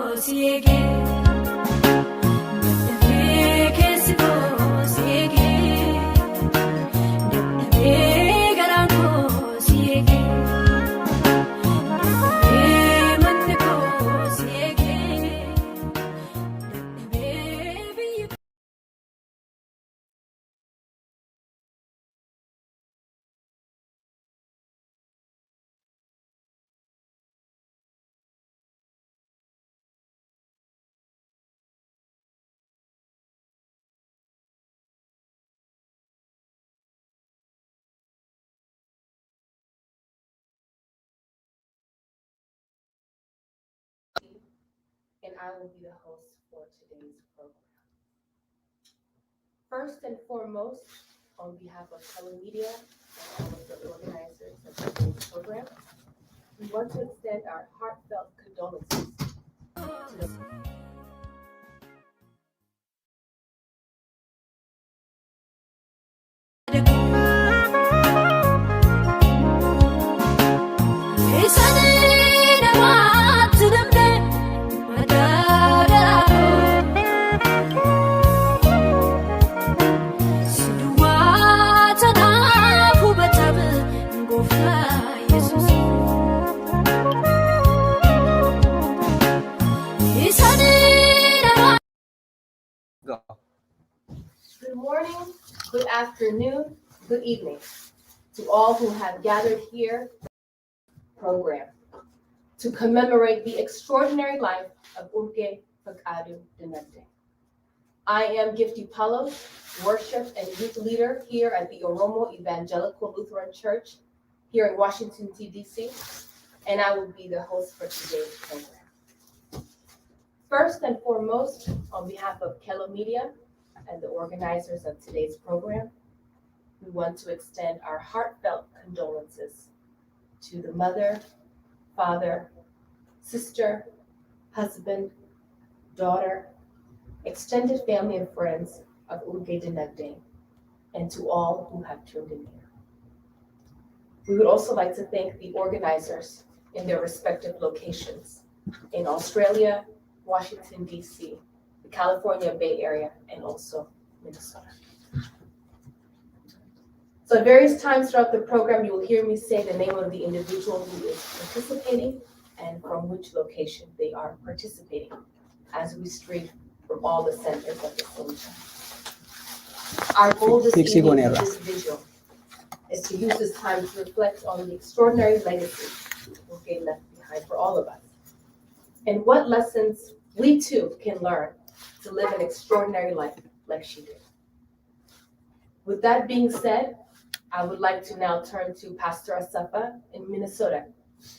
Siege, I will be the host for today's program. First and foremost, on behalf of telemedia and all of the organizers of today's program, we want to extend our heartfelt condolences to the Good morning, good afternoon, good evening to all who have gathered here program to commemorate the extraordinary life of Urgee Fekadu Dinagde. I am Gifty Palos, worship and youth leader here at the Oromo Evangelical Lutheran Church here in Washington, D.C., and I will be the host for today's program. First and foremost, on behalf of Kelo Media and the organizers of today's program, we want to extend our heartfelt condolences to the mother, father, sister, husband, daughter, extended family and friends of Urgee Dinagde, and to all who have tuned in here. We would also like to thank the organizers in their respective locations in Australia, Washington, D.C., the California Bay Area, and also Minnesota. So at various times throughout the program, you will hear me say the name of the individual who is participating and from which location they are participating as we stream from all the centers of the solution. Our goal this evening with this vigil is to use this time to reflect on the extraordinary legacy Urgee left behind for all of us, and what lessons we too can learn to live an extraordinary life like she did. With that being said, I would like to now turn to Pastor Asafa in Minnesota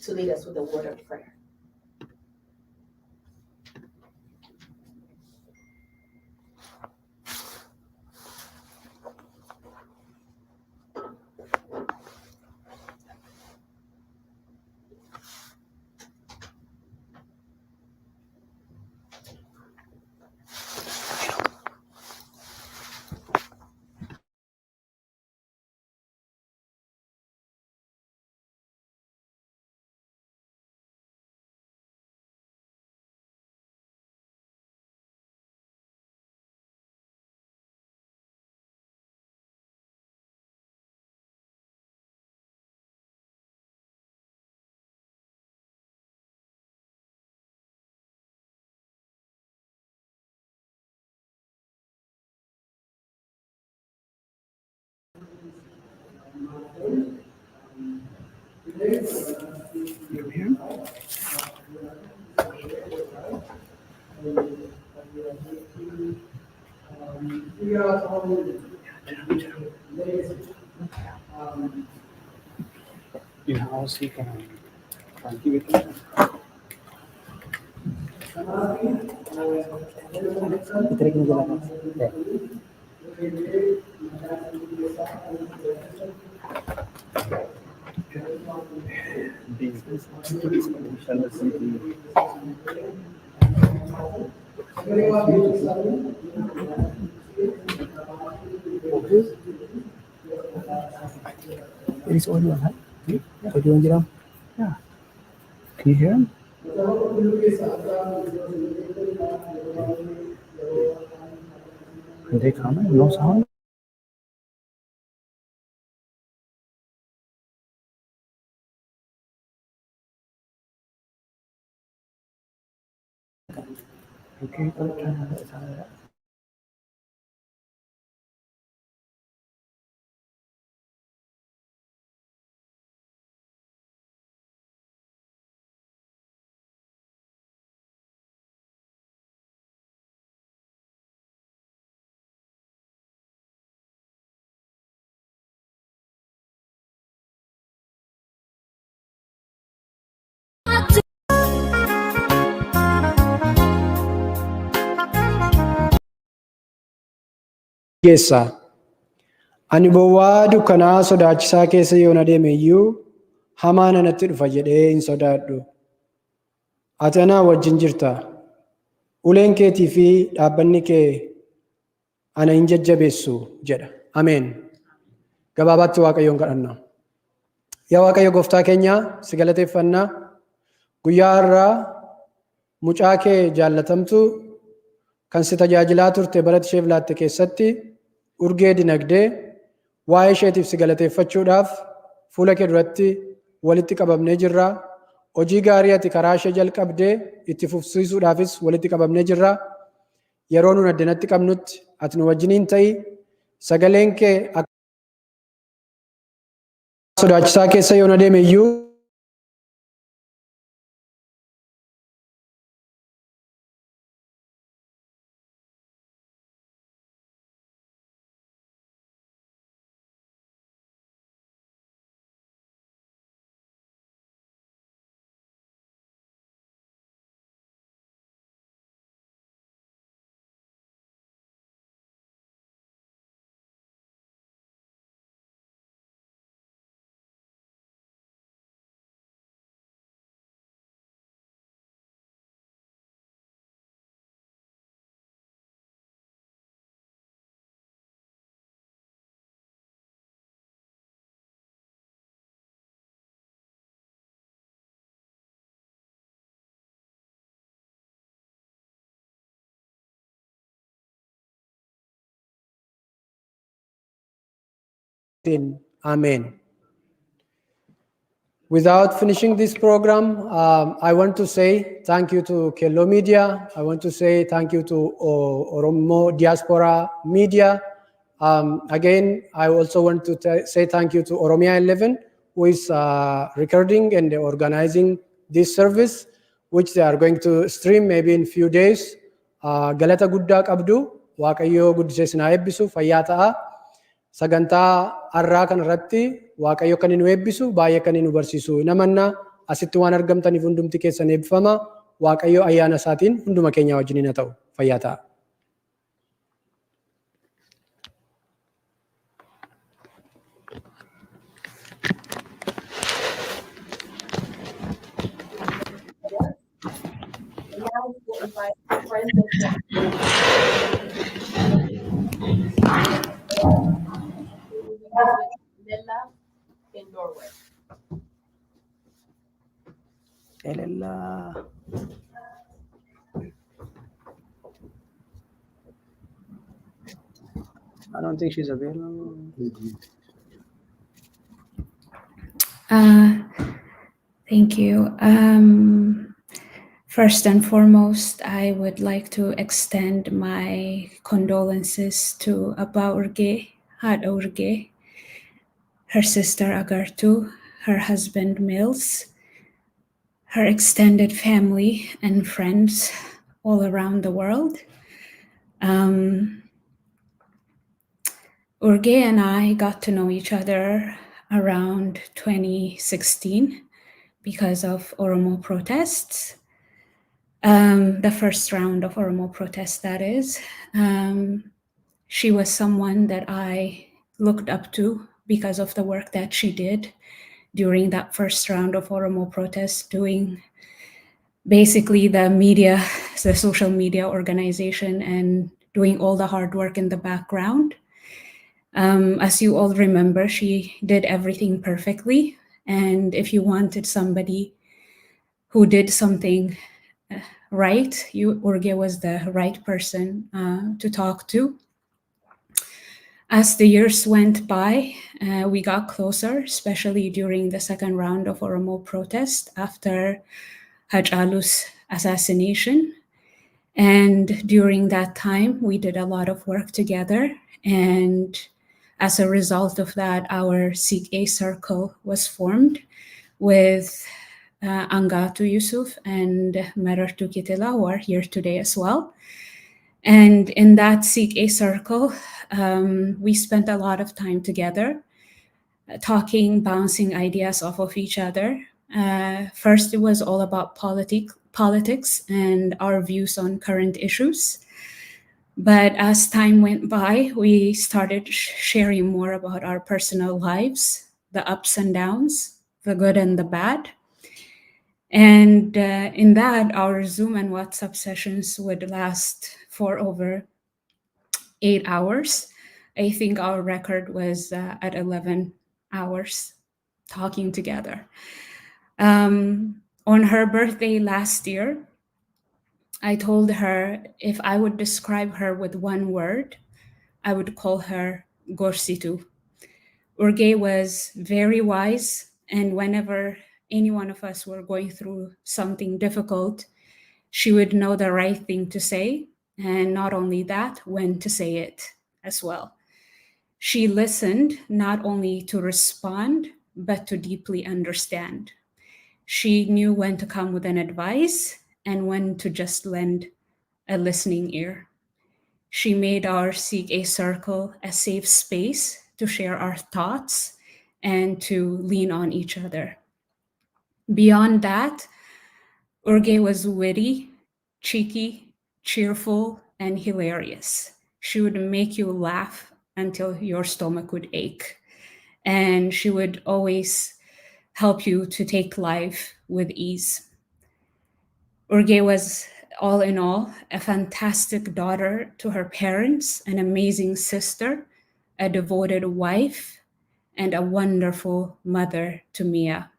to lead us with a word of prayer. It is audio, huh? Audio on your. Yeah. Can you hear him? Are they coming? No sound? Okay, I'll try to sound that. geessa. Ani bowwaa dukkanaa sodaachisaa keessa yoon adeeme iyyuu hamaan anatti dhufa jedhee hin sodaadhu. Ati anaa wajjin jirta. Uleen keetii fi dhaabbanni kee ana hin jajjabeessu jedha. Ameen. Gabaabaatti Waaqayyoon kadhanna. Yaa Waaqayyo gooftaa keenya si galateeffannaa. Guyyaa har'aa mucaa kee jaallatamtu kan si tajaajilaa turte bara isheef laatte keessatti Urgee Dinagdee waa'ee isheetiif si galateeffachuudhaaf fuula kee duratti walitti qabamnee jirra. Hojii gaarii ati karaa ishee jalqabdee itti fufsiisuudhaafis walitti qabamnee jirra. Yeroo nuun addanatti qabnutti ati nu wajjiniin ta'i. Sagaleen kee sodaachisaa keessa yoon adeeme iyyuu Amen. Without finishing this program, I want to say thank you to Kello Media. I want to say thank you to Oromo Diaspora Media. Again, I also want to say thank you to Oromia 11, who is recording and organizing this service, which they are going to stream maybe in few days. Galata guddaa qabdu, Waaqayyo guddisee sinaa eebbisu, fayyaa ta'a. Sagantaa har'aa kana irratti Waaqayyo kan nu eebbisu, baay'ee kan nu barsiisu. Namanna asitti waan argamtaniif hundumti keessan eebbifama. Waaqayyo ayyaana isaatiin hunduma keenya wajjin haa ta'u. Fayyaa ta'a. Now we will invite friends and Lella in Norway. Lella. I don't think she's available. Thank you. First and foremost, I would like to extend my condolences to Abba Urgee, Had Urgee, her sister Agartu, her husband Mills, her extended family and friends all around the world. Urgee and I got to know each other around 2016 because of Oromo protests. The first round of Oromo protests, that is. She was someone that I looked up to because of the work that she did during that first round of Oromo protests, doing basically the media, the social media organization, and doing all the hard work in the background. As you all remember, she did everything perfectly. And if you wanted somebody who did something right, Urgee was the right person to talk to. As the years went by, we got closer, especially during the second round of Oromo protest after Hachalu's assassination. And during that time, we did a lot of work together. And as a result of that, our CK circle was formed with Angatu Yusuf and Merartu Kitila, who are here today as well. And in that CK circle, we spent a lot of time together, talking, bouncing ideas off of each other. First, it was all about politics and our views on current issues. But as time went by, we started sharing more about our personal lives, the ups and downs, the good and the bad. And in that, our Zoom and WhatsApp sessions would last for over 8 hours. I think our record was at 11 hours talking together. On her birthday last year, I told her if I would describe her with one word, I would call her Gorsitu. Urgee was very wise, and whenever any one of us were going through something difficult, she would know the right thing to say, and not only that, when to say it as well. She listened not only to respond, but to deeply understand. She knew when to come with an advice and when to just lend a listening ear. She made our Seek a Circle a safe space to share our thoughts and to lean on each other. Beyond that, Urgee was witty, cheeky, cheerful, and hilarious. She would make you laugh until your stomach would ache. And she would always help you to take life with ease. Urgee was, all in all, a fantastic daughter to her parents, an amazing sister, a devoted wife, and a wonderful mother to Mia.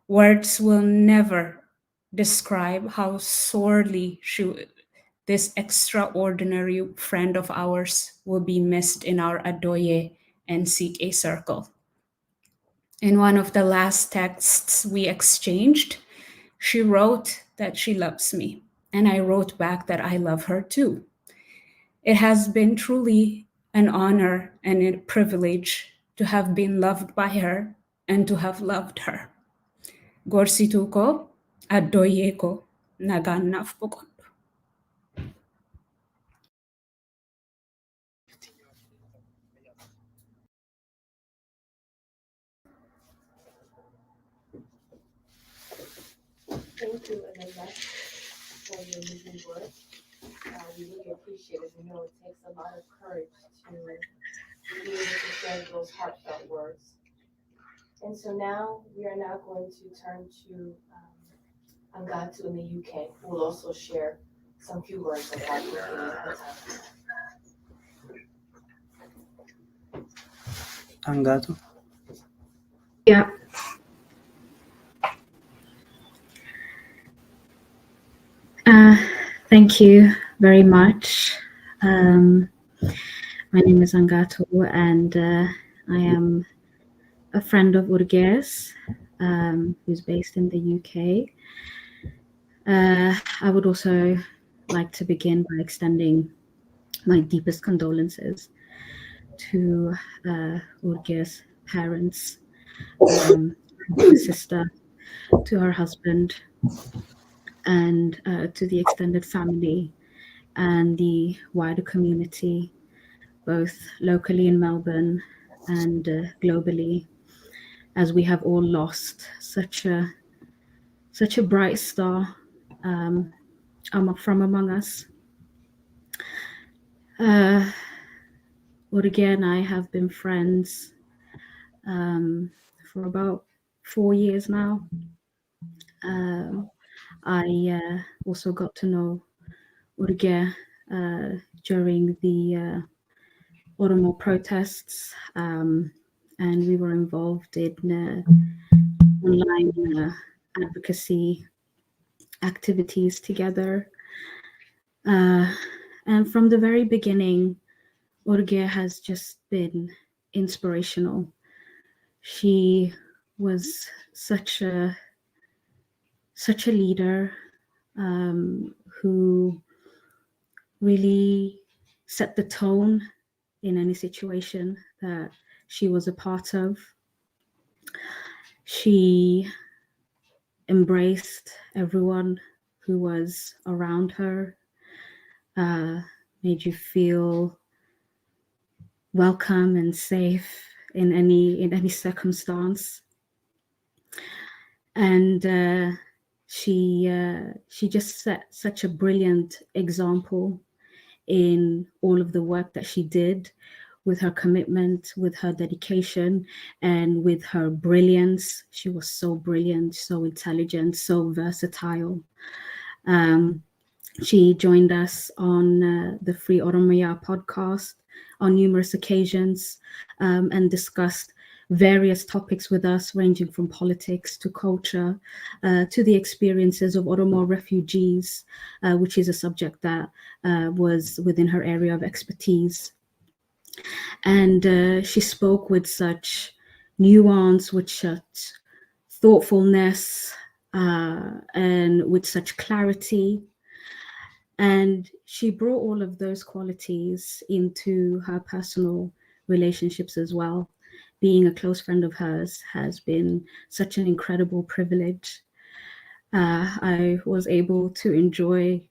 Words will never describe how sorely this extraordinary friend of ours will be missed in our Adoye and Seek a Circle. In one of the last texts we exchanged, she wrote that she loves me, and I wrote back that I love her too. It has been truly an honor and a privilege to have been loved by her and to have loved her. Gorsitu ko, Adoye ko, naganaf po. Thank you, Amanda, for your moving words. We really appreciate it. We know it takes a lot of courage to be able to share those heartfelt words. And so now we are now going to turn to Angatu in the UK, who will also share some few words about UK. Angatu. Yeah. Thank you very much. My name is Angatu, and I am a friend of Urgee's, who's based in the UK. I would also like to begin by extending my deepest condolences to Urgee's parents, to her sister, to her husband, and to the extended family and the wider community, both locally in Melbourne and globally, as we have all lost such a bright star from among us. Urgee and I have been friends for about 4 years now. I also got to know Urgee during the Oromo protests, and we were involved in online advocacy activities together. And from the very beginning, Urgee has just been inspirational. She was such a leader who really set the tone in any situation that she was a part of. She embraced everyone who was around her, made you feel welcome and safe in any circumstance. And she just set such a brilliant example in all of the work that she did, with her commitment, with her dedication, and with her brilliance. She was so brilliant, so intelligent, so versatile. She joined us on the Free Oromia podcast on numerous occasions and discussed various topics with us, ranging from politics to culture to the experiences of Oromo refugees, which is a subject that was within her area of expertise. And she spoke with such nuance, with such thoughtfulness, and with such clarity. And she brought all of those qualities into her personal relationships as well. Being a close friend of hers has been such an incredible privilege. I was able to enjoy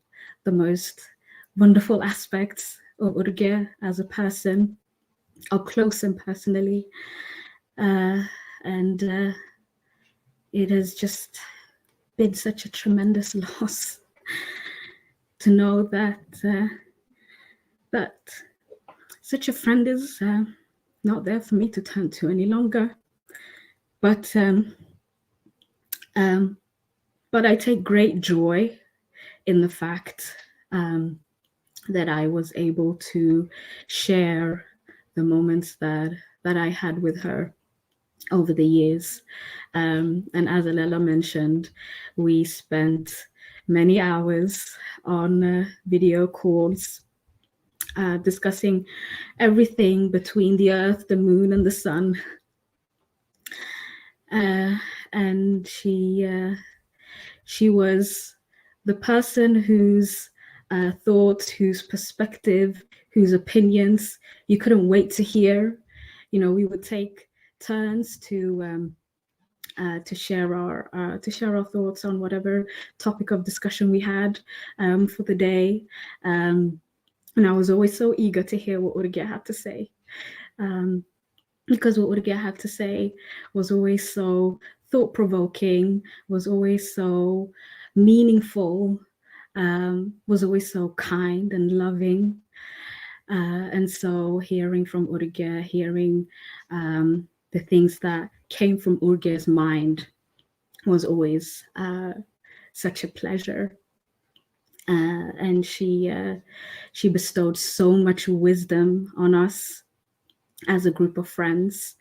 the most wonderful aspects of Urgee as a person, up close and personally. And it has just been such a tremendous loss to know that that such a friend is not there for me to turn to any longer. But I take great joy in the fact that I was able to share the moments that I had with her over the years. And as Alela mentioned, we spent many hours on video calls discussing everything between the earth, the moon, and the sun. And she was the person whose thoughts, whose perspective, whose opinions you couldn't wait to hear. You know, we would take turns to share our thoughts on whatever topic of discussion we had for the day. And I was always so eager to hear what Urgee had to say, because what Urgee had to say was always so thought-provoking, was always so meaningful, was always so kind and loving. And so hearing from Urgee, hearing the things that came from Urgee's mind was always such a pleasure. And she bestowed so much wisdom on us as a group of friends.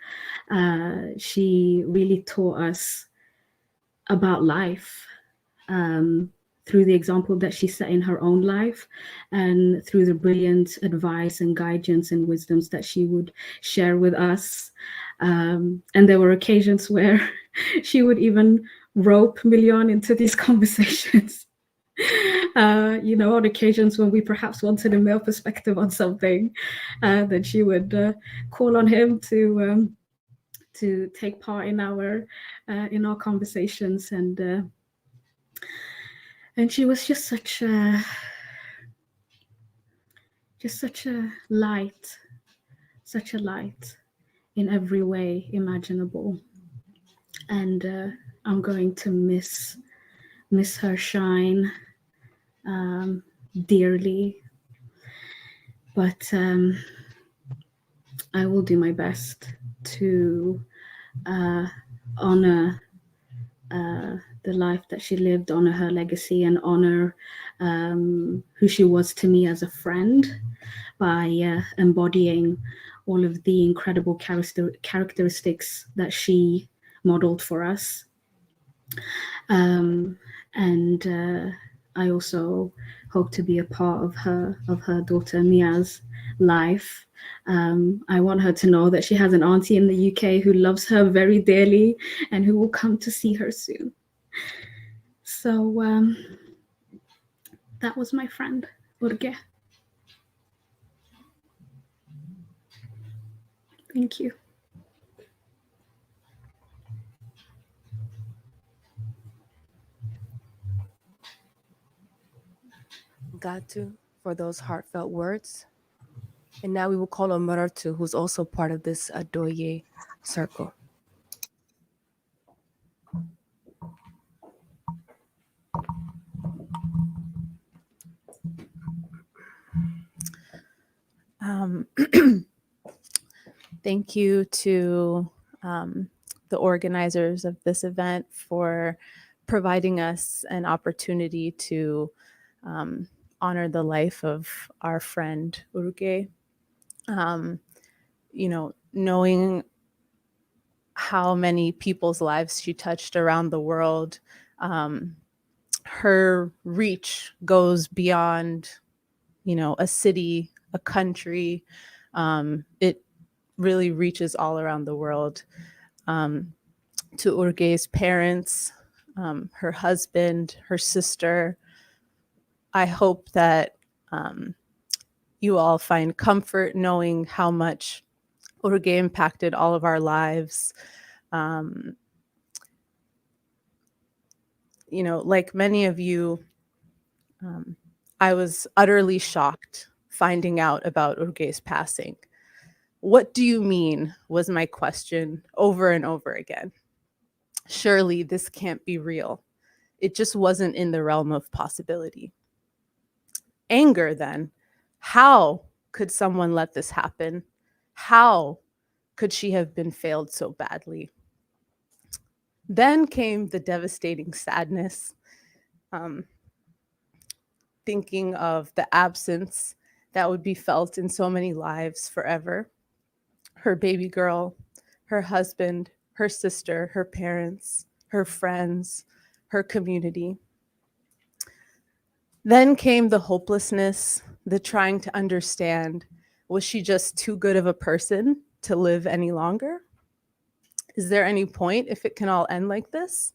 She really taught us about life through the example that she set in her own life, and through the brilliant advice and guidance and wisdoms that she would share with us. And there were occasions where she would even rope Million into these conversations. You know, on occasions when we perhaps wanted a male perspective on something, then she would call on him to take part in our conversations, and she was just such a light, in every way imaginable. And I'm going to miss her shine dearly, but I will do my best to honor the life that she lived, honor her legacy, and honor who she was to me as a friend by embodying all of the incredible characteristics that she modeled for us. And I also hope to be a part of her daughter Mia's life. I want her to know that she has an auntie in the UK who loves her very dearly and who will come to see her soon. So that was my friend, Urgee. Thank you. Gatu, for those heartfelt words. And now we will call on Maratu, who's also part of this Adoye circle. Thank you to the organizers of this event for providing us an opportunity to honor the life of our friend Urgee. Knowing how many people's lives she touched around the world, her reach goes beyond, a city, a country. It really reaches all around the world. To Urgee's parents, her husband, her sister, I hope that you all find comfort knowing how much Urgee impacted all of our lives. Like many of you, I was utterly shocked finding out about Urgee's passing. What do you mean, was my question over and over again. Surely this can't be real. It just wasn't in the realm of possibility. Anger, then. How could someone let this happen? How could she have been failed so badly? Then came the devastating sadness, thinking of the absence that would be felt in so many lives forever. Her baby girl, her husband, her sister, her parents, her friends, her community. Then came the hopelessness, the trying to understand. Was she just too good of a person to live any longer? Is there any point if it can all end like this?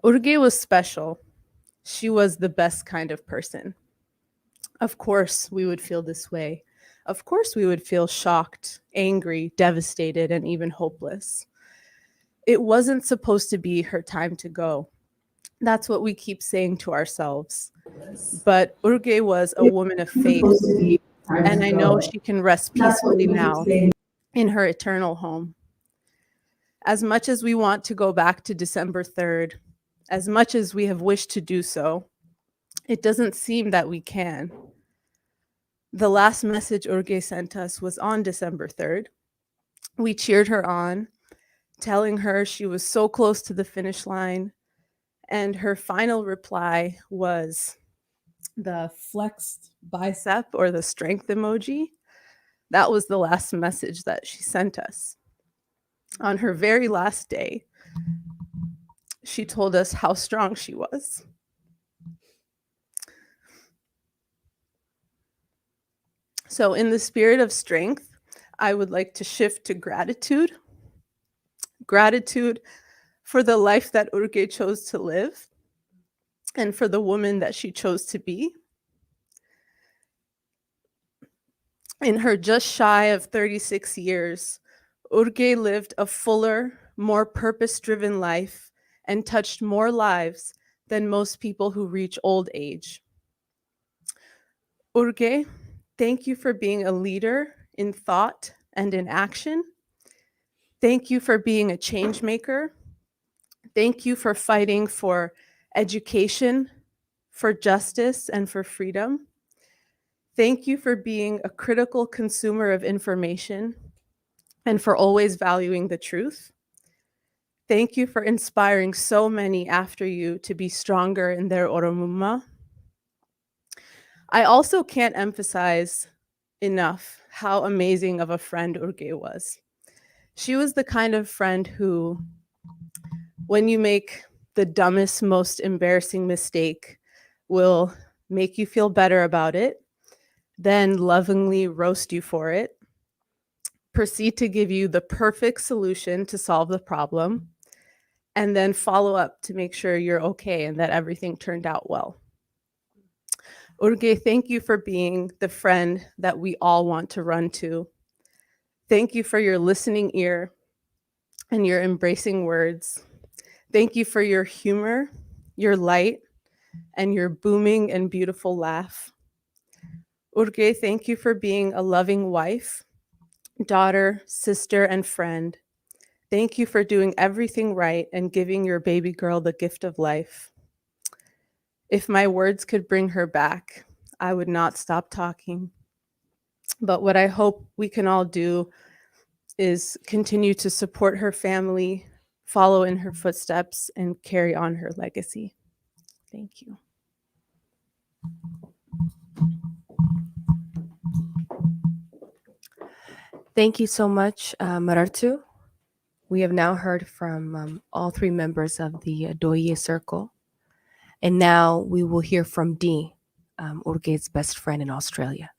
Urgee was special. She was the best kind of person. Of course we would feel this way. Of course we would feel shocked, angry, devastated, and even hopeless. It wasn't supposed to be her time to go. That's what we keep saying to ourselves. But Urgee was a woman of faith, and I know she can rest peacefully now in her eternal home. As much as we want to go back to December 3rd, as much as we have wished to do so, it doesn't seem that we can. The last message Urgee sent us was on December 3rd. We cheered her on, telling her she was so close to the finish line, and her final reply was the flexed bicep or the strength emoji. That was the last message that she sent us. On her very last day, she told us how strong she was. So in the spirit of strength, I would like to shift to gratitude. Gratitude for the life that Urgee chose to live and for the woman that she chose to be. In her just shy of 36 years, Urgee lived a fuller, more purpose-driven life and touched more lives than most people who reach old age. Urgee, thank you for being a leader in thought and in action. Thank you for being a change maker. Thank you for fighting for education, for justice, and for freedom. Thank you for being a critical consumer of information and for always valuing the truth. Thank you for inspiring so many after you to be stronger in their Oromumma. I also can't emphasize enough how amazing of a friend Urgee was. She was the kind of friend who, when you make the dumbest, most embarrassing mistake, will make you feel better about it, then lovingly roast you for it, proceed to give you the perfect solution to solve the problem, and then follow up to make sure you're okay and that everything turned out well. Urgee, thank you for being the friend that we all want to run to. Thank you for your listening ear and your embracing words. Thank you for your humor, your light, and your booming and beautiful laugh. Urgee, thank you for being a loving wife, daughter, sister, and friend. Thank you for doing everything right and giving your baby girl the gift of life. If my words could bring her back, I would not stop talking. But what I hope we can all do is continue to support her family, follow in her footsteps, and carry on her legacy. Thank you. Thank you so much, Marartu. We have now heard from all three members of the Doye Circle. And now we will hear from Dee, Urgee's best friend in Australia.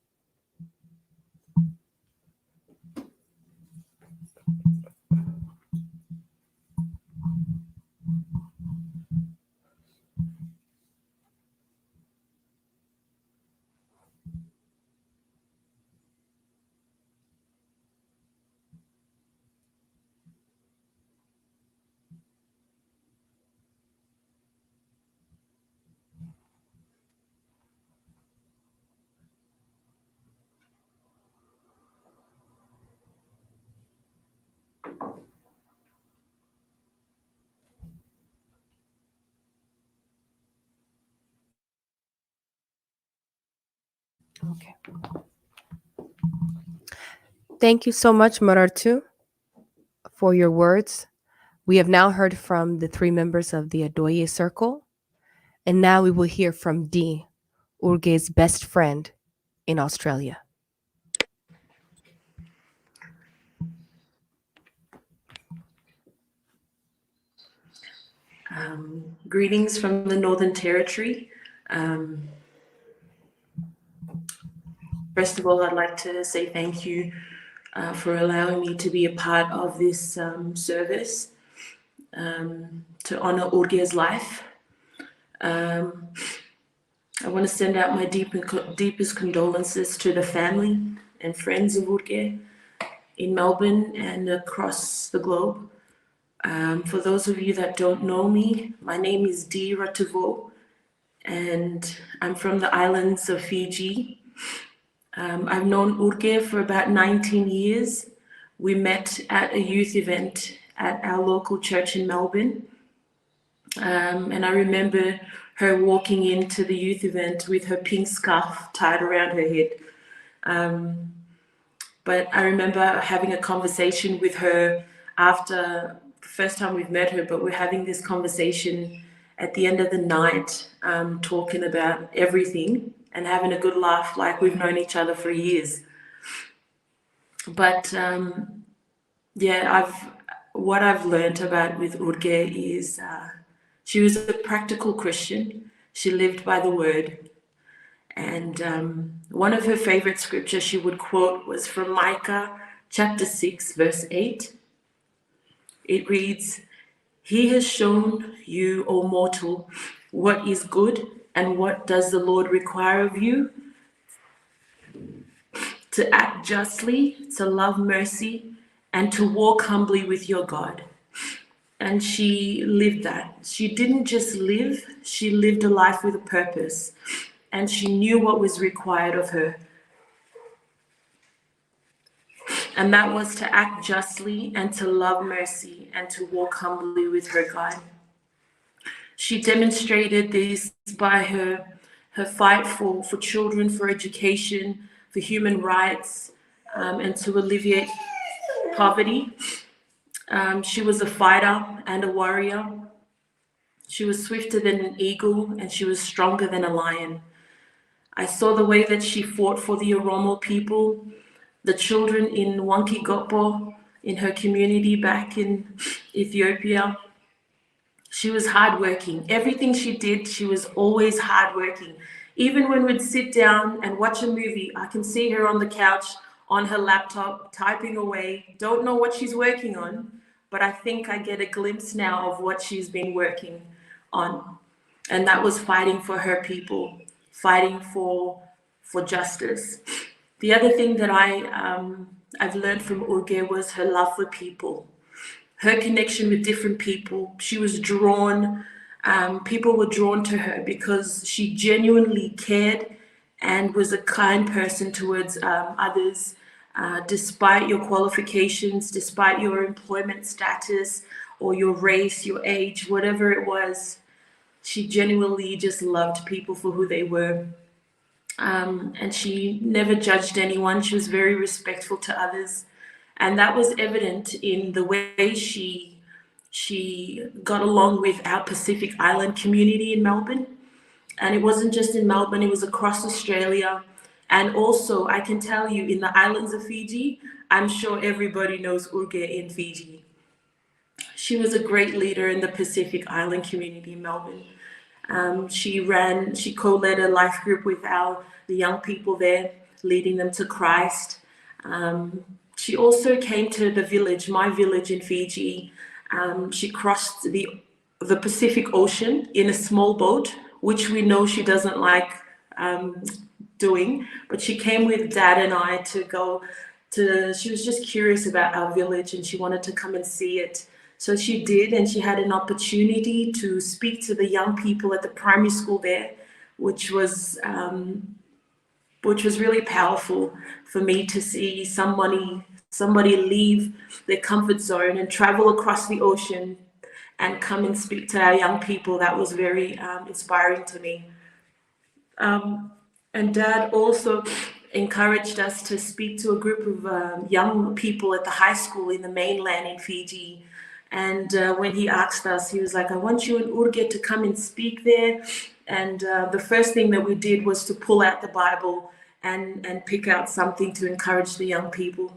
Okay. Thank you so much, Marartu, for your words. We have now heard from the three members of the Adoye Circle, and now we will hear from Dee, Urgee's best friend in Australia. Greetings from the Northern Territory. First of all, I'd like to say thank you for allowing me to be a part of this service to honor Urgee's life. I want to send out my deepest condolences to the family and friends of Urgee in Melbourne and across the globe. For those of you that don't know me, my name is Dee Ratuvo, and I'm from the islands of Fiji. I've known Urgee for about 19 years. We met at a youth event at our local church in Melbourne. And I remember her walking into the youth event with her pink scarf tied around her head. But I remember having a conversation with her after the first time we've met her, but we're having this conversation at the end of the night, talking about everything and having a good laugh like we've known each other for years. But what I've learned about with Urgee is she was a practical Christian. She lived by the word. And one of her favorite scriptures she would quote was from Micah chapter 6, verse 8. It reads, "He has shown you, O mortal, what is good, and what does the Lord require of you? To act justly, to love mercy, and to walk humbly with your God." And she lived that. She didn't just live, she lived a life with a purpose. And she knew what was required of her. And that was to act justly and to love mercy and to walk humbly with her God. She demonstrated this by her fight for children, for education, for human rights, and to alleviate poverty. She was a fighter and a warrior. She was swifter than an eagle, and she was stronger than a lion. I saw the way that she fought for the Oromo people, the children in Wankigopo, in her community back in Ethiopia. She was hardworking. Everything she did, she was always hardworking. Even when we'd sit down and watch a movie, I can see her on the couch, on her laptop, typing away. Don't know what she's working on, but I think I get a glimpse now of what she's been working on. And that was fighting for her people, fighting for justice. The other thing that I've learned from Urgee was her love for people, her connection with different people. She was drawn, people were drawn to her because she genuinely cared and was a kind person towards others, despite your qualifications, despite your employment status or your race, your age, whatever it was. She genuinely just loved people for who they were. and she never judged anyone. She was very respectful to others, and that was evident in the way she got along with our Pacific Island community in Melbourne. And it wasn't just in Melbourne, it was across Australia. And also, I can tell you, in the islands of Fiji, I'm sure everybody knows Urgee in Fiji. She was a great leader in the Pacific Island community in Melbourne. She co-led a life group with the young people there, leading them to Christ. She also came to the village, my village in Fiji. She crossed the Pacific Ocean in a small boat, which we know she doesn't like doing, but she came with Dad and I to go to, she was just curious about our village and she wanted to come and see it. So she did, and she had an opportunity to speak to the young people at the primary school there, which was really powerful for me to see somebody leave their comfort zone and travel across the ocean and come and speak to our young people. That was very inspiring to me. And Dad also encouraged us to speak to a group of young people at the high school in the mainland in Fiji. And when he asked us, he was like, I want you and Urgee to come and speak there. And the first thing that we did was to pull out the Bible and pick out something to encourage the young people.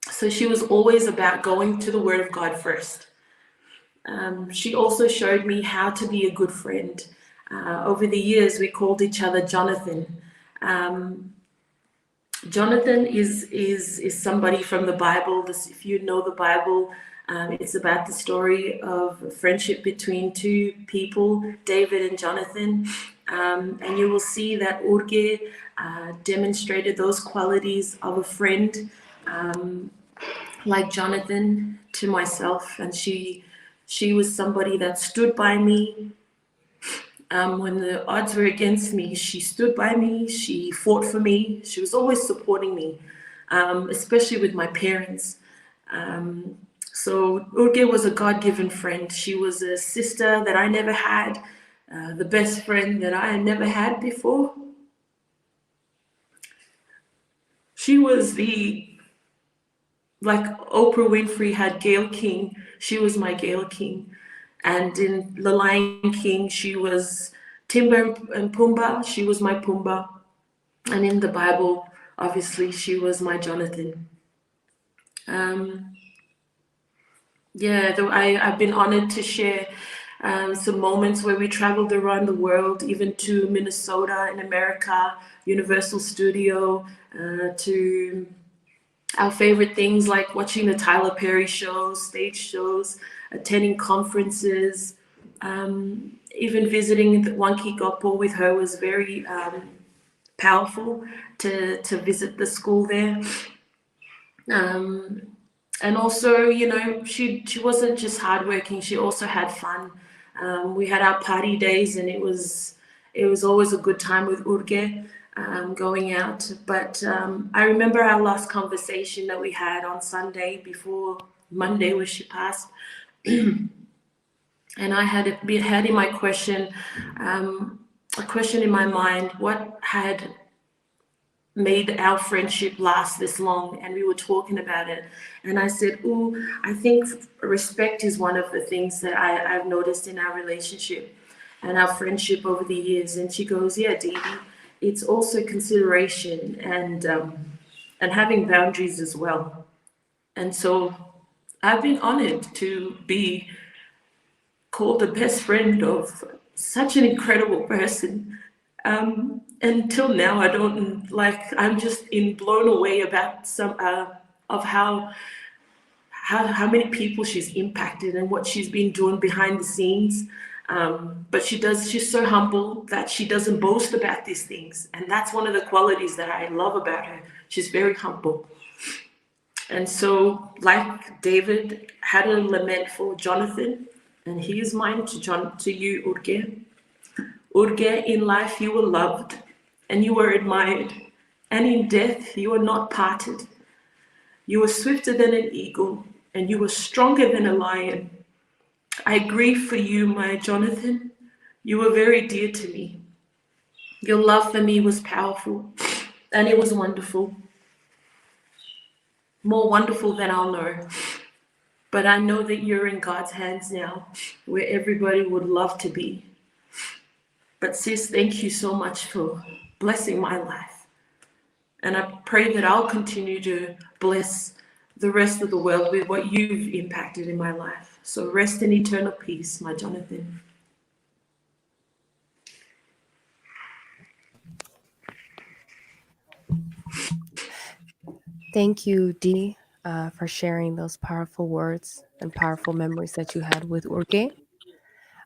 So she was always about going to the Word of God first. She also showed me how to be a good friend. Over the years, we called each other Jonathan. Jonathan is somebody from the Bible. If you know the Bible, it's about the story of friendship between two people, David and Jonathan. And you will see that Urgee demonstrated those qualities of a friend like Jonathan to myself. And she was somebody that stood by me. When the odds were against me, she stood by me, she fought for me, she was always supporting me, especially with my parents. So Urgee was a God-given friend. She was a sister that I never had, the best friend that I had never had before. She was like Oprah Winfrey had Gayle King, she was my Gayle King. And in The Lion King, she was Timber and Pumbaa, she was my Pumbaa. And in the Bible, obviously, she was my Jonathan. I've been honored to share some moments where we traveled around the world, even to Minnesota in America, Universal Studio, to our favorite things like watching the Tyler Perry shows, stage shows, attending conferences, even visiting the Wanki-Gopo with her was very powerful to visit the school there. And also, you know, she wasn't just hardworking, she also had fun. We had our party days and it was always a good time with Urgee. Going out, but I remember our last conversation that we had on Sunday before Monday where she passed, and I had in my question, a question in my mind, what had made our friendship last this long? And we were talking about it, and I said, I think respect is one of the things that I've noticed in our relationship and our friendship over the years. And she goes, yeah, Dee Dee, it's also consideration and having boundaries as well. And so I've been honored to be called the best friend of such an incredible person. Until now, I'm just blown away about some of how many people she's impacted and what she's been doing behind the scenes. But she's so humble that she doesn't boast about these things. And that's one of the qualities that I love about her. She's very humble. And so, like David had a lament for Jonathan, and he is mine to you, Urgee. Urgee, in life you were loved and you were admired, and in death you were not parted. You were swifter than an eagle, and you were stronger than a lion. I grieve for you, my Jonathan. You were very dear to me. Your love for me was powerful, and it was wonderful. More wonderful than I'll know. But I know that you're in God's hands now, where everybody would love to be. But sis, thank you so much for blessing my life. And I pray that I'll continue to bless the rest of the world with what you've impacted in my life. So rest in eternal peace, my Jonathan. Thank you, Dee, for sharing those powerful words and powerful memories that you had with Urgee.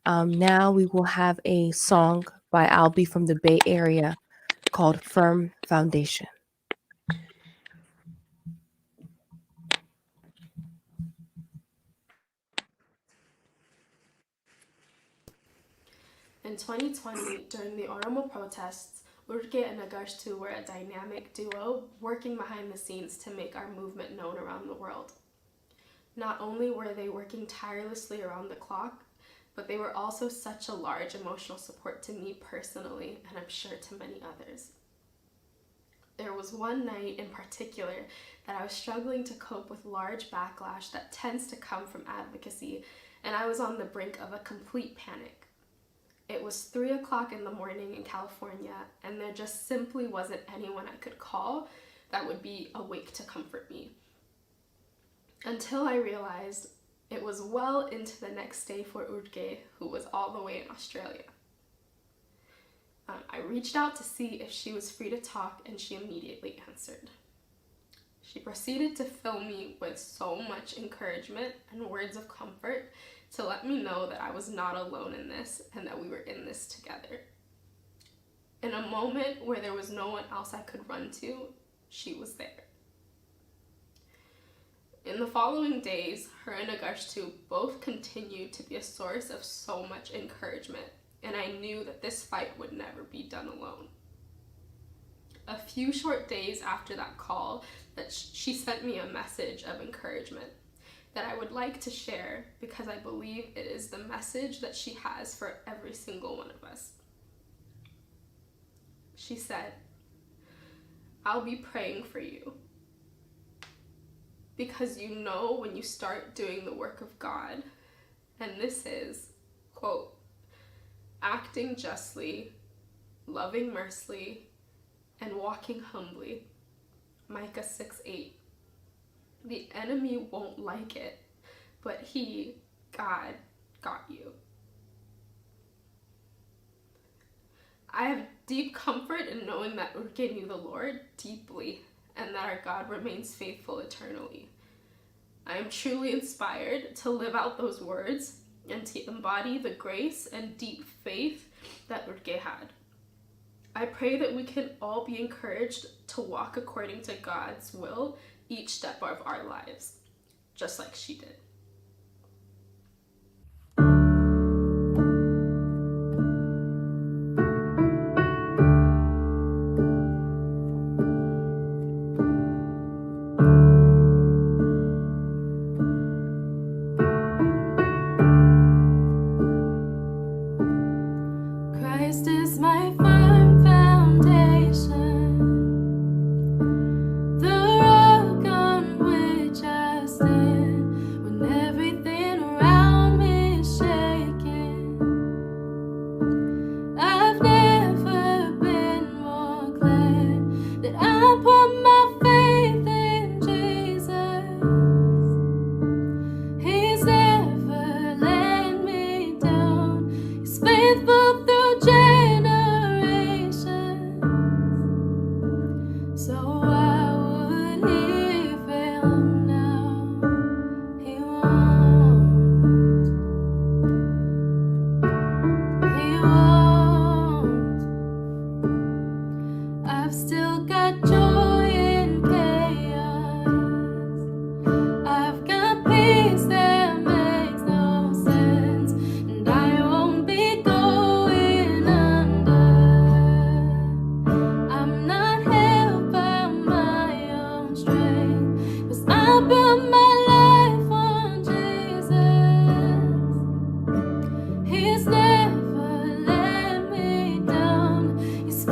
Now we will have a song by Albie from the Bay Area called Firm Foundation. In 2020, during the Oromo protests, Urgee and Nagarstu were a dynamic duo working behind the scenes to make our movement known around the world. Not only were they working tirelessly around the clock, but they were also such a large emotional support to me personally, and I'm sure to many others. There was one night in particular that I was struggling to cope with large backlash that tends to come from advocacy, and I was on the brink of a complete panic. It was 3 o'clock in the morning in California, and there just simply wasn't anyone I could call that would be awake to comfort me. Until I realized it was well into the next day for Urgee, who was all the way in Australia. I reached out to see if she was free to talk, and she immediately answered. She proceeded to fill me with so much encouragement and words of comfort to let me know that I was not alone in this and that we were in this together. In a moment where there was no one else I could run to, she was there. In the following days, her and Nagarstu both continued to be a source of so much encouragement, and I knew that this fight would never be done alone. A few short days after that call, she sent me a message of encouragement that I would like to share because I believe it is the message that she has for every single one of us. She said, "I'll be praying for you because you know when you start doing the work of God, and this is, quote, acting justly, loving mercifully, and walking humbly, Micah 6:8. The enemy won't like it, but he, God, got you." I have deep comfort in knowing that Urgee knew the Lord deeply and that our God remains faithful eternally. I am truly inspired to live out those words and to embody the grace and deep faith that Urgee had. I pray that we can all be encouraged to walk according to God's will each step of our lives, just like she did. Christ is my firm foundation, the rock on which I stand when everything around me is shaking. I've never been more glad that I put my faith in Jesus. He's never let me down. He's faithful through generations. So why would he fail now? He won't. He won't. I've still got joy in chaos. I've got peace that makes no sense, and I won't be going under. I'm not held by my own strength, 'cause I built my life on Jesus. He's never let me down. He's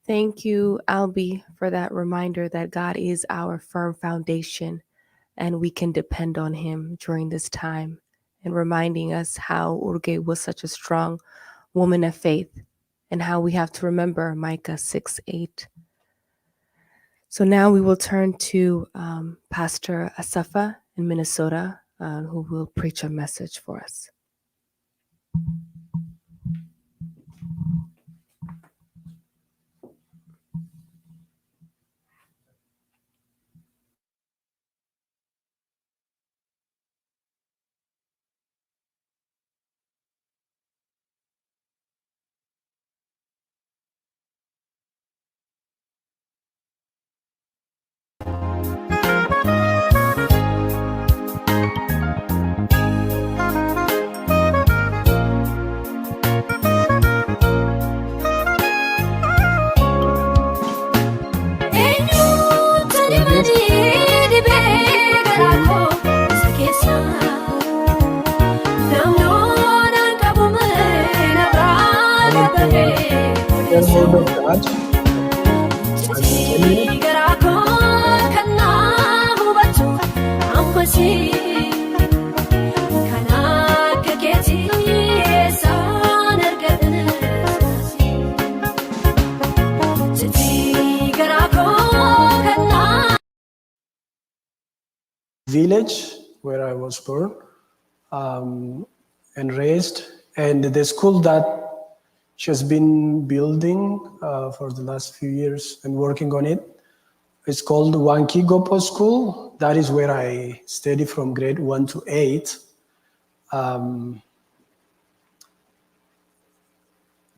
Thank you, Albie, for that reminder that God is our firm foundation and we can depend on him during this time, and reminding us how Urgee was such a strong woman of faith and how we have to remember Micah 6:8. So now we will turn to Pastor Asafa in Minnesota, who will preach a message for us. Get hold of God village where I was born and raised, and the school that she has been building for the last few years and working on it. It's called Wanki Gopo School. That is where I studied from grade 1 to 8.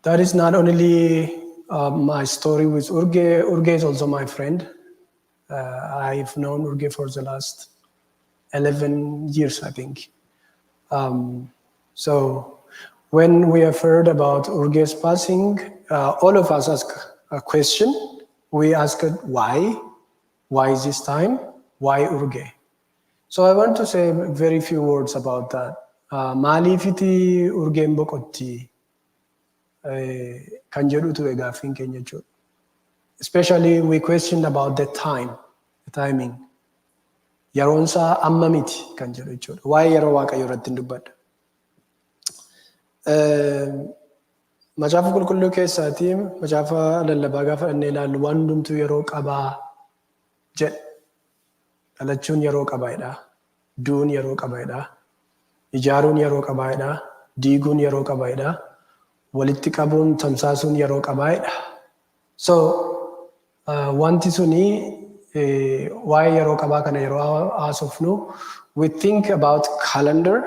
That is not only my story with Urgee. Urgee is also my friend. I've known Urgee for the last 11 years, I think. So when we have heard about Urgee's passing, all of us ask a question. We asked why? Why is this time? Why Urgee? So I want to say very few words about that. Maalifiti Urgeen boqotti kan jedhutu gaaffiin keenya jechuudha. Especially we questioned about the timing. Yeroon isaa amma miti kan jedhu jechuudha. Waa'ee yeroo Waaqayyoo irratti dubbadha. Macaafa qulqulluu keessaatii macaafa lallabaa gaafa dhannee ilaallu waan hundumtuu yeroo qabaa jedha. Dhalachuun yeroo qabaadha. Duun yeroo qabaadha. Ijaaruun yeroo qabaadha. Diiguun yeroo qabaadha. Walitti qabuun tamsaasuun yeroo qabaadha. So wanti suni waa'ee yeroo qabaa kana yeroo haasofnu, we think about calendar,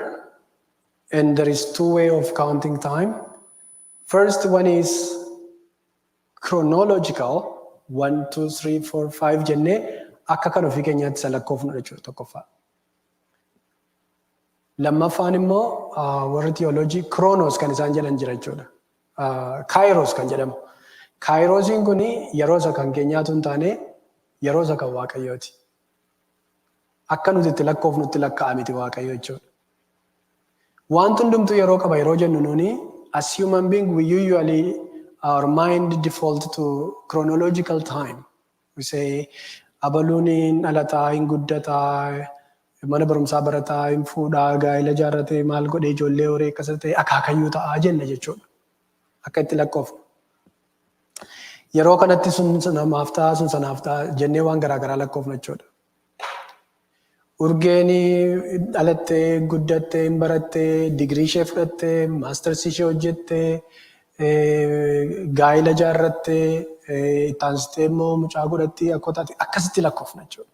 and there is two ways of counting time. First one is chronological, 1, 2, 3, 4, 5 jennee akka kan ofii keenyaatti isa lakkoofnu jechuudha tokkoffaa. Lammaffaan immoo warri theology chronos kan isaan jedhan jira jechuudha. Kairos kan jedhamu. Kairosiin kun yeroo isa kan keenyaatu hin taane yeroo isa kan Waaqayyooti. Akka nuti itti lakkoofnutti lakkaa'aa miti Waaqayyo jechuudha. Wanti hundumtuu yeroo qaba yeroo jennu nuni as human being we usually our mind default to chronological time. We say abaluun hin dhalataa, hin guddataa, mana barumsaa barataa, hin fuudhaa, gaa'ela jaarratee, maal godhee ijoollee horii akkasii ta'e akaakayyuu ta'aa jenna jechuudha. Akka itti lakkoofnu. Yeroo kanatti sun namaaf ta'a, sun sanaaf ta'a jennee waan garaagaraa lakkoofna jechuudha. Urgeen dhalattee, guddattee, hin barattee, digirii ishee fudhattee, maastarsii ishee hojjettee, gaa'ela jaarrattee, taansitee immoo mucaa godhattee akka taate akkasitti lakkoofna jechuudha.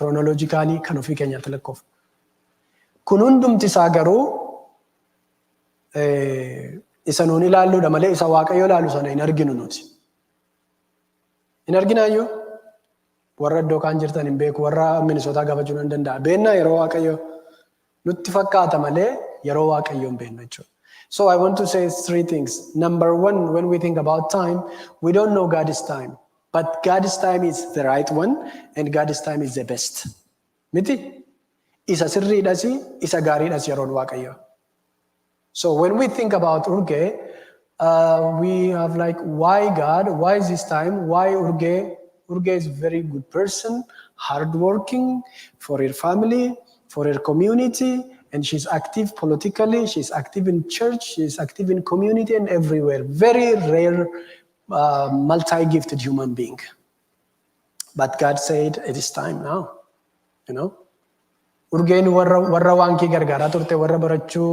Kiroonoloojikaalii kan ofii keenyaatti lakkoofna. Kun hundumti isaa garuu isa nuun ilaalluudha malee isa Waaqayyo ilaalu sana hin arginu nuti. Hin arginaayyuu warra iddoo kaan jirtan hin beeku, warra Minisootaa gaafachuu hin danda'a. Beennaa yeroo Waaqayyo nutti fakkaata malee yeroo Waaqayyo hin beeknu jechuudha. So I want to say 3 things. Number 1, when we think about time, we don't know God's time. But God's time is the right one and God's time is the best. Miti? Isa sirriidhas, isa gaariidhas yeroon Waaqayyo. So when we think about Urgee, We have like, why God? Why is this time? Why Urgee? Urgee is a very good person, hardworking for her family, for her community, and she's active politically. She's active in church. She's active in community and everywhere. Very rare, multi-gifted human being. But God said, it is time now. You know, Urgeen warra waan kee gargaaraa turte, warra barachuu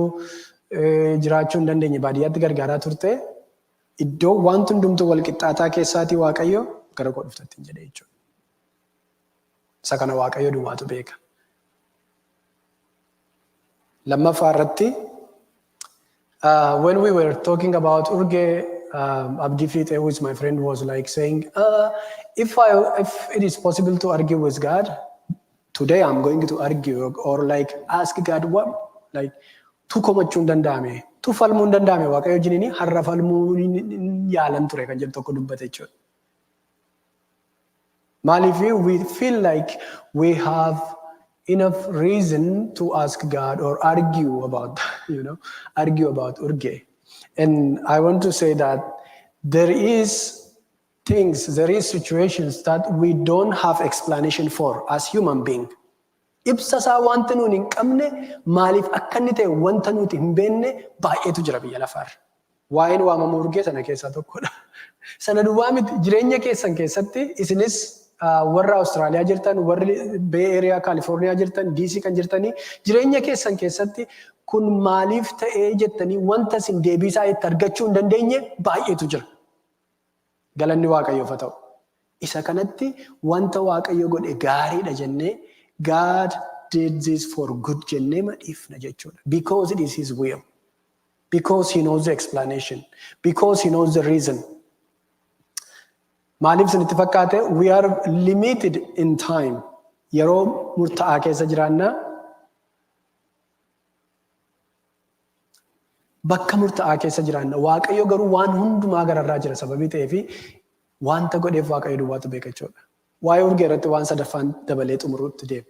jiraachuu hin dandeenye baadiyyaatti gargaaraa turte. Iddoo wanti hundumtuu wal qixxaataa keessaatii Waaqayyo gara koo dhuftatti hin jedhe jechuudha. Isa kana Waaqayyo duwwaatu beeka. Lammaffaa irratti, when we were talking about Urgee, Abdi Fixe, who is my friend, was like saying, if it is possible to argue with God, today I'm going to argue or like ask God what, like, tu komachuu hin danda'ame, tu falmuu hin danda'ame Waaqayyo jiniini har'a falmuu yaalan ture kan jedhu tokko dubbate jechuudha. Maaliif we feel like we have enough reason to ask God or argue about, argue about Urgee. And I want to say that there is situations that we don't have explanation for as human being. Ibsa isaa wanta nuun hin qabne maaliif akka inni ta'e wanta nuti hin beekne baay'eetu jira biyya lafaarra. Waa'een waamamuu Urgee sana keessaa tokkodha. Sana duwwaa miti jireenya keessan keessatti isinis warra Austraaliyaa jirtan, warri Bay Area California jirtan, DC kan jirtanii jireenya keessan keessatti kun maaliif ta'ee jettanii wanta isin deebii isaa itti argachuu hin dandeenye baay'eetu jira. Galanni Waaqayyoof haa ta'u. Isa kanatti wanta Waaqayyo godhe gaariidha jennee God did this for good jennee madhiifna jechuudha. Because it is His will. Because He knows the explanation. Because He knows the reason. Maaliif isinitti fakkaate, we are limited in time. Yeroo murtaa'aa keessa jiraanna. Bakka murtaa'aa keessa jiraanna. Waaqayyo garuu waan hundumaa gararraa jira sababii ta'eefi wanta godheef Waaqayyo duwwaatu beeka jechuudha. Waa'ee Urgee irratti waan sadaffaan dabalee xumuruutti deema.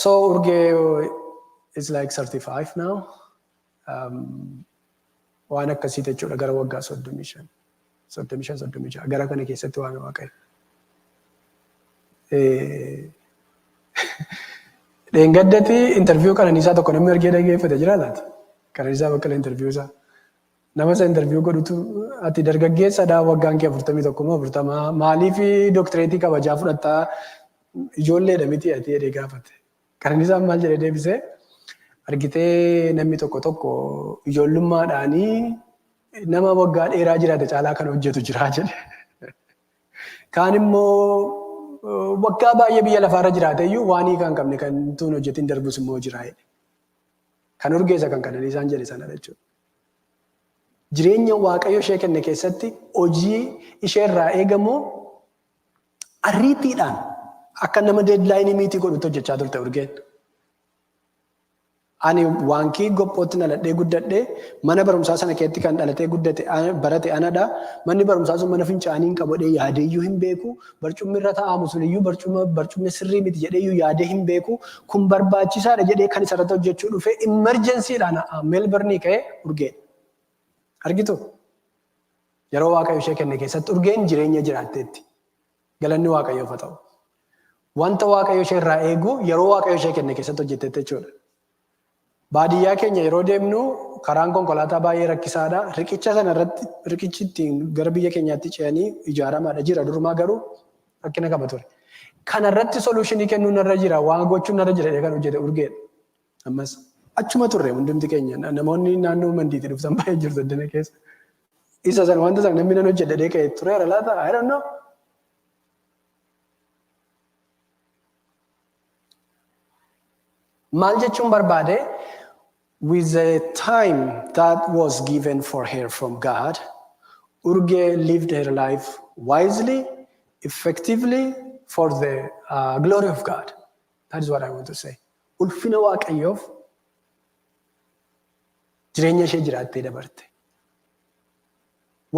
So Urgee is like 35 now. Waan akkasii jechuudha gara waggaa 35. 35 gara kana keessatti waan Waaqayyo. Dheengaddatti interview Qananiisaa tokko namni argee dhaggeeffate jira laata? Qananiisaa bakka interview isaa. Nama isa interview godhutu ati dargaggeessadhaa waggaan kee 41 maaliif doktireetii kabajaa fudhattaa ijoolleedha miti ati jedhee gaafate. Qananiisaan maal jedhee deebisee argitee namni tokko ijoollummaadhaanii nama waggaa dheeraa jiraate caalaa kan hojjetu jira jedhe. Kaan immoo waggaa baay'ee biyya lafaarra jiraate iyyuu waan hiikaa hin qabne kan tuun hojjetiin darbus immoo jira jedhe. Kan Urgeessa kan Qananiisaan jedhe sana jechuudha. Jireenya Waaqayyo ishee kenne keessatti hojii ishee irraa eegamu ariitiidhaan akka nama deedlaayinii miitii godhutti hojjechaa turte Urgeen. Ani waankii gophootti dhaladhee guddadhee mana barumsaa sana keessatti kan dhalatee guddate barate anadha. Manni barumsaa sun mana fincaanii hin qabodhee yaadeeyyuu hin beeku. Barcummi irra taa'amu sun iyyuu barcummi sirrii miti jedheeyyuu yaadee hin beeku. Kun barbaachisaadha jedhee kan isarratti hojjechuu dhufe imerjensiidhaan Meelbarnii ka'ee Urgeen. Argitu yeroo Waaqayyo ishee kenne keessatti Urgeen jireenya jiraatteetti. Galanni Waaqayyoof haa ta'u. Wanta Waaqayyo ishee irraa eegu yeroo Waaqayyo ishee kenne keessatti hojjetteetti jechuudha. Baadiyyaa keenya yeroo deemnu karaan konkolaataa baay'ee rakkisaadha. Riqicha sana irratti riqichi ittiin gara biyya keenyaatti ce'anii ijaaramaadha jira. Durumaa garuu rakkina qaba ture. Kana irratti soluushinii kennuun irra jira. Waan gochuun irra jira kan hojjete Urgeedha. Ammas achuma turre hundumti keenya namoonni naannoo mandiitti dhuftan baay'ee jirtu addana keessa. Isa sana wanta sana namni nan hojjedhee ka'ee tureera laata? I don't know. Maal jechuun barbaade? With the time that was given for her from God, Urgee lived her life wisely, effectively, for the glory of God. That is what I want to say. Ulfina Waaqayyoof jireenya ishee jiraattee dabarte.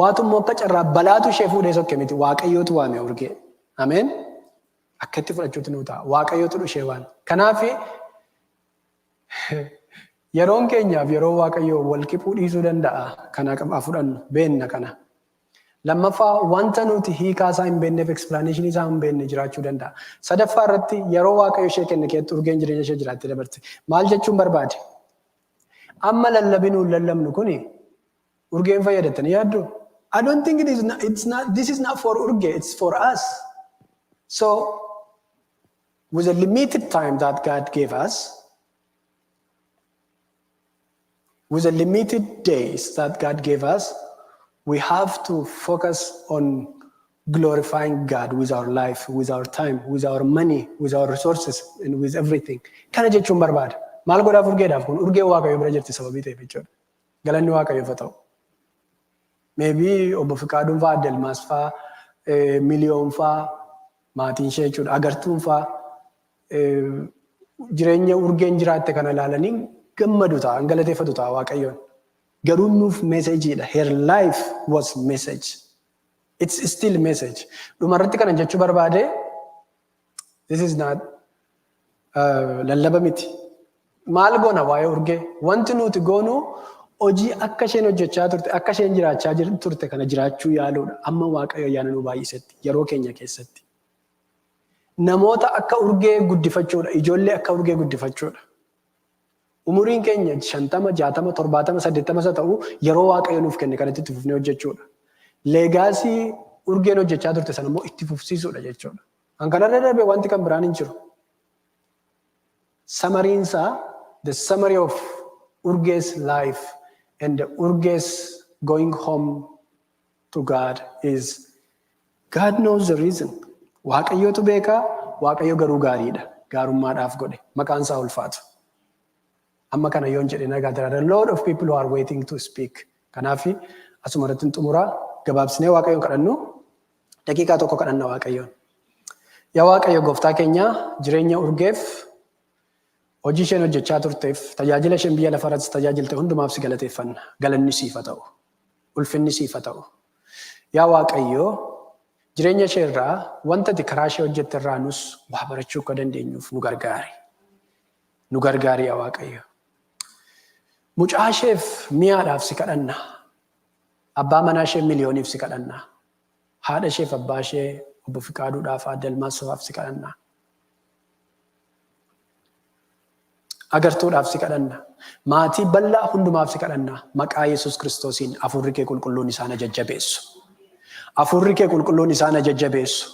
Waatummoo akka carraa balaatu ishee fuudhee sokke miti Waaqayyootu waame Urgee. Ameen. Akkatti fudhachuutu nuu ta'a. Waaqayyootu ishee waame. Kanaaf Yeroon keenyaaf yeroo Waaqayyoo wal qixuu dhiisuu danda'a. Kana qaba fudhannu beenna kana. Lammaffaa wanta nuti hiikaa isaa hin beekneef explanation isaa hin beekne jiraachuu danda'a. Sadaffaa irratti yeroo Waaqayyo ishee kenne keetti urgeen jireenya ishee jiraattee dabarte. Maal jechuun barbaade? Amma lallabinuu lallabnu kuni urgeen fayyadattanii yaaddu? I don't think this is not for Urge, it's for us. So, with a limited time that God gave us, with the limited days that God gave us, we have to focus on glorifying God with our life, with our time, with our money, with our resources, and with everything. Kana jechuun barbaada. Maal godhaaf urgeedhaaf kun urgee Waaqayyo bira jirti sababii ta'eef jechuudha. Galanni Waaqayyoof haa ta'u. Maybe obbo Fikaaduun fa'aa, Adelmaas fa'aa, Miliyoon fa'aa, maatiin ishee jechuudha, Agartuun fa'aa jireenya urgeen jiraatte kana ilaalanii gammadu ta'a, galateeffatu ta'a Waaqayyoon. Garuu nuuf meeseejiidha. Her life was message. It's still message. Dhumarratti kana jechuu barbaade, this is not lallaba miti. Maal goona waa'ee urgee? Wanti nuti goonu hojii akka isheen hojjechaa turte, akka isheen jiraachaa turte kana jiraachuu yaaluudha. Amma Waaqayyo ayyaana nu baay'isetti yeroo keenya keessatti. Namoota akka urgee guddifachuudha. Ijoollee akka urgee guddifachuudha. Umuriin keenya 50, 60, 70, 80 isa ta'u yeroo Waaqayyo nuuf kenne kanatti itti fufnee hojjechuudha. Leegaasii urgeen hojjechaa turte sana immoo itti fufsiisuudha jechuudha. Kan kanarra darbee wanti kan biraan hin jiru. Samariinsaa, the summary of Urge's life and the Urge's going home to God is God knows the reason. Waaqayyotu beeka, Waaqayyo garuu gaariidha. Gaarummaadhaaf godhe. Maqaan isaa ulfaatu. Amma kana yoon jedhe nagaa there are a lot of people who are waiting to speak. Kanaafi asuma irratti xumuraa gabaabsinee Waaqayyoon kadhannu daqiiqaa tokko kadhanna Waaqayyoon. Yaa Waaqayyo gooftaa keenya jireenya urgeef hojii isheen hojjechaa turteef tajaajila isheen biyya lafarratti tajaajilte hundumaaf si galateeffanna. Galanni siif haa ta'u. Ulfinni siif haa ta'u. Yaa Waaqayyo jireenya ishee irraa wanta ati karaa ishee hojjette irraa nus waa barachuu akka dandeenyuuf nu gargaari. Nu gargaari yaa Waaqayyo. Mucaa isheef mi'aadhaaf si kadhanna. Abbaa manaa ishee miliyooniif si kadhanna. Haadha isheef abbaa ishee obbo Fikaaduudhaaf Adelmaasaaf si kadhanna. Agartuudhaaf si kadhanna. Maatii bal'aa hundumaaf si kadhanna. Maqaa Yesuus Kiristoosiin hafuurri kee qulqulluun isaan jajjabeessu. Hafuurri kee qulqulluun isaan jajjabeessu.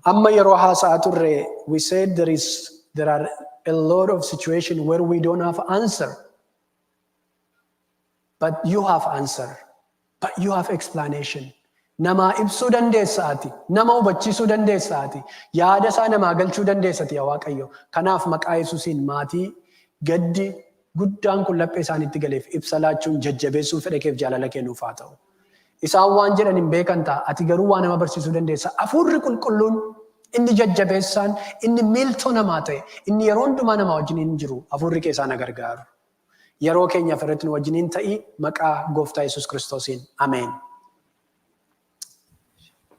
Amma yeroo haasa'aa turre we said there are a lot of situations where we don't have answer. But you have answer. But you have explanation. Nama ibsuu dandeessaati. Nama hubachiisuu dandeessaati. Yaada isaa namaa galchuu dandeessati yaa Waaqayyo. Kanaaf maqaa Yesuusiin maatii gaddi guddaan kun laphee isaaniitti galeef ibsa laachuun jajjabeessuu fedha keef jaalala kennuuf haa ta'u. Isaan waan jedhan hin beekan ta'a. Ati garuu waa nama barsiisuu dandeessa. Hafuurri qulqulluun inni jajjabeessaan, inni miiltoo namaa ta'e, inni yeroo hundumaa namaa wajjiniin jiru hafuurri kee isaan gargaaru. Yeroo keenyaaf irratti nu wajjiniin ta'i maqaa gooftaa Yesuus Kiristoosiin. Ameen.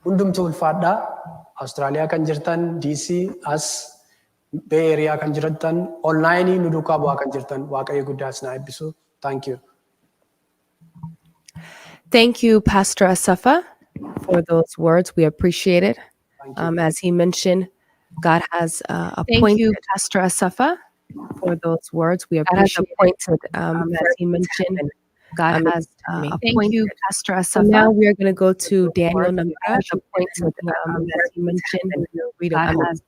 Hundumtuu ulfaadhaa. Awustiraaliyaa kan jirtan, DC, as, Bay Area kan jirtan, online nu duukaa bu'aa kan jirtan, Waaqayyo guddaa isin haa eebbisu. Thank you. Thank you, Pastor Asafa, for those words. We appreciate it. As he mentioned, God has appointed Pastor Asafa for those words. We appreciate it. As he mentioned, God has appointed Pastor Asafa. Now we are going to go to Daniel Namara. As he mentioned, God has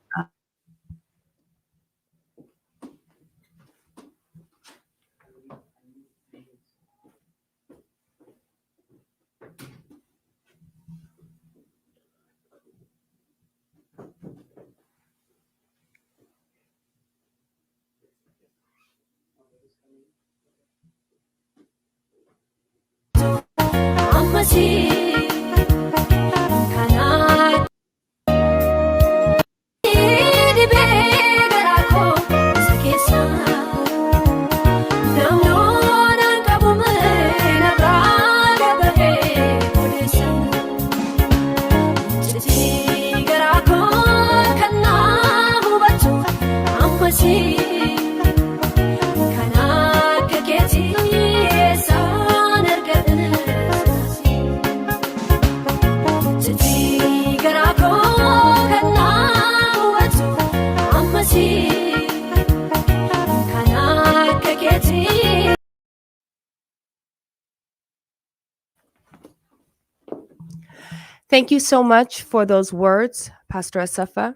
Thank you so much for those words, Pastor Asafa.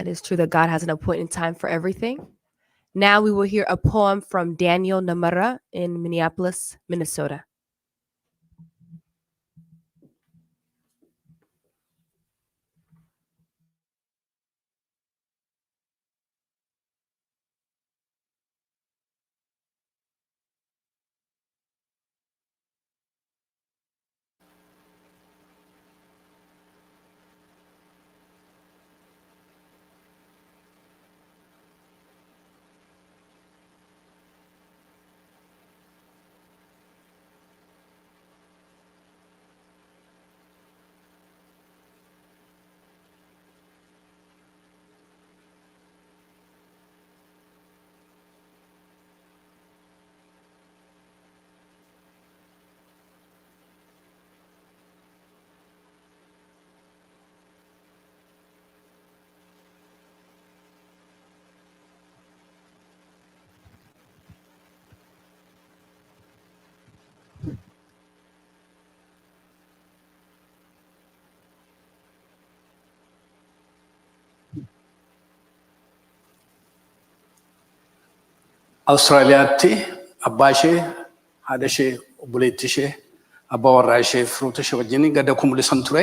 It is true that God has an appointed time for everything. Now we will hear a poem from Daniel Namara in Minneapolis, Minnesota. Austraaliyaatti abbaa ishee, haadha ishee, obboleettii ishee, abbaa warraa ishee, firoota ishee wajjin gada kumulisan ture.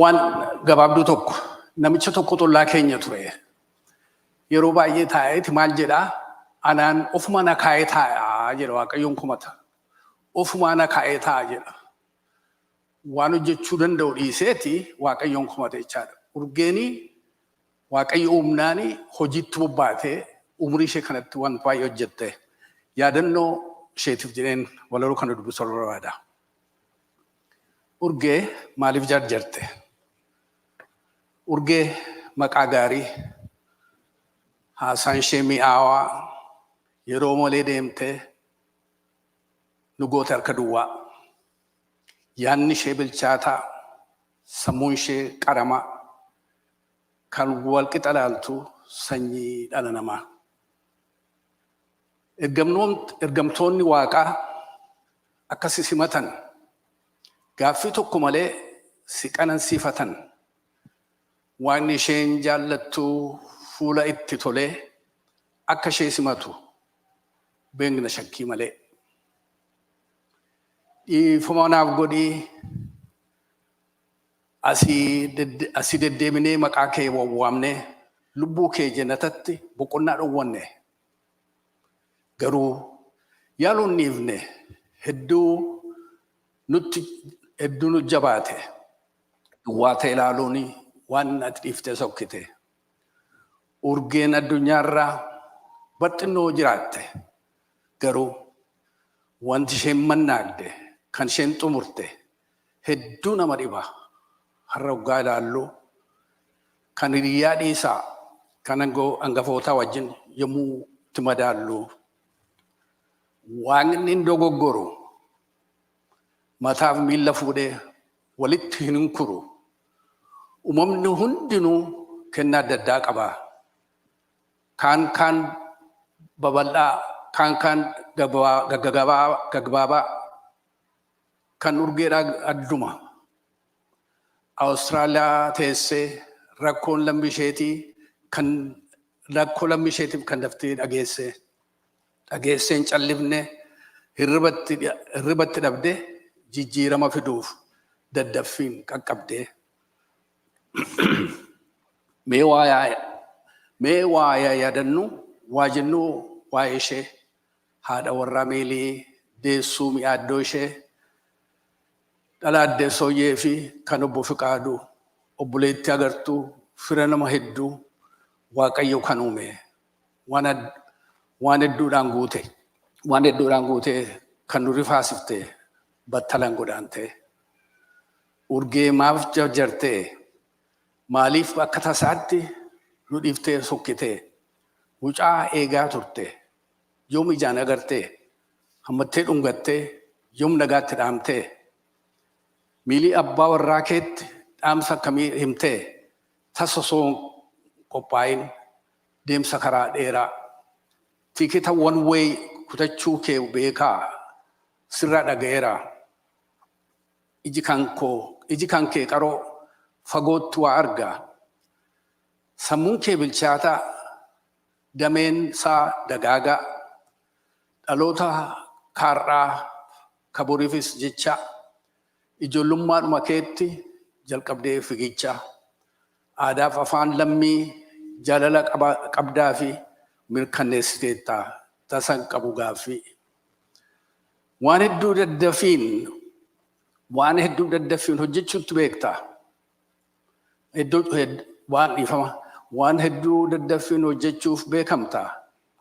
Waan gabaabduu tokko namicha tokko tollaa keenya ture. Yeroo baay'ee taa'eeti maal jedhaa? Anaan ofuma na kaa'ee taa'aa jedha Waaqayyoon kumata. Ofuma na kaa'ee taa'aa jedha. Waan hojjechuu danda'u dhiiseeti Waaqayyoon kumata jechaadha. Urgeeni Waaqayyo uumnaani hojiitti bobbaatee umurii ishee kanatti waan baay'ee hojjette. Yaadannoo isheetiif jedheen walaloo kana dubbisuu barbaada. Urgee maaliif jarjarte? Urgee maqaa gaarii, haasaan ishee mi'aawaa, yeroo malee deemtee nu goote harka duwwaa. Yaadni ishee bilchaataa, sammuun ishee qaramaa, kan wal qixa laaltu sanyii dhala namaa. Ergamtoonni Waaqaa akkasi simatan, gaaffii tokko malee si qanansiifatan. Waan isheen jaallattu fuula itti tolee akka ishee simatu beekna shakkii malee. Dhiifama naaf godhii asii deddeebinee maqaa kee wawwaamnee lubbuu kee jannatatti boqonnaa dhowwanne. Garuu yaaluun dhiifne hedduu nu jabaate. Duwwaa ta'e ilaaluun waan ati dhiiftee sokkite. Urgeen addunyaarraa baxxinnoo jiraatte. Garuu wanti isheen mannaagde kan isheen xumurte hedduu nama dhiba. Har'a waggaa ilaallu kan hiriyaa dhiisaa kan hangafootaa wajjin yommuu itti madaallu waaqni hin dogoggoru mataaf miilla fuudhee walitti hin hinkuru. Uumamni hundinuu kennaa adda addaa qaba. Kaan babal'aa, kaan gaggabaabaa, kan urgeedhaa adduma. Austraaliyaa teessee rakkoo lammii isheetiif kan daftee dhageessee hin callifne hirribatti dhabdee jijjiirama fiduuf daddaffiin qaqqabdee. Mee waa yaadannu waa jennu waa'ee ishee haadha warraa meelii deessuu mi'aaddoo ishee dhala addee sooyyee fi kan obbo Fekadu obboleettii agartuu fira nama hedduu Waaqayyo kan uume waan hedduudhaan guute kan nu rifaasifte battalan godhaante. Urgee maaf jarjartee? Maaliif akka tasaatti nu dhiiftee sokkitee? Mucaa eegaa turte yoom ijaan agartee? Hammattee dhungattee yoom nagaatti dhaamtee? Miilii abbaa warraa keetti dhaamsa akkamii himtee? Tasa osoo qophaa'in deemsa karaa dheeraa. Tikita one way kutachuu kee beekaa sirraa dhaga'eera. iji kan kee qaroo fagootti waa argaa. Sammuun kee bilchaataa dameen isaa dagaagaa dhaloota kaarraa kaboriifis jecha ijoollummaadhuma keetti jalqabdee fiigichaa aadaaf afaan lammii jaalala qabdaa fi mirkaneessiteettaa tasan qabu gaaffii. Waan hedduu daddafiin hojjechuutti beektaa. Waan hedduu daddafiin hojjechuuf beekamtaa.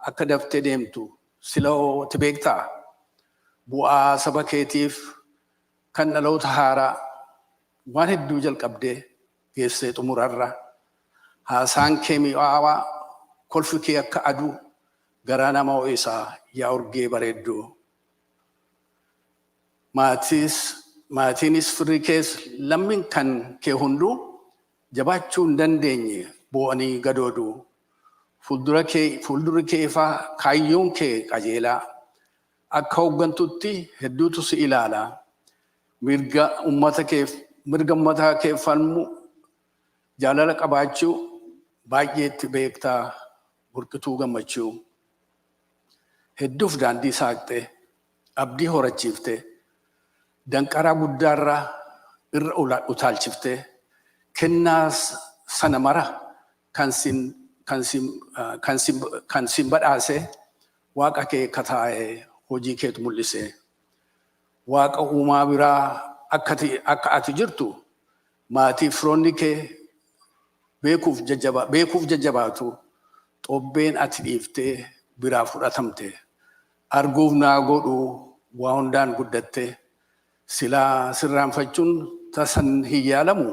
Akka daftee deemtu sila'ootti beektaa. Bu'aa saba keetiif kan dhaloota haaraa waan hedduu jalqabdee geessee xumurarra. Haasaan kee mi'aawaa kolfi kee akka aduu garaa nama ho'isaa yaa urgee bareedduu. Maatiinis firri kees lammiin kan kee hunduu jabaachuu hin dandeenye boo'anii gadooduu. Fuuldurri kee ifaa kaayyoon kee qajeelaa. Akka hooggantutti hedduutu si ilaalaa. Mirga uummataa kee falmu jaalala qabaachuu baay'eetti beektaa burqituu gammachuu. Hedduuf daandii saaqxee abdii horachiiftee danqaraa guddaarraa irra utaalchiftee kennaa sana mara kan sin badhaasee waaqa kee kataa'ee hojii keetu mul'isee. Waaqa uumaa biraa akka ati jirtu maatii firoonni kee beekuuf jajjabaatu xobbeen ati dhiiftee biraa fudhatamte. Arguuf naa godhu waa hundaan guddatte. Silaa sirraanfachuun tasan hin yaalamu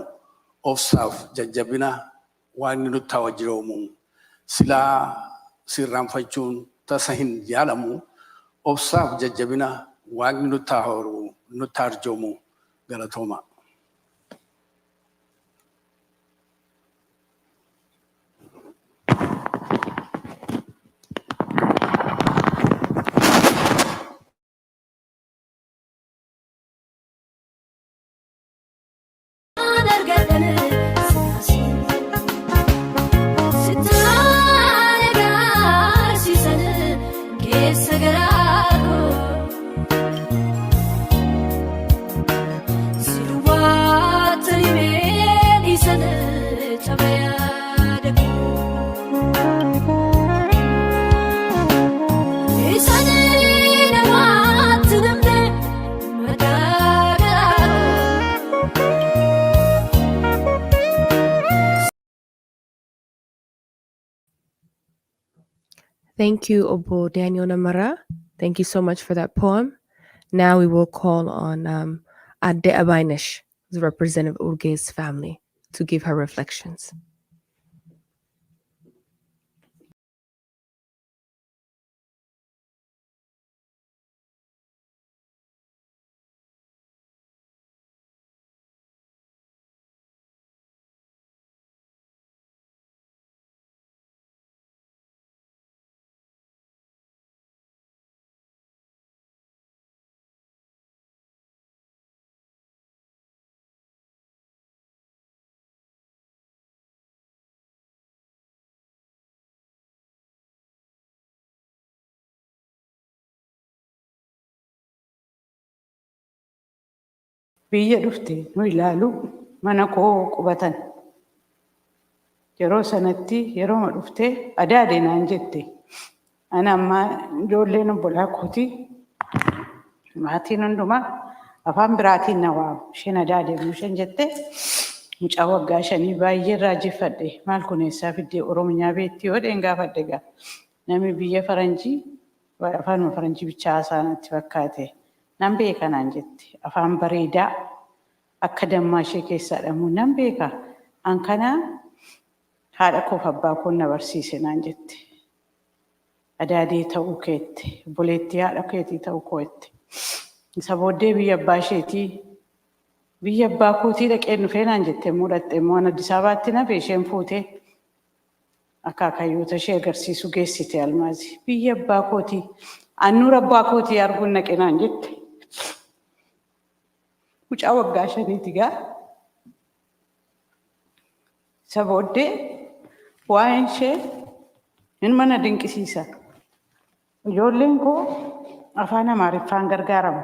obsaaf jajjabina waaqni nutti haa wajjiroomu. Silaa sirraanfachuun tasa hin yaalamu obsaaf jajjabina waaqni nutti haa arjoomu. Galatooma. Thank you, Obo Daniel Namara. Thank you so much for that poem. Now we will call on Ade Abainish, the representative of Urgee's family, to give her reflections. Biyya dhufte nu ilaalu mana koo qubatan. Yeroo sanatti yeroo dhufte adaade naan jette. Ana amma ijoolleen obbolaa kooti maatiin hundumaa afaan biraatiin na waamu. Isheen adaade isheen jette mucaa waggaa 5 baay'ee raajeffadhe. Maal kun eessaa fiddee Oromiyaa beektii yoo dheen gaafadhe gaa. Namni biyya faranjii afaan faranjii bichaa haasaanatti fakkaate. Nan beeka naan jette. Afaan bareedaa akka dammaa ishee keessaa dhamu nan beeka. An kana haadha koof abbaa koo na barsiise naan jette. Adaadee ta'uu keetti. Obboleettii haadha keetii ta'uu kootti. Isa booddee biyya abbaa isheetii biyya abbaa kootii dhaqee dhufee naan jette mudhatte immoo Addis Ababaatti nafe isheen fuutee akaakayyota ishee agarsiisu geessite Almaazii. Biyya abbaa kootii annuura abbaa kootii arguun naqe naan jette. mucaa waggaa 5 gaa isa booddee waa'een ishee hin mana dinqisiisa. Ijoolleen koo afaan Amaariffaan gargaaramu.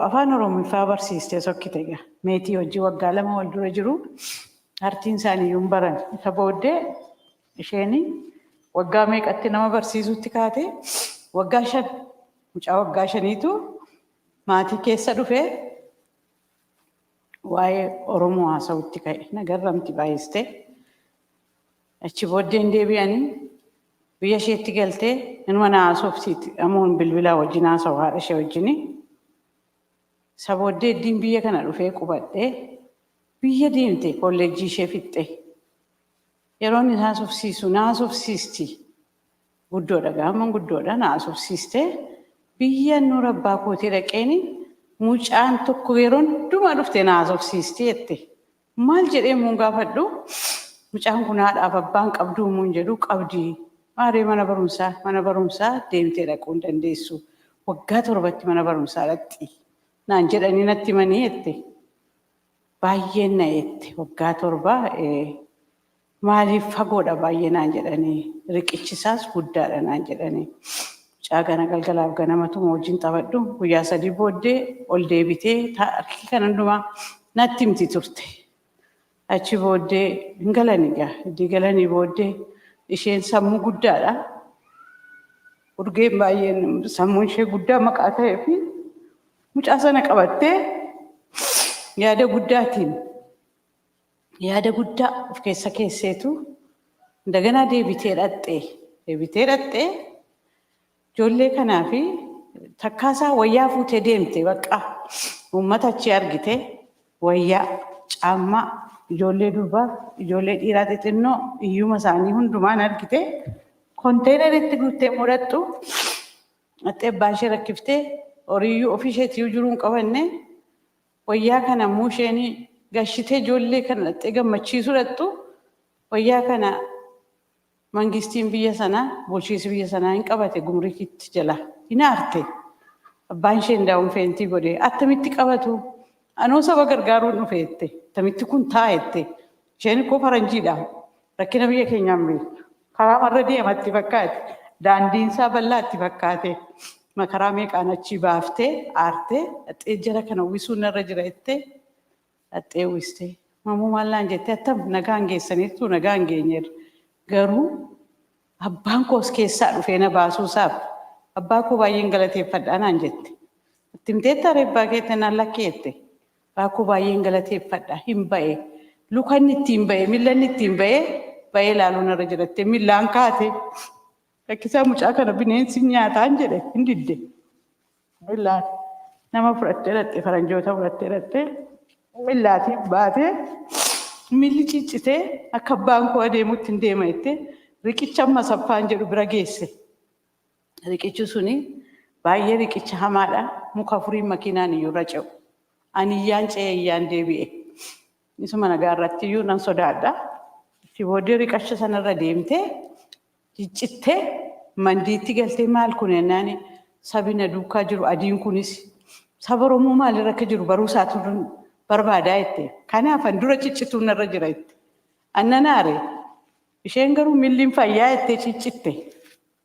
Afaan Oromiffaa barsiistee sokkite gaa meetii hojii waggaa 2 wal dura jiru hartiin isaanii iyyuu hin baran. Isa booddee isheen waggaa meeqatti nama barsiisutti kaate waggaa 5 mucaa waggaa 5tu maatii keessa dhufee waa'ee Oromoo haasa'utti ka'e nagarramti baay'iste. Achi booddeen deebi'anii biyya isheetti galtee inuma na haasofsiiti amuun bilbilaa wajjin haasa'u haadha ishee wajjini. Isa booddee iddiin biyya kana dhufee qubadhee biyya deemte kolleejjii ishee fixxe. Yeroon inni haasofsiisu na haasofsiisti. Guddoodha gaamman guddoodha na haasofsiiste. Biyya nura abbaa kootii dhaqeeni mucaan tokko yeroon hunduma dhufte na haasofsiisti jette. Maal jedhee muun gaafadhu mucaan kun haadhaaf abbaan qabduu muun jedhu qabdii. Maaree mana barumsaa deemtee dhaquu hin dandeessu. Waggaa 7tti mana barumsaa dhaqxi. Naan jedhanii natti himanii jette. Baay'een na jette waggaa 7 maaliif fagoodha baay'ee naan jedhanii riqichisaas guddaadha naan jedhanii. Mucaa gana galgalaaf ganamatuma wajjin taphadhu guyyaa 3 booddee ol deebitee harki kan hundumaa natti himti turte. Achi booddee hin galanii gaa iddii galanii booddee isheen sammuu guddaadha. Urgeen baay'een sammuun ishee guddaa maqaa ta'ee fi mucaa sana qabattee yaada guddaa of keessa keesseetu daganaa deebitee dhaxxee ijoollee kanaa fi takkaasaa wayyaa fuutee deemte bakka uummata achi argite wayyaa caammaa ijoollee durbaa ijoollee dhiiraa xixinnoo iyyuma isaanii hundumaan argite konteeneritti guuttee mudhattu dhaxxee abbaa ishee rakkiftee horiiyyuu ofii isheetii jiruun qabanne wayyaa kana immoo isheen gashitee ijoollee kana dhaxxee gammachiisuu dhattu wayyaa kana mangistiin biyya sanaa bulchiinsi biyya sanaa hin qabate gumrikitti jala hin aarte abbaan ishee ndaa'uun feentii godhee attamitti qabatu anoo saba gargaaruun dhufeette attamitti kun taa'ette isheen koo faranjiidha rakkina biyya keenyaan beektu karaa marra deematti fakkaate daandiinsaa bal'aatti fakkaate makaraa meeqaan achi baaftee aartee dhaxxee jara kana uwwisuu narra jira jettee dhaxxee uwwiste mamuu maallaan jettee attam nagaan geessaniirtu nagaan geenyeerra garuu abbaan koos keessaa dhufee na baasuusaaf abbaa koo baay'een galateeffadhaa naan jette. Timteetta abbaa keetti naan lakkeette abbaa koo baay'een galateeffadhaa hin ba'e lukanni ittiin ba'e millanni ittiin ba'ee ilaaluu narra jiratte millaan kaate rakkisaa mucaa kana bineensi nyaataan jedhe hin didde. Millaan nama fudhattee dhatte faranjoota fudhattee dhatte millaatiin baatee milli ciccitee akka abbaan koo adeemutti hin deema jettee riqicha amma saffaan jedhu bira geesse. Riqichi suni baay'ee riqicha hamaadha. Muka furii makiinaan iyyuu irra ce'u. Ani iyyaan ce'ee iyyaan deebi'e. Isuma nagaa irratti iyyuu nan sodaadha. Si booddee riqicha sanarra deemtee ciccittee mandiitti galtee maal kun jennaan sabina duukaa jiru adiin kunis saba Oromoo maalirra akka jiru baruu isaatu barbaadaa jette. Kanaaf an dura ciccituun narra jira jette. Annanaare isheen garuu milliin fayyaa jettee ciccitte.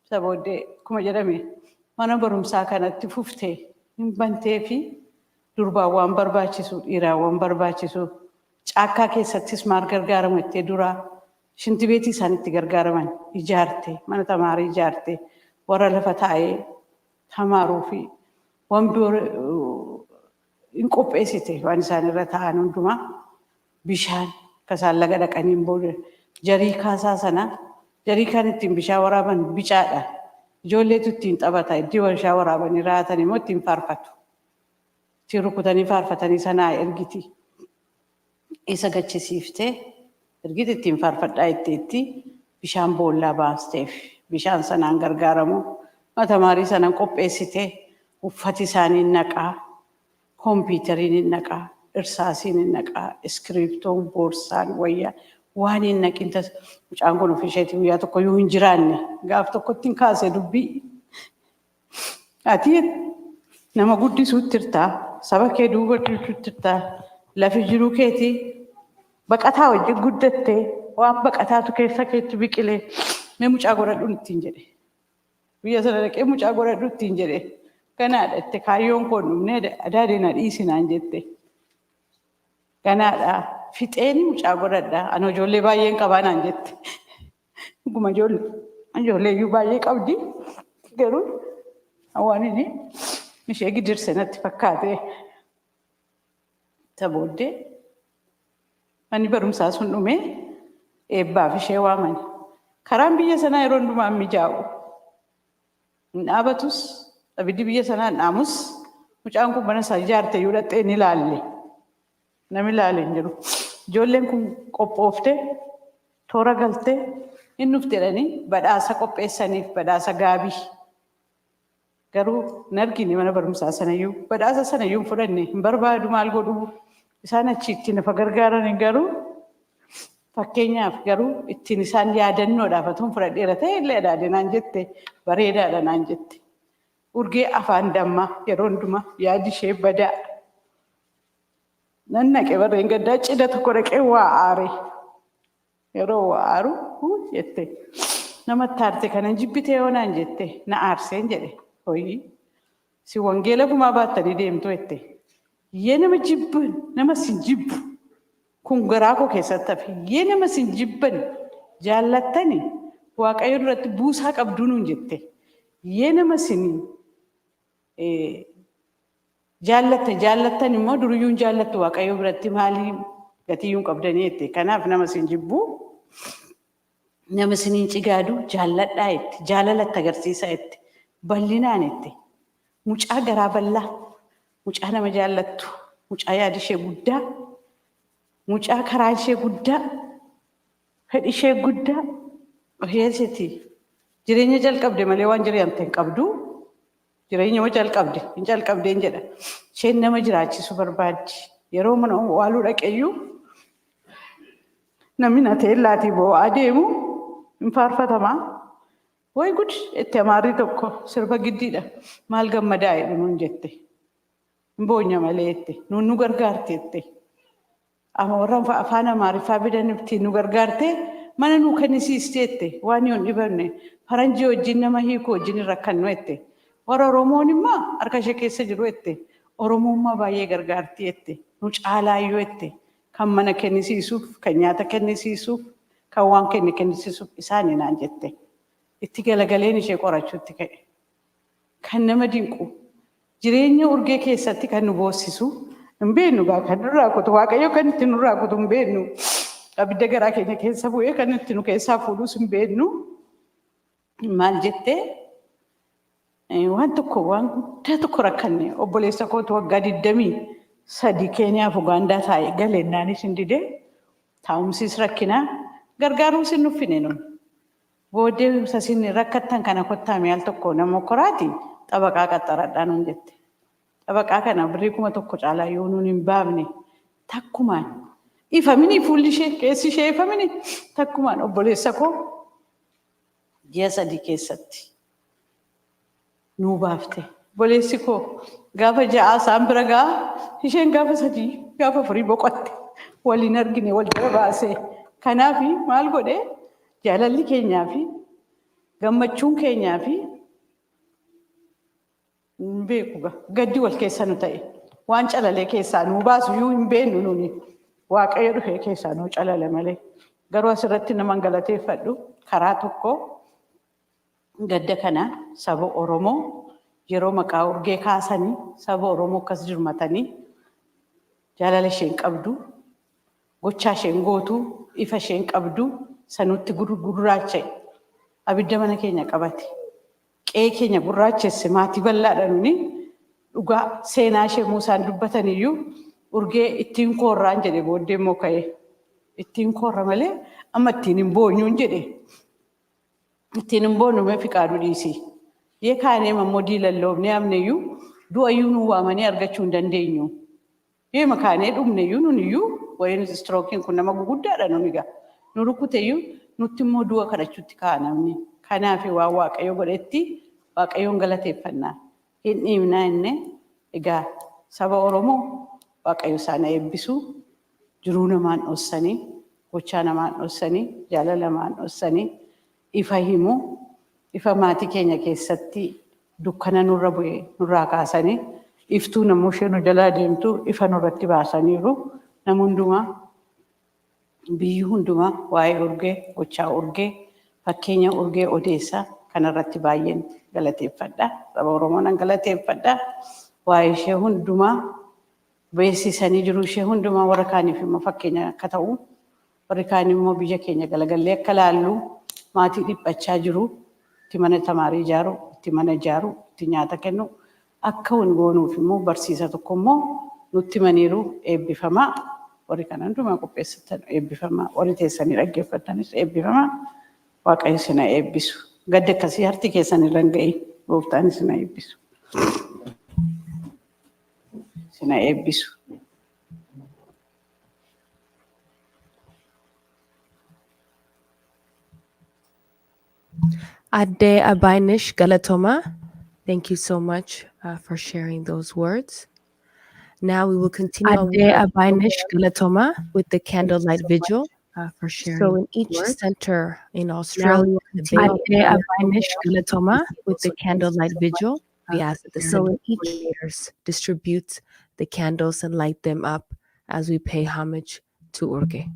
Isa booddee akkuma jedhame mana barumsaa kanatti fuftee hin bantee fi durbaan waan barbaachisu dhiiraan waan barbaachisu caakkaa keessattis maal gargaaramu jettee duraa shinti beetii isaanitti gargaaraman ijaarte mana tamaarii ijaarte warra lafa taa'ee tamaaruu fi waan hin qopheessite waan isaan irra taa'an hundumaa bishaan kasaan laga dhaqaniin booda jarii kaasaa sana jarii kan ittiin bishaan waraaban bicaadha. Ijoolleetu ittiin taphata iddoo warshaa waraabanii raatan immoo ittiin faarfatu. Ittiin rukutanii faarfatanii sanaa ergiti. Isa gachisiiftee ergiti ittiin faarfadhaa itteetti bishaan boollaa baasteef bishaan sanaan gargaaramu mata maarii sanaan qopheessitee uffati isaanii naqaa kompiitariin naqaa irsaasiin naqaa iskiriiptoon boorsaan wayyaa waan hin naqintas mucaan kun ofii isheetii guyyaa tokko yoo hin jiraanne gaaf tokkotti hin kaase dubbii. Ati nama guddisuutti hirtaa saba kee duuba jirta lafi jiruu keetii baqataa wajjin guddattee waan baqataatu keessa keetti biqilee mee mucaa godhadhu ittiin jedhe. Biyya sana dhaqee mucaa godhadhu ittiin jedhe. Kanaadha itti kaayyoon koo dhumnee adaadee na dhiisinaan jette. Kanaadha fixeen mucaa godhadha. Ani ijoollee baay'een qabaa naan jette. Dhuguma ijoollee iyyuu baay'ee qabdi. Garuu waan inni ishee gidirse natti fakkaate. Isa booddee manni barumsaa sun dhumee eebbaaf ishee waamani. Karaan biyya sanaa yeroo hundumaa mijaa'u. Hin dhaabatus abiddi biyya sanaa hin dhaamus mucaan kun mana isaa ijaarte yoo dhaqxee ni ilaalle. Namni ilaalee hin jiru. Ijoolleen kun qophooftee toora galtee hin dhufteedhanii badhaasa qopheessaniif badhaasa gaabii. Garuu hin argine mana barumsaa sanayyuu badhaasa sanayyuu hin fudhanne hin barbaadu maal godhu isaan achitti nafa gargaaran garuu fakkeenyaaf garuu ittiin isaan yaadannoodhaaf atuun fudhadheera ta'e illee adaadee naan jette bareedaadha naan jette. Urgee afaan dammaa yeroo hundumaa yaadi ishee badaa. Nan naqee barreen gaddaa cidha tokko dhaqee waa aare. Yeroo waa aaru jette. Namatti aarte kanan jibbitee yoo naan jette na aarseen jedhe. Hoyi si wangeela gumaa baattanii deemtu jette. Yee nama jibban nama sin jibbu kun garaa koo keessatti hafe. Yee nama sin jibban jaallattani waaqayyo duratti buusaa qabduu nuun jette. Yee nama sin jaallattan immoo duriyyuun jaallattu waaqayyo biratti maalii gatiyyuun qabdanii jette. Kanaaf nama sin jibbu nama siniin cigaadu jaalladhaa jette. Jaalalatti agarsiisa jette. Bal'inaan jette. Mucaa garaa bal'aa. Mucaa nama jaallattu. Mucaa yaada ishee guddaa. Mucaa karaa ishee guddaa. Fedhi ishee guddaa. Oheessiti. Jireenya jalqabde malee waan jiraamte hin qabdu. Jireenya yoo jalqabde hin jalqabdeen jedha. Isheen nama jiraachisu barbaaddi. Yeroo mana waaluu dhaqeeyyuu namni na ta'e laatii boo'aa deemu hin faarfatamaa. Way gud itti amaarri tokko sirba giddiidha. Maal gammadaa jedhu nuun jette. Boonya malee jette. Nuun nu gargaarte jette. Amma warra afaan amaariffaa bidan ittiin nu gargaarte mana nuu kennisiiste jette. Waan yoon dhibanne faranjii wajjin nama hiikuu wajjin rakkannu jette. Warra Oromoon immoo harka ishee keessa jiru jette. Oromummaa baay'ee gargaarti jette. Nu caalaayyuu jette. Kan mana kennisiisuuf, kan nyaata kennisiisuuf, kan waan kennisiisuuf isaanii naan jette. Itti galagaleen ishee qorachuutti ka'e. Kan nama dinqu jireenya urgee keessatti kan nu boossisu hin beeknu kan nurraa kutu waaqayyo kan itti nurraa kutu hin beeknu. Abidda garaa keenya keessa bu'ee kan itti nu keessaa fuudhus hin beeknu. Maal jettee waan guddaa tokko rakkanne obboleessa kootu waggaa 23 Keeniyaaf Ugaandaa taa'ee galeennaanis hin didee taa'umsis rakkinaa gargaaruus hin nuffine nuun. Booddee sasin rakkattan kana kottaa mi'aal tokko nama koraati xabaqaa qaxaradhaan nuun jette. Xabaqaa kana birrii 1,000 caalaa yoo nuun hin baafne takkumaan ifamini fuulli ishee keessi ishee ifamini takkumaan obboleessa koo ji'a 3 keessatti nuu baafte. Obboleessi koo gaafa 6 isaan bira gaa isheen gaafa 3 gaafa 4 boqotte waliin argine wal jala baasee. Kanaaf maal godhee jaalalli keenyaa fi gammachuun keenyaa fi hin beeku gaddi wal keessa nu ta'e waan calalee keessaa nuu baasu iyyuu hin beeknu nuni waaqayyo dhufee keessaa nuu calale malee. Garuu asirratti nama galateeffadhu karaa tokko gadda kana saba Oromoo yeroo maqaa urgee kaasanii saba Oromoo akkas dirmatanii jaalala isheen qabdu gochaa isheen gootu ifa isheen qabdu sanutti gurraacha'e abidda mana keenya qabate qe'ee keenya gurraachesse maatii bal'aadha nuni dhugaa seenaa ishee muusaan dubbatan iyyuu urgee ittiin koorraan jedhe booddee immoo ka'e ittiin koorra malee amma ittiin hin boonyuun jedhe ittiin hin boonu mee Fekadu dhiisi yee kaanee ammoo diilalloofnee amneyyuu du'ayyuu nu waamanii argachuu hin dandeenyu yee makaanee dhumneyyuu nun iyyuu wayin strookiin kun nama guguddaadha nuni gaa nu rukuteyyuu nutti immoo du'a kadhachuutti ka'a namni. Kanaaf waan waaqayyo godhetti waaqayyoon galateeffannaa hin dhiibnaa inni egaa saba Oromoo Waaqayyo isaan eebbisu jiruu namaan dhossanii gochaa namaan dhossanii jaalala namaan dhossanii ifa himu ifa maatii keenya keessatti dukkana nurra bu'e nurraa kaasanii iftuu namuu ishee nu jalaa deemtu ifa nurratti baasaniiru nama hundumaa biyyi hundumaa waa'ee urgee gochaa urgee fakkeenya urgee odeessaa kanarratti baay'een galateeffadha. Saba Oromoonan galateeffadha. Waa'ee ishee hundumaa beeksisanii jiru ishee hundumaa warra kaaniif immoo fakkeenya akka ta'u warri kaan immoo biyya keenya galagallee akka laallu maatii dhiphachaa jiru itti mana tamaarii ijaaru itti mana ijaaru itti nyaata kennu akka hin goonuuf immoo barsiisa tokko immoo nutti maniiru eebbifamaa warri kana hundumaa qopheessatan eebbifamaa warri teessanii dhaggeeffatanis eebbifamaa Waaqayyo isin eebbisu gadda akkasii harti keessan irra hin ga'iin gooftaan isin eebbisu. Isin eebbisu. Adde Abaynish Galatoma, thank you so much for sharing those words. Now we will continue Adde Abaynish Galatoma with the Candlelight Vigil for sharing. So in each center in Australia, Adde Abaynish Galatoma with the Candlelight Vigil, we ask that the leaders distribute the candles and light them up as we pay homage to Urgee.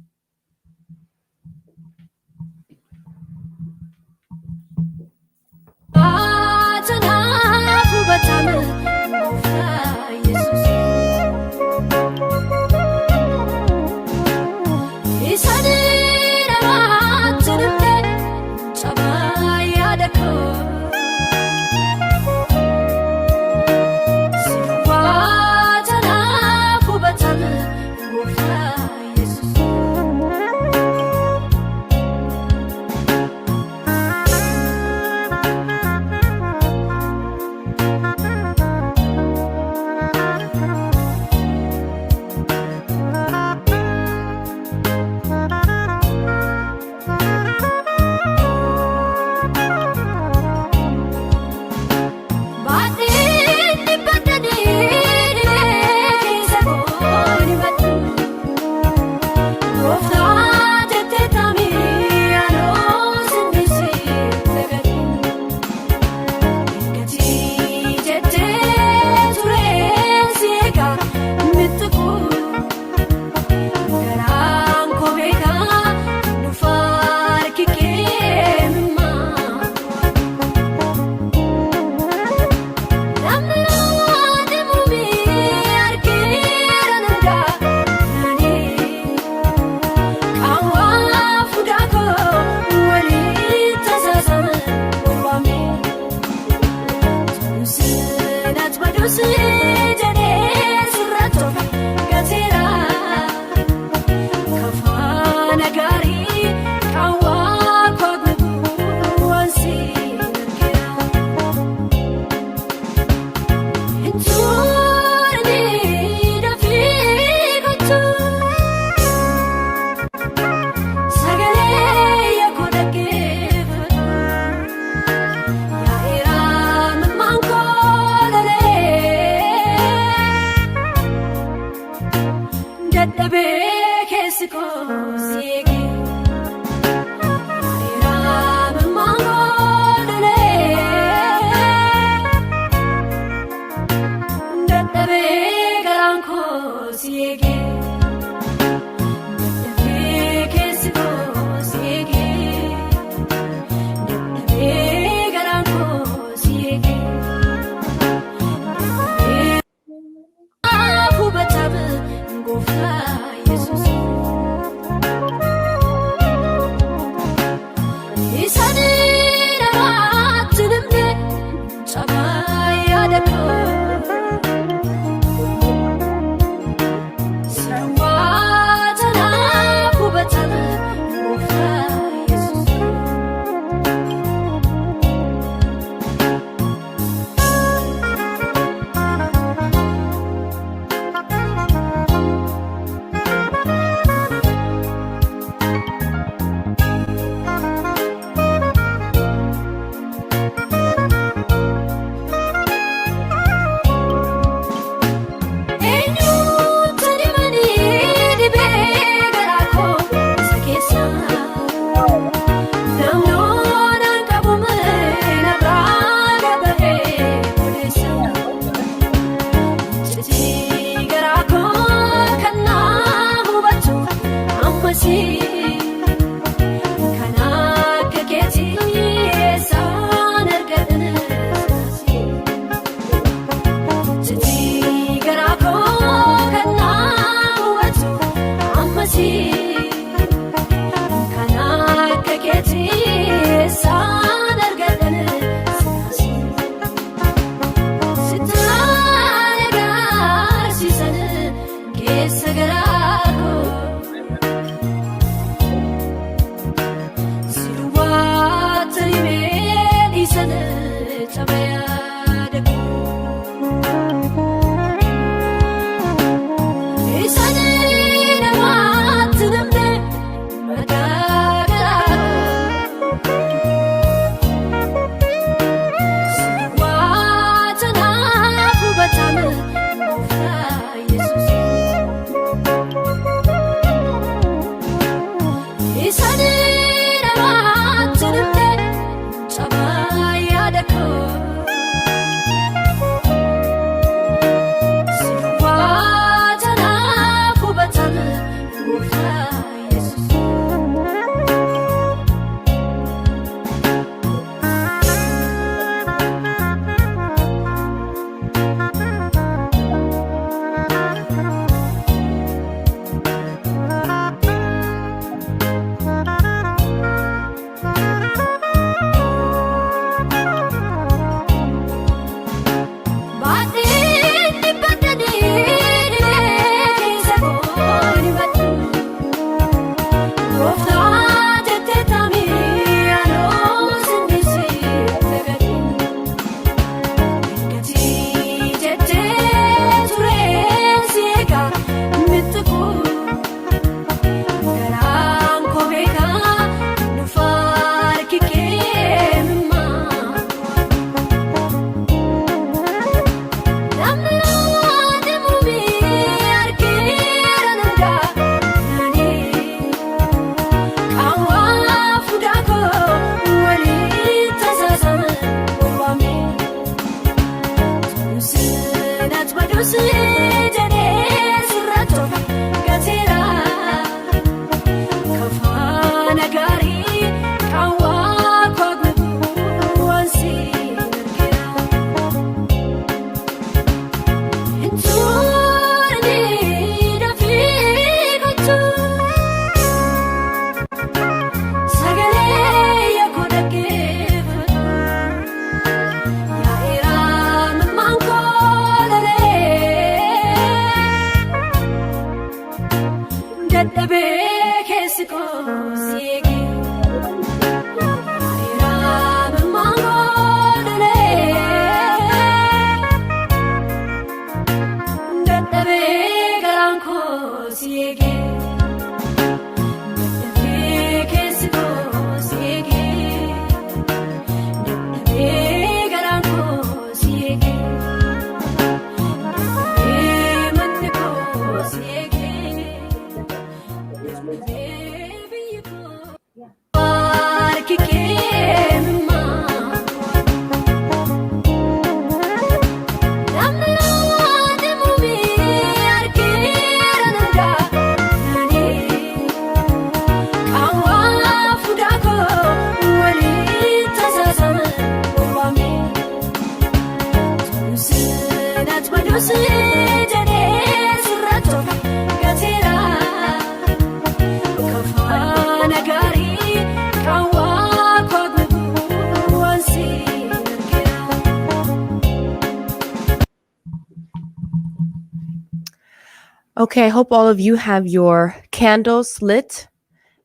Okay, I hope all of you have your candles lit.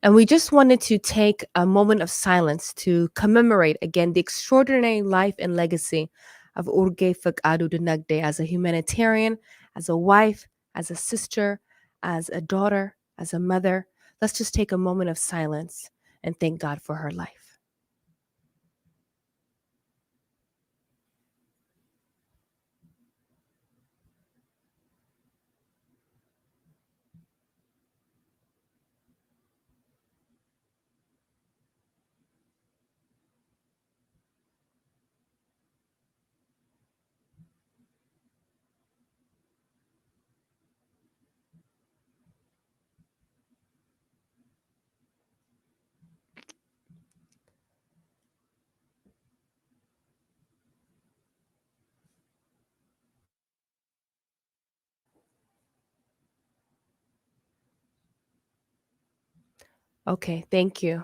And we just wanted to take a moment of silence to commemorate again the extraordinary life and legacy of Urgee Fekadu Dinagde as a humanitarian, as a wife, as a sister, as a daughter, as a mother. Let's just take a moment of silence and thank God for her life. Okay, thank you.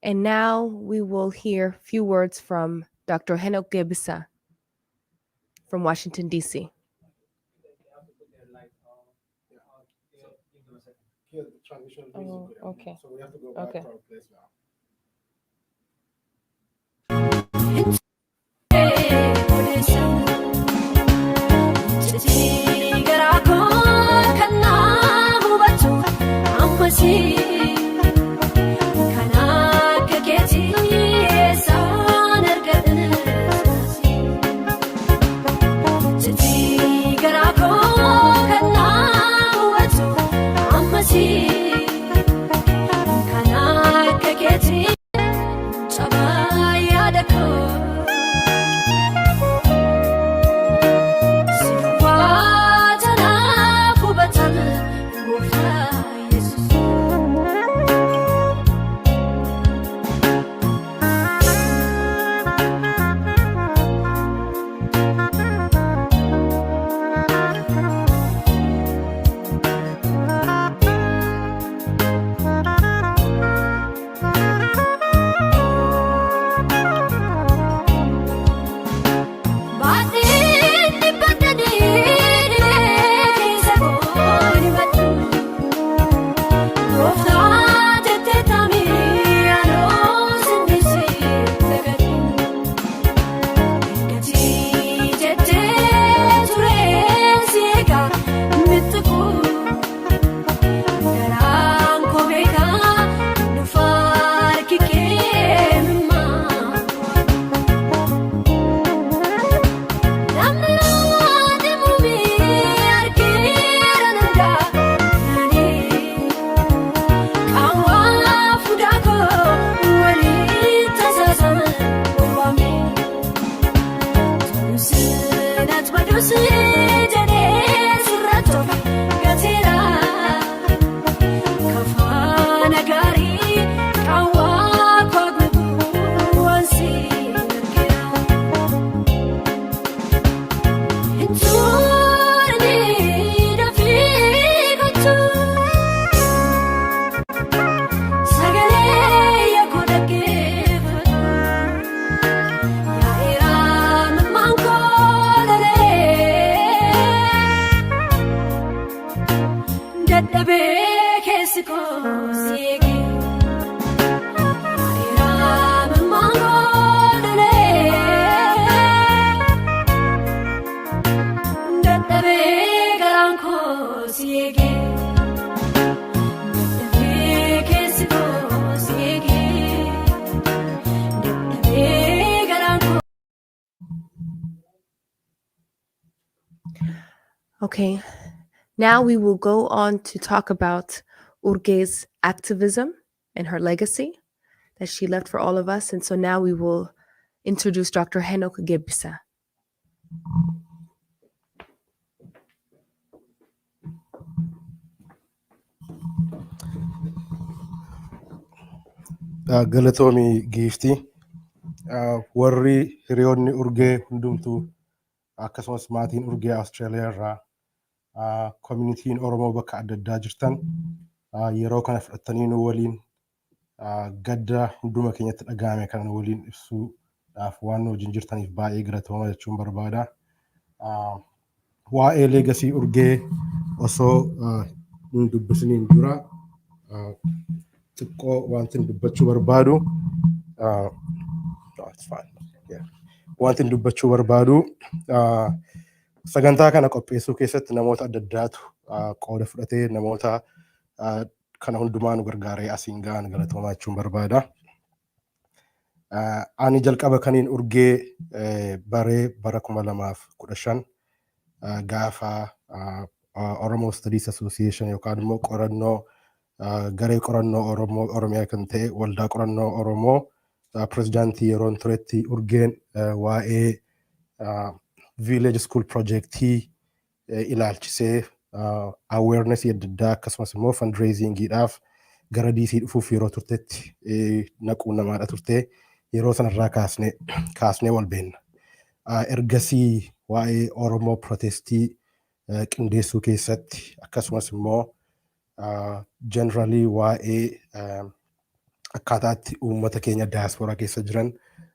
And now we will hear a few words from Dr. Henok Gebisa from Washington, D.C. Oh, okay. Okay. Okay, now we will go on to talk about Urgee's activism and her legacy that she left for all of us. And so now we will introduce Dr. Henok Gebisa. Galatoomi giifti warri hiriyoonni urgee hundumtuu akkasumas maatiin urgee Austraaliyaa irraa communitiin Oromoo bakka adda addaa jirtan yeroo kana fudhattanii nu waliin gadda hunduma keenyatti dhagahame kan waliin ibsuudhaaf waan nu wajjin jirtaniif baay'ee galatooma jechuun barbaada. Waa'ee leegasii urgee osoo nu dubbisaniin dura xiqqoo wanti dubbachuu barbaadu wanti dubbachuu barbaadu sagantaa kana qopheessuu keessatti namoota adda addaatu qooda fudhatee namoota kana hundumaa nu gargaaree asiin ga'an galatoomaa jechuun barbaada. Ani jalqaba kaniin urgee bara 2015 gaafa Oromoo Studies Association yookaan immoo qorannoo garee qorannoo Oromiyaa kan ta'e waldaa qorannoo Oromoo pirezidaantii yeroon turetti urgeen waa'ee village school projectii ilaalchisee awareness adda addaa akkasumas immoo fundraisingidhaaf gara DC dhufuuf yeroo turtetti naquu namaadha turte yeroo sanarraa kaasnee wal beenna. Ergasii waa'ee Oromoo protestii qindeessuu keessatti akkasumas immoo generally waa'ee akkaataa itti uummata keenya diaspora keessa jiran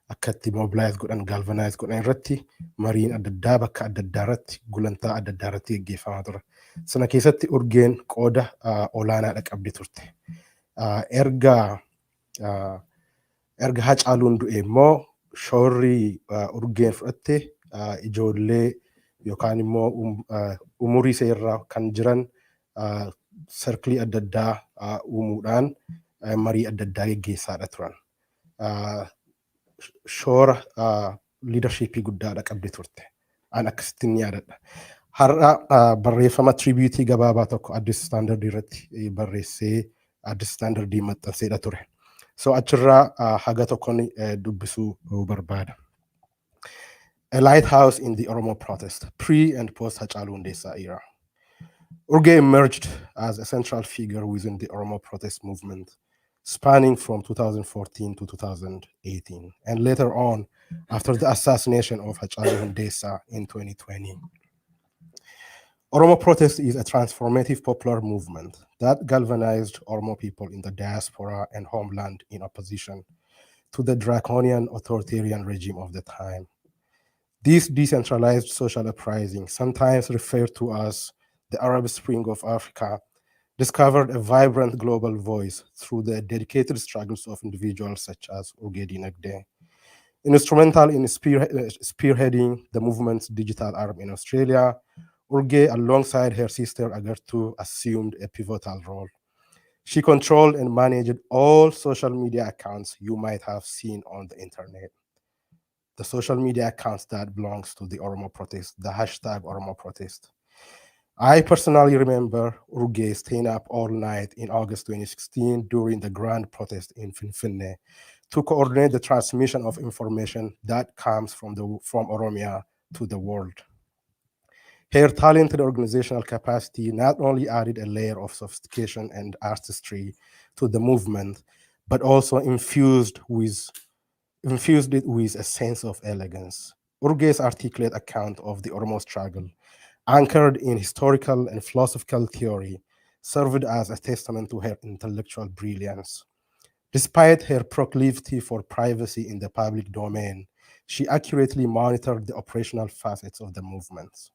akka itti mobilize godhan galvanize godhan irratti mariin adda addaa bakka adda addaa irratti gulantaa adda addaa irratti gaggeeffamaa ture. Sana keessatti urgeen qooda olaanaadha qabdi turte. Erga Hacaaluun du'e immoo shoorri urgeen fudhatte ijoollee yookaan immoo umurii seerraa kan jiran sarkilii adda addaa uumuudhaan marii adda addaa gaggeessaadha turan. Shoora liidarshiippii guddaadha qabdi turte. An akkasittiin yaadadha. Har'a barreeffama tribiutii gabaabaa tokko Addis Standard irratti barreessee Addis Standardii maxxanseedha ture. So achirraa haga tokkoon dubbisuu barbaada. A lighthouse in the Oromo protest, pre and post Hacaaluu Hundeessaa era. Urgee emerged as a central figure within the Oromo protest movement, spanning from 2014 to 2018, and later on, after the assassination of Hacaaluu Hundeessaa in 2020. Oromo protest is a transformative popular movement that galvanized Oromo people in the diaspora and homeland in opposition to the draconian authoritarian regime of the time. This decentralized social uprising, sometimes referred to as the Arab Spring of Africa, discovered a vibrant global voice through the dedicated struggles of individuals such as Urgee Dinagde. Instrumental in spearheading the movement's digital arm in Australia, Urgee, alongside her sister Agartu, assumed a pivotal role. She controlled and managed all social media accounts you might have seen on the internet. The social media accounts that belongs to the Oromo protest, the hashtag Oromo protest. I personally remember Urgee staying up all night in August 2016 during the grand protest in Finfinne to coordinate the transmission of information that comes from Oromia to the world. Her talented organizational capacity not only added a layer of sophistication and artistry to the movement, but also infused it with a sense of elegance. Urgee's articulate account of the Oromo struggle, anchored in historical and philosophical theory, served as a testament to her intellectual brilliance. Despite her proclivity for privacy in the public domain, she accurately monitored the operational facets of the movement.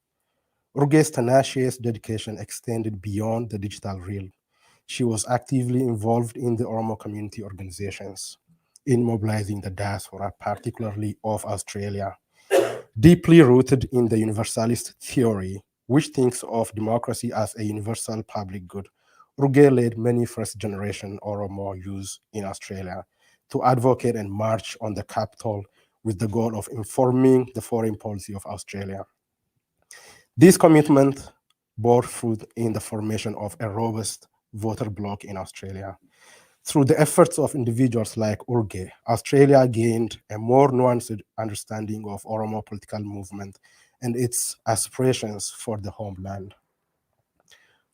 Urgee's tenacious dedication extended beyond the digital realm. She was actively involved in the Oromo community organizations, in mobilizing the diaspora, particularly of Australia. Deeply rooted in the universalist theory, which thinks of democracy as a universal public good, Urgee led many first-generation Oromo youths in Australia to advocate and march on the Capitol with the goal of informing the foreign policy of Australia. This commitment bore fruit in the formation of a robust voter bloc in Australia. Through the efforts of individuals like Urgee, Australia gained a more nuanced understanding of Oromo political movement and its aspirations for the homeland.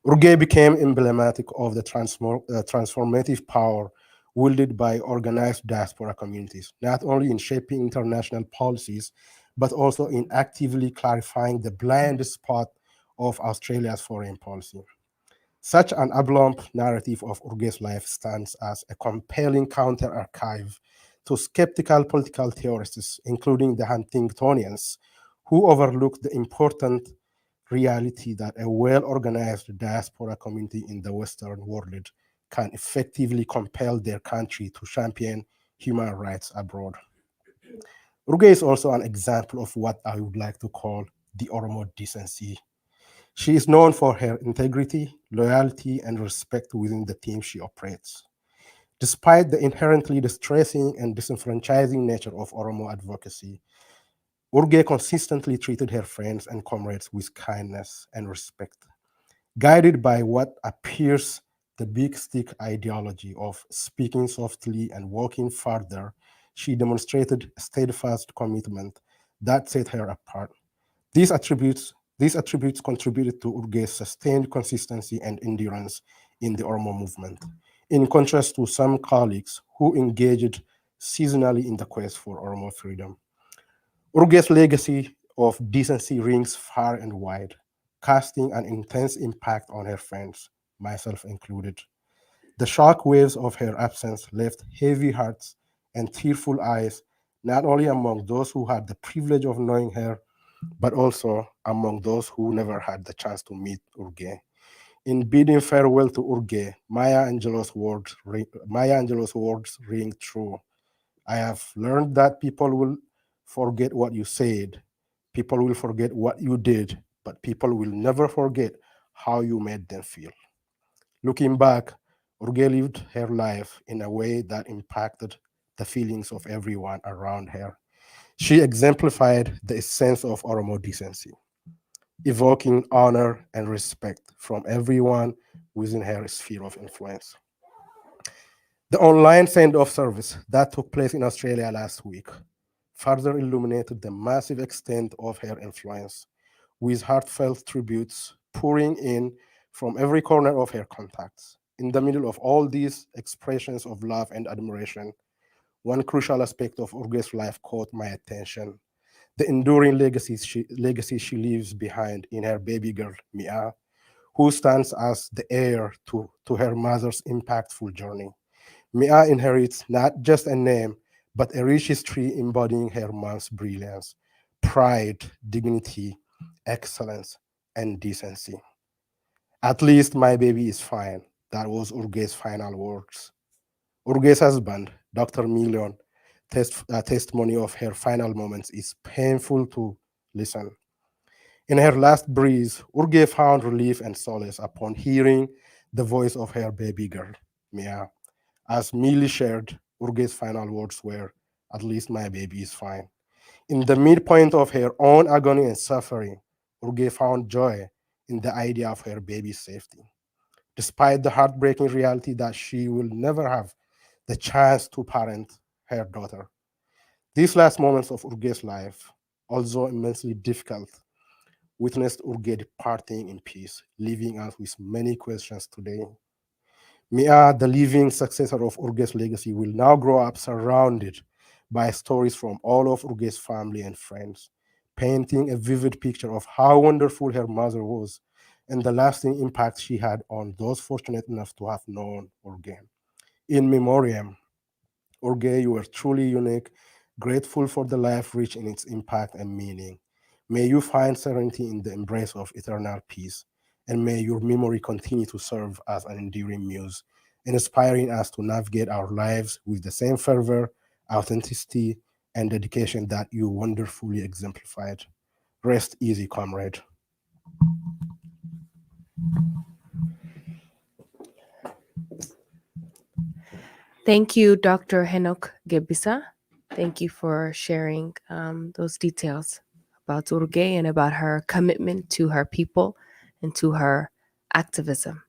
Urgee became emblematic of the transformative power wielded by organized diaspora communities, not only in shaping international policies, but also in actively clarifying the blind spot of Australia's foreign policy. Such an oblong narrative of Urgee's life stands as a compelling counter-archive to skeptical political theorists, including the Huntingtonians, who overlook the important reality that a well-organized diaspora community in the Western world can effectively compel their country to champion human rights abroad. Urgee is also an example of what I would like to call the Oromo decency. She is known for her integrity, loyalty, and respect within the team she operates. Despite the inherently distressing and disenfranchising nature of Oromo advocacy, Urgee consistently treated her friends and comrades with kindness and respect. Guided by what appears the big stick ideology of speaking softly and walking farther, she demonstrated a steadfast commitment that set her apart. These attributes contributed to Urgee's sustained consistency and endurance in the Oromo movement, in contrast to some colleagues who engaged seasonally in the quest for Oromo freedom. Urgee's legacy of decency rings far and wide, casting an intense impact on her friends, myself included. The shock waves of her absence left heavy hearts and tearful eyes, not only among those who had the privilege of knowing her, but also among those who never had the chance to meet Urgee. In bidding farewell to Urgee, Maya Angelou's words ring true. I have learned that people will forget what you said, people will forget what you did, but people will never forget how you made them feel. Looking back, Urgee lived her life in a way that impacted the feelings of everyone around her. She exemplified the essence of Oromo decency, evoking honor and respect from everyone within her sphere of influence. The online send-off service that took place in Australia last week further illuminated the massive extent of her influence, with heartfelt tributes pouring in from every corner of her contacts. In the middle of all these expressions of love and admiration, one crucial aspect of Urge's life caught my attention: the enduring legacy she leaves behind in her baby girl, Mia, who stands as the heir to her mother's impactful journey. Mia inherits not just a name, but a rich history embodying her mom's brilliance, pride, dignity, excellence, and decency. At least my baby is fine. That was Urge's final words. Urge's husband, Dr. Million, testimony of her final moments is painful to listen. In her last breath, Urge found relief and solace upon hearing the voice of her baby girl, Mia. As Millie shared, Urge's final words were, "At least my baby is fine." In the midpoint of her own agony and suffering, Urge found joy in the idea of her baby's safety. Despite the heartbreaking reality that she will never have the chance to parent her daughter. These last moments of Urge's life, although immensely difficult, witnessed Urge departing in peace, leaving us with many questions today. Mia, the living successor of Urge's legacy, will now grow up surrounded by stories from all of Urge's family and friends, painting a vivid picture of how wonderful her mother was and the lasting impact she had on those fortunate enough to have known Urge. In memoriam, Urge, you were truly unique, grateful for the life rich in its impact and meaning. May you find serenity in the embrace of eternal peace, and may your memory continue to serve as an enduring muse, inspiring us to navigate our lives with the same fervor, authenticity, and dedication that you wonderfully exemplified. Rest easy, comrade. Thank you, Dr. Henok Gebisa. Thank you for sharing those details about Urge and about her commitment to her people and to her activism,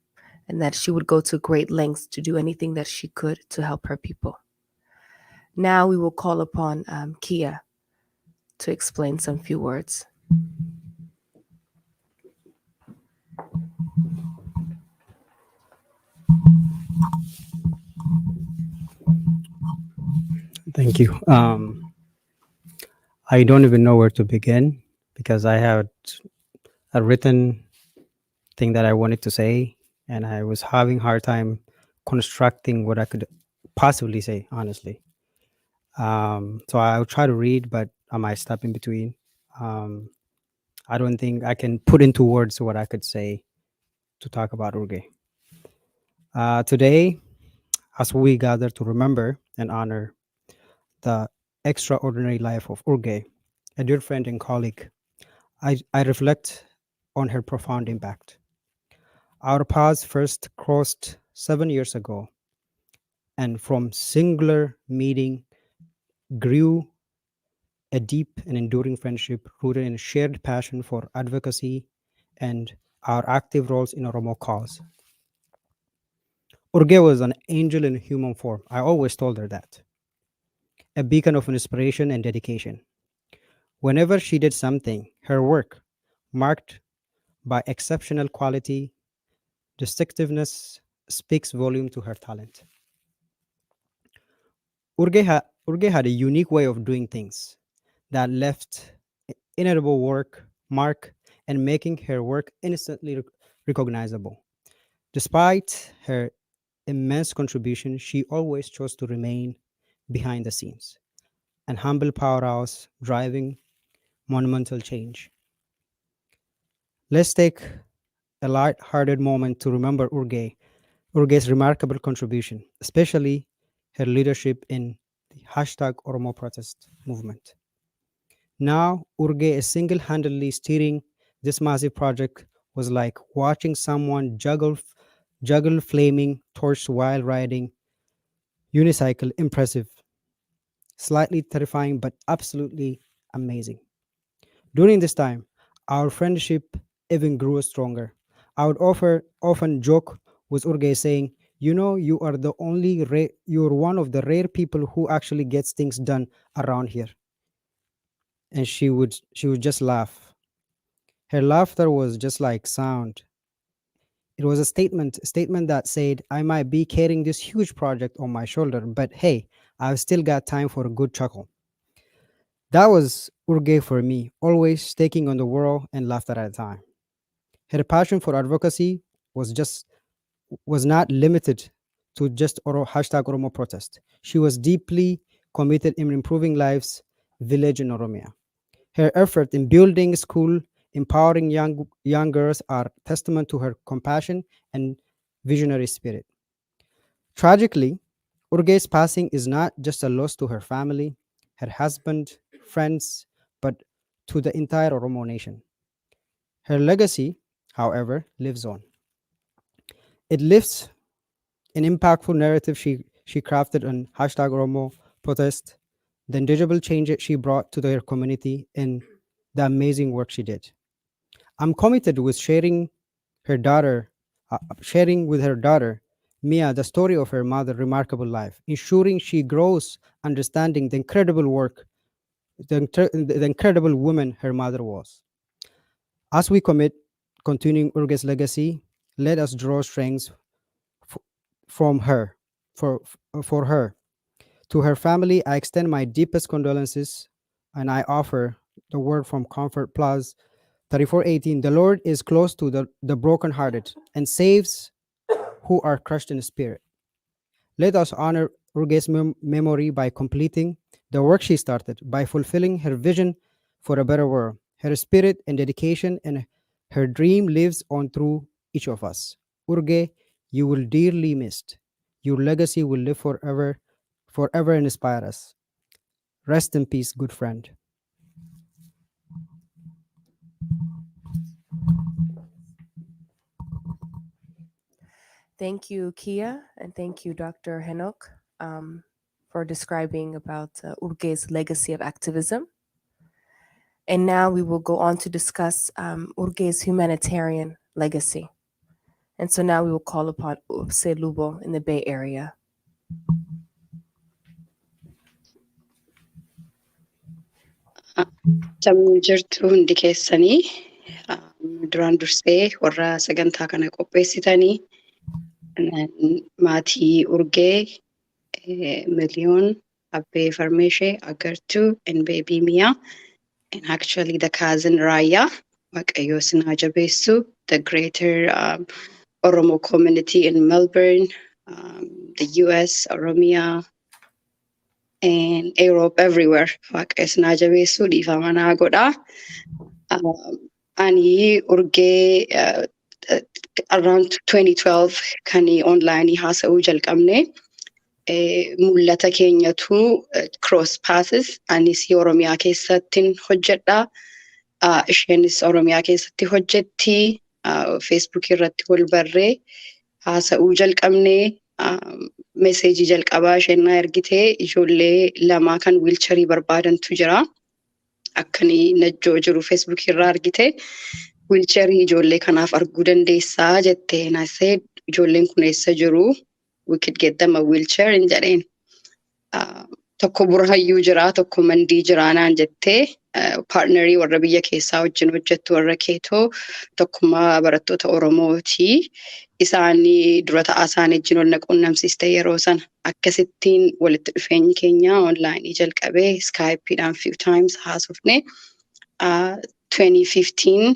and that she would go to great lengths to do anything that she could to help her people. Now we will call upon Kia to explain some few words. Thank you. I don't even know where to begin because I had a written thing that I wanted to say, and I was having a hard time constructing what I could possibly say, honestly. So I'll try to read, but I might stop in between. I don't think I can put into words what I could say to talk about Urge. Today, as we gather to remember and honor the extraordinary life of Urge, a dear friend and colleague, I reflect on her profound impact. Our paths first crossed 7 years ago, and from singular meeting grew a deep and enduring friendship rooted in shared passion for advocacy and our active roles in Oromo cause. Urge was an angel in human form. I always told her that. A beacon of inspiration and dedication. Whenever she did something, her work, marked by exceptional quality, distinctiveness, speaks volume to her talent. Urge had a unique way of doing things that left indelible mark and making her work instantly recognizable. Despite her immense contribution, she always chose to remain behind the scenes, an humble powerhouse driving monumental change. Let's take a light-hearted moment to remember Urge's remarkable contribution, especially her leadership in the #Oromo protest movement. Now, Urge is single-handedly steering this massive project was like watching someone juggle flaming torch while riding unicycle. Impressive, slightly terrifying, but absolutely amazing. During this time, our friendship even grew stronger. I would often joke with Urge saying, "You know, you're one of the rare people who actually gets things done around here." And she would just laugh. Her laughter was just like sound. It was a statement that said, "I might be carrying this huge project on my shoulder, but hey, I've still got time for a good chuckle." That was Urge for me, always taking on the world and laughter at a time. Her passion for advocacy was not limited to just #Oromo protest. She was deeply committed in improving lives, village in Oromia. Her effort in building school, empowering young girls are testament to her compassion and visionary spirit. Tragically, Urge's passing is not just a loss to her family, her husband, friends, but to the entire Oromo nation. Her legacy, however, lives on. It lives an impactful narrative she crafted on #Oromo protest, the intangible change that she brought to their community, and the amazing work she did. I'm committed with sharing with her daughter, Mia, the story of her mother's remarkable life, ensuring she grows understanding the incredible work, the incredible woman her mother was. As we commit continuing Urge's legacy, let us draw strength from her, for her. To her family, I extend my deepest condolences, and I offer the word from Comfort Plus 34:18. The Lord is close to the brokenhearted and saves who are crushed in spirit. Let us honor Urge's memory by completing the work she started, by fulfilling her vision for a better world. Her spirit and dedication and her dream lives on through each of us. Urge, you will dearly missed. Your legacy will live forever and inspire us. Rest in peace, good friend. Thank you, Kia, and thank you, Dr. Henok, for describing about Urge's legacy of activism. And now we will go on to discuss Urge's humanitarian legacy. And so now we will call upon Upse Lubo in the Bay Area. Sammuu jirtu hundi keessanii duraan dursee warra sagantaa kana qopheessitanii maatii Urgee, Miliyoon, Abbee Farmeeshee, Agartuu, and baby Mia, and actually the cousin Raya, Waaqayyo isin haa jabeessu, the greater Oromo community in Melbourne, the US, Oromia, and Europe, everywhere. Waaqayyo isin haa jabeessu, dhiifama naa godhaa. Ani Urgee around 2012 kan online haasa'uu jalqabne mul'ata keenyatu cross passes. Anis Oromiyaa keessattin hojjedha. Isheenis Oromiyaa keessatti hojjetti. Facebook irratti wal barree haasa'uu jalqabne. Meseejii jalqabaa isheen na ergite ijoollee lama kan wiilcharii barbaadantu jira. Akkani najjoo jiru Facebook irraa argite wiilcharii ijoollee kanaaf arguu dandeessaa jettee na said ijoolleen kun eessa jiru, we could get them a wheelchair in jedheen. Tokko Burhayyuu jira, tokko Mandii jira naan jettee partnerii warra biyya keessaa wajjin hojjettu warra keetoo tokkummaa barattoota Oromooti. Isaanii dura ta'aa isaanii wajjin wal quunnamsiiste yeroo sana akkasittiin walitti dhufeenyi keenya online jalqabee Skype'dhaan few times haasofne. 2015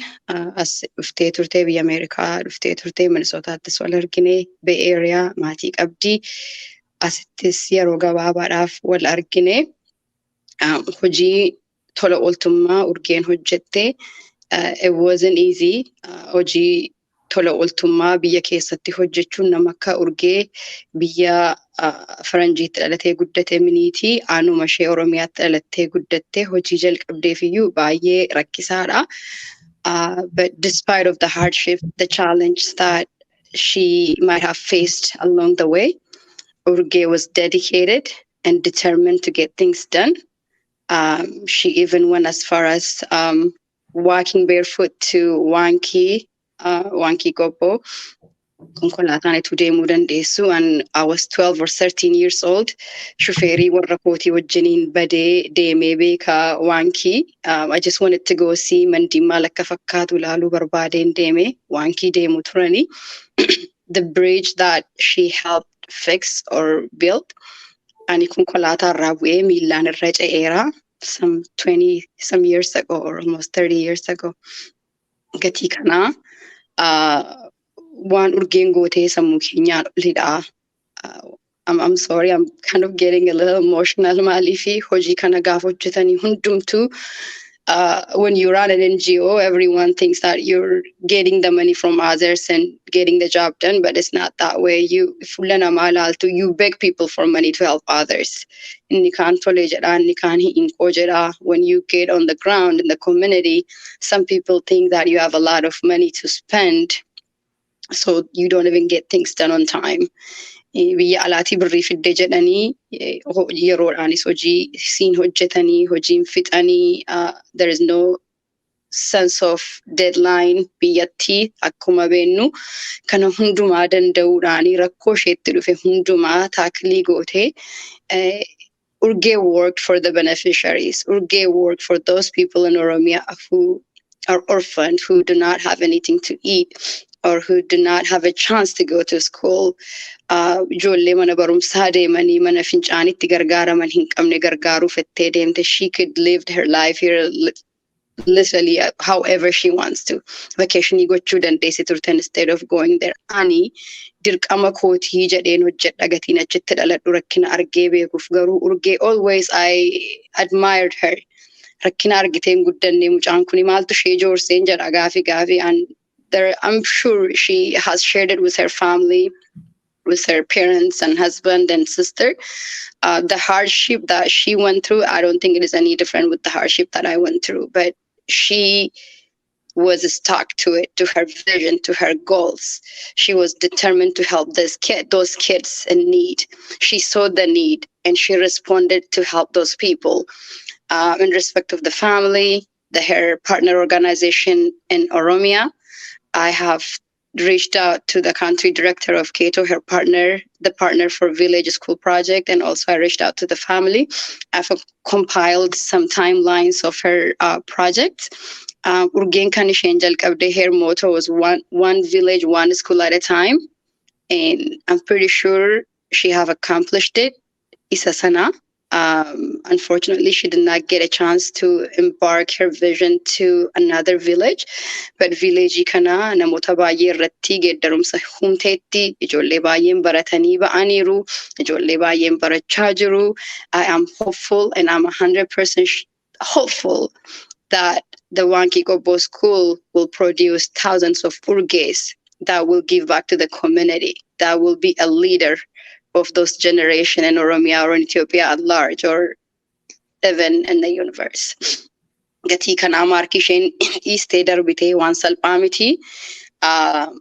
as dhuftee turtee biyya Ameerikaa dhuftee turtee Minisootaattis wal argine Bay Area maatii qabdi. Asittis yeroo gabaabaadhaaf wal argine. Hojii tola ooltummaa Urgeen hojjette. It wasn't easy. Hojii tola ooltummaa biyya keessatti hojjechuun nama akka Urgee biyya Faranjiitti dhalatee guddate miniitii aanuma ishee Oromiyaatti dhalattee guddatte hojii jalqabdeefiyyuu baay'ee rakkisaadha. But despite of the hardship, the challenge that she might have faced along the way, Urgee was dedicated and determined to get things done. She even went as far as walking barefoot to Wanki Gobo. Konkolaataan itti deemuu dandeessu, and I was 12 or 13 years old. Shufeerii warra kootii wajjiniin badee deemee beekaa Wanki. I just wanted to go see mandiin maal akka fakkaatu ilaaluu barbaadeen deeme Wanki deemu turani. The bridge that she helped fix or build, ani konkolaataa irraa bu'ee miilaan irra ce'eera some years ago or almost 30 years ago. Gatii kanaa waan Urgeen gootee sammuu keenyaan olidha. I'm sorry, I'm kind of getting a little emotional. Maaliifi hojii kana gaafa hojjetanii hundumtuu when you run an NGO, everyone thinks that you're getting the money from others and getting the job done, but it's not that way. You beg people for money to help others. When you get on the ground in the community, some people think that you have a lot of money to spend, so you don't even get things done on time. Biyya alaatii birrii fidde jedhanii yeroodhaanis hojii siin hojjetanii hojiin fixanii there is no sense of deadline biyyattii akkuma beennu kana hundumaa danda'uudhaanii rakkoo isheetti dhufe hundumaa taaklii gootee Urgee worked for the beneficiaries. Urgee worked for those people in Oromia who are orphaned, who do not have anything to eat or who do not have a chance to go to school. Ijoollee mana barumsaa deemanii mana fincaanitti gargaaraman hin qabne gargaaruu fettee deemte. She could live her life here literally however she wants to. Vacationii gochuu dandeessi turte instead of going there. Ani dirqama kootii jedheen hojjedha gatiin achitti dhaladhu rakkina argee beekuuf garuu Urgee always I admired her. Rakkina argiteen guddanne mucaan kuni maaltu ishee joorseen jedha gaafi and I'm sure she has shared it with her family, with her parents and husband and sister. The hardship that she went through, I don't think it is any different with the hardship that I went through, but she was stuck to it, to her vision, to her goals. She was determined to help those kids in need. She saw the need and she responded to help those people. In respect of the family, her partner organization in Oromia, I have reached out to the country director of Cato, the partner for Village School Project, and also I reached out to the family. I've compiled some timelines of her projects. Urgeen kan isheen jalqabde, her motto was one village, one school at a time. And I'm pretty sure she have accomplished it. Isa sana. Unfortunately, she did not get a chance to embark her vision to another village, but village kana namoota baay'ee irratti geeddarumsa humteetti ijoollee baay'een baratanii ba'aniiru, ijoollee baay'een barachaa jiru. I am hopeful and I'm 100% hopeful that the Wanki Gobo school will produce thousands of Urgees that will give back to the community, that will be a leader of those generation in Oromia or in Ethiopia at large, or even in the universe. Gatii kana marki isheen dhiistee darbitee waan salphaa miti. I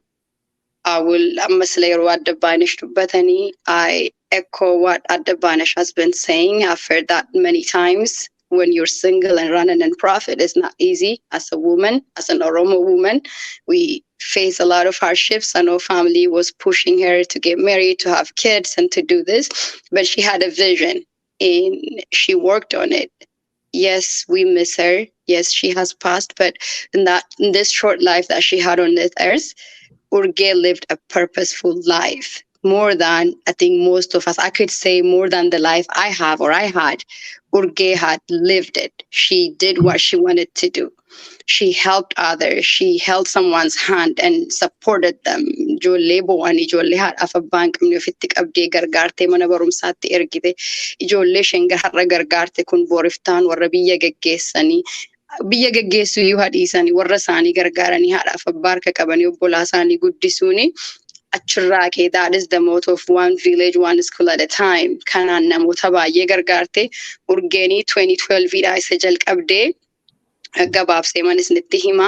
will ammaslee yeroo Adda Baanish dubbatanii, I echo what Adda Baanish has been saying. I've heard that many times. When you're single and running in profit, it's not easy. As a woman, as an Oromo woman, we face a lot of hardships. I know family was pushing her to get married, to have kids, and to do this, but she had a vision and she worked on it. Yes, we miss her. Yes, she has passed, but in this short life that she had on this earth, Urgee lived a purposeful life. More than, I think most of us, I could say more than the life I have or I had. Urgee had lived it. She did what she wanted to do. she helped others. She held someone's hand and supported them. Ijoollee bo'anii ijoollee haadhaaf abbaa hin qabne ofitti qabdee gargaartee mana barumsaatti ergite. Ijoollee isheen har'a gargaarte kun booriftaan warra biyya geggeessanii biyya geggeessuu iyyuu hadhiisanii warra isaanii gargaaranii haadhaaf abbaa harka qabanii obbolaa isaanii guddisuuni. Achirraa kee that is the motto of one village, one school at a time. Kanaan namoota baay'ee gargaarte. Urgeenii 2012 isa jalqabdee gabaabsee manis nitti hima.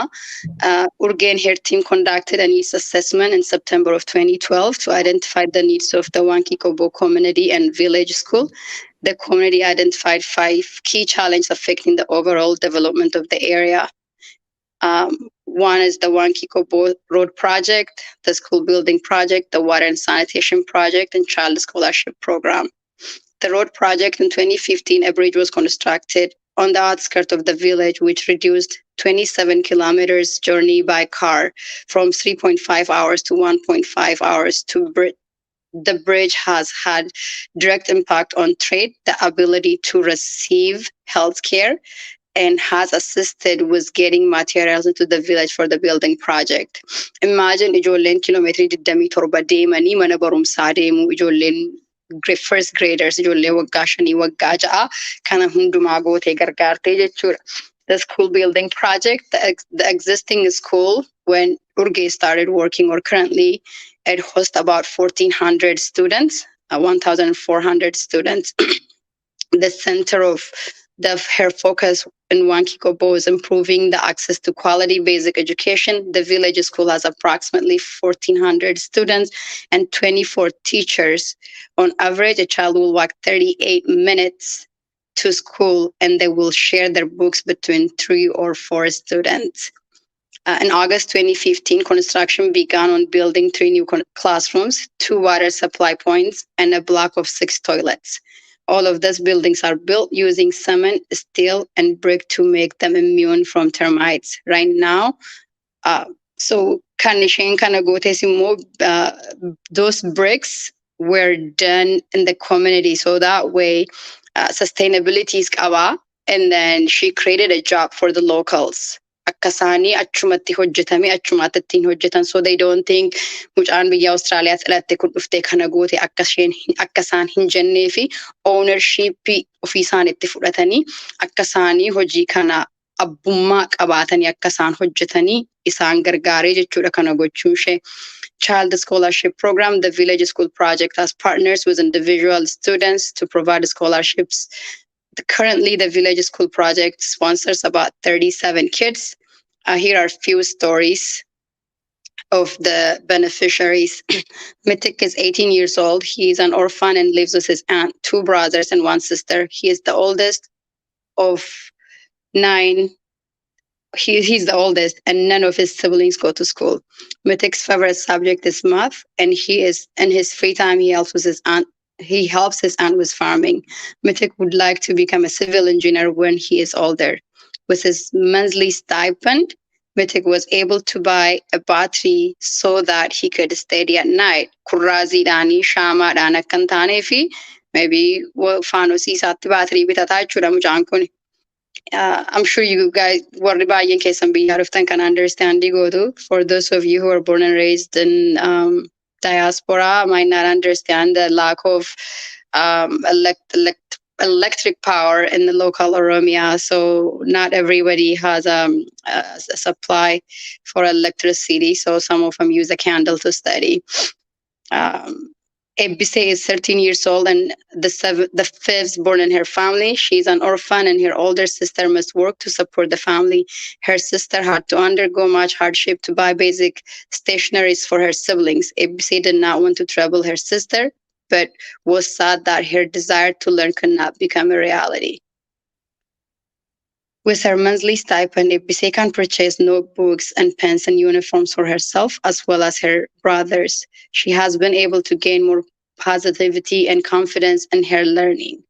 Urgeen, her team conducted a needs assessment in September of 2012 to identify the needs of the Wankikobo community and village school. The community identified 5 key challenges affecting the overall development of the area. One is the Wankikobo Road Project, the school building project, the water and sanitation project, and child scholarship program. The road project in 2015, a bridge was constructed on the outskirts of the village, which reduced 27 kilometers journey by car from 3.5 hours to 1.5 hours. The bridge has had direct impact on trade, the ability to receive healthcare, and has assisted with getting materials into the village for the building project. Imagine ijoolleen kilomeetrii 27 deemanii mana barumsaa deemu, ijoolleen first graders, ijoollee waggaa 5 waggaa 6 kana hundumaa gootee gargaartee jechuudha. The school building project, the existing school when Urgee started working or currently it hosts about 1,400 students, 1,400 students. The center of her focus in Wankikobo is improving the access to quality basic education. The village school has approximately 1,400 students and 24 teachers. On average, a child will walk 38 minutes to school, and they will share their books between 3 or 4 students. In August 2015, construction began on building 3 new classrooms, 2 water supply points, and a block of 6 toilets. All of these buildings are built using cement, steel, and brick to make them immune from termites. Right now, so those bricks were done in the community, so that way sustainability is kawa. And then she created a job for the locals. Akkasanii achumatti hojjetame achumatti ittiin hojjetan, so they don't think mucaan biyya Austraaliyaatti dhalatte kun dhuftee kana goote akka isaan hin jennee fi ownership ofii isaaniitti fudhatanii akka isaanii hojii kana abbummaa qabaatanii akka isaan hojjetanii isaan gargaaree jechuudha kana gochuun ishee. Child Scholarship Program, the Village School Project has partners with individual students to provide scholarships. Currently, the Village School Project sponsors about 37 kids. Here are a few stories of the beneficiaries. Mitik is 18 years old. He is an orphan and lives with his aunt, 2 brothers and 1 sister. He is the oldest of 9. He's the oldest, and none of his siblings go to school. Mitik's favorite subject is math, and in his free time he helps his aunt with farming. Mitik would like to become a civil engineer when he is older. With his monthly stipend, Mitik was able to buy a battery so that he could study at night. Kurraziidhaanii shaamaadhaan akka hin taanee fi maybe faanosii isaatti baatirii bitataa jechuudha mucaan kun. I'm sure you guys, warri baay'een keessan biyyaa dhuftan kan understand gootu. For those of you who are born and raised in diaspora might not understand the lack of electric power in the local Oromia. So not everybody has a supply for electricity. So some of them use a candle to study. Ebise is 13 years old and the 5th born in her family. She's an orphan and her older sister must work to support the family. Her sister had to undergo much hardship to buy basic stationeries for her siblings. Ebise did not want to trouble her sister, but was sad that her desire to learn could not become a reality. With her monthly stipend, Ebise can purchase notebooks and pens and uniforms for herself as well as her brothers. She has been able to gain more positivity and confidence in her learning.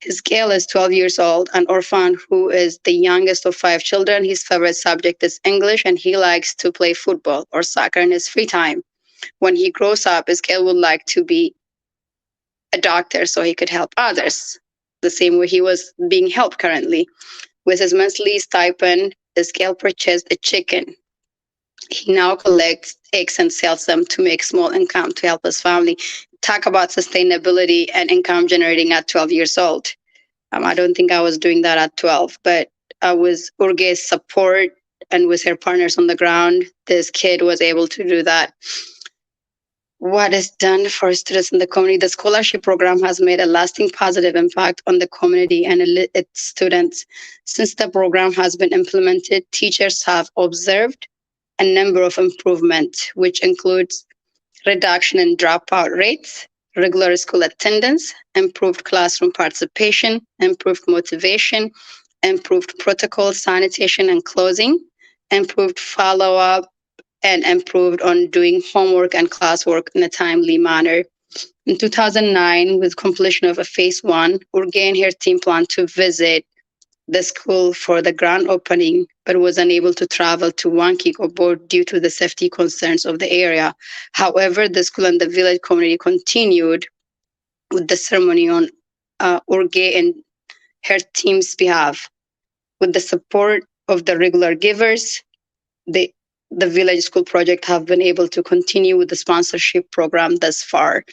Hizkel is 12 years old, an orphan who is the youngest of 5 children. His favorite subject is English and he likes to play football or soccer in his free time. When he grows up, Hizkel would like to be a doctor so he could help others, the same way he was being helped currently. With his monthly stipend, the scale purchased a chicken. He now collects eggs and sells them to make small income to help his family. Talk about sustainability and income generating at 12 years old. I don't think I was doing that at 12, but I was Urgee's support and with her partners on the ground, this kid was able to do that. What is done for students in the community? The scholarship program has made a lasting positive impact on the community and its students. Since the program has been implemented, teachers have observed a number of improvements, which includes reduction in dropout rates, regular school attendance, improved classroom participation, improved motivation, improved protocol, sanitation and clothing, improved follow-up, and improved on doing homework and classwork in a timely manner. In 2009, with completion of a phase 1, Urgee and her team planned to visit the school for the grand opening, but was unable to travel to Wankigobo due to the safety concerns of the area. However, the school and the village community continued with the ceremony on Urgee and her team's behalf. With the support of the regular givers, the village school project have been able to continue with the sponsorship program thus far.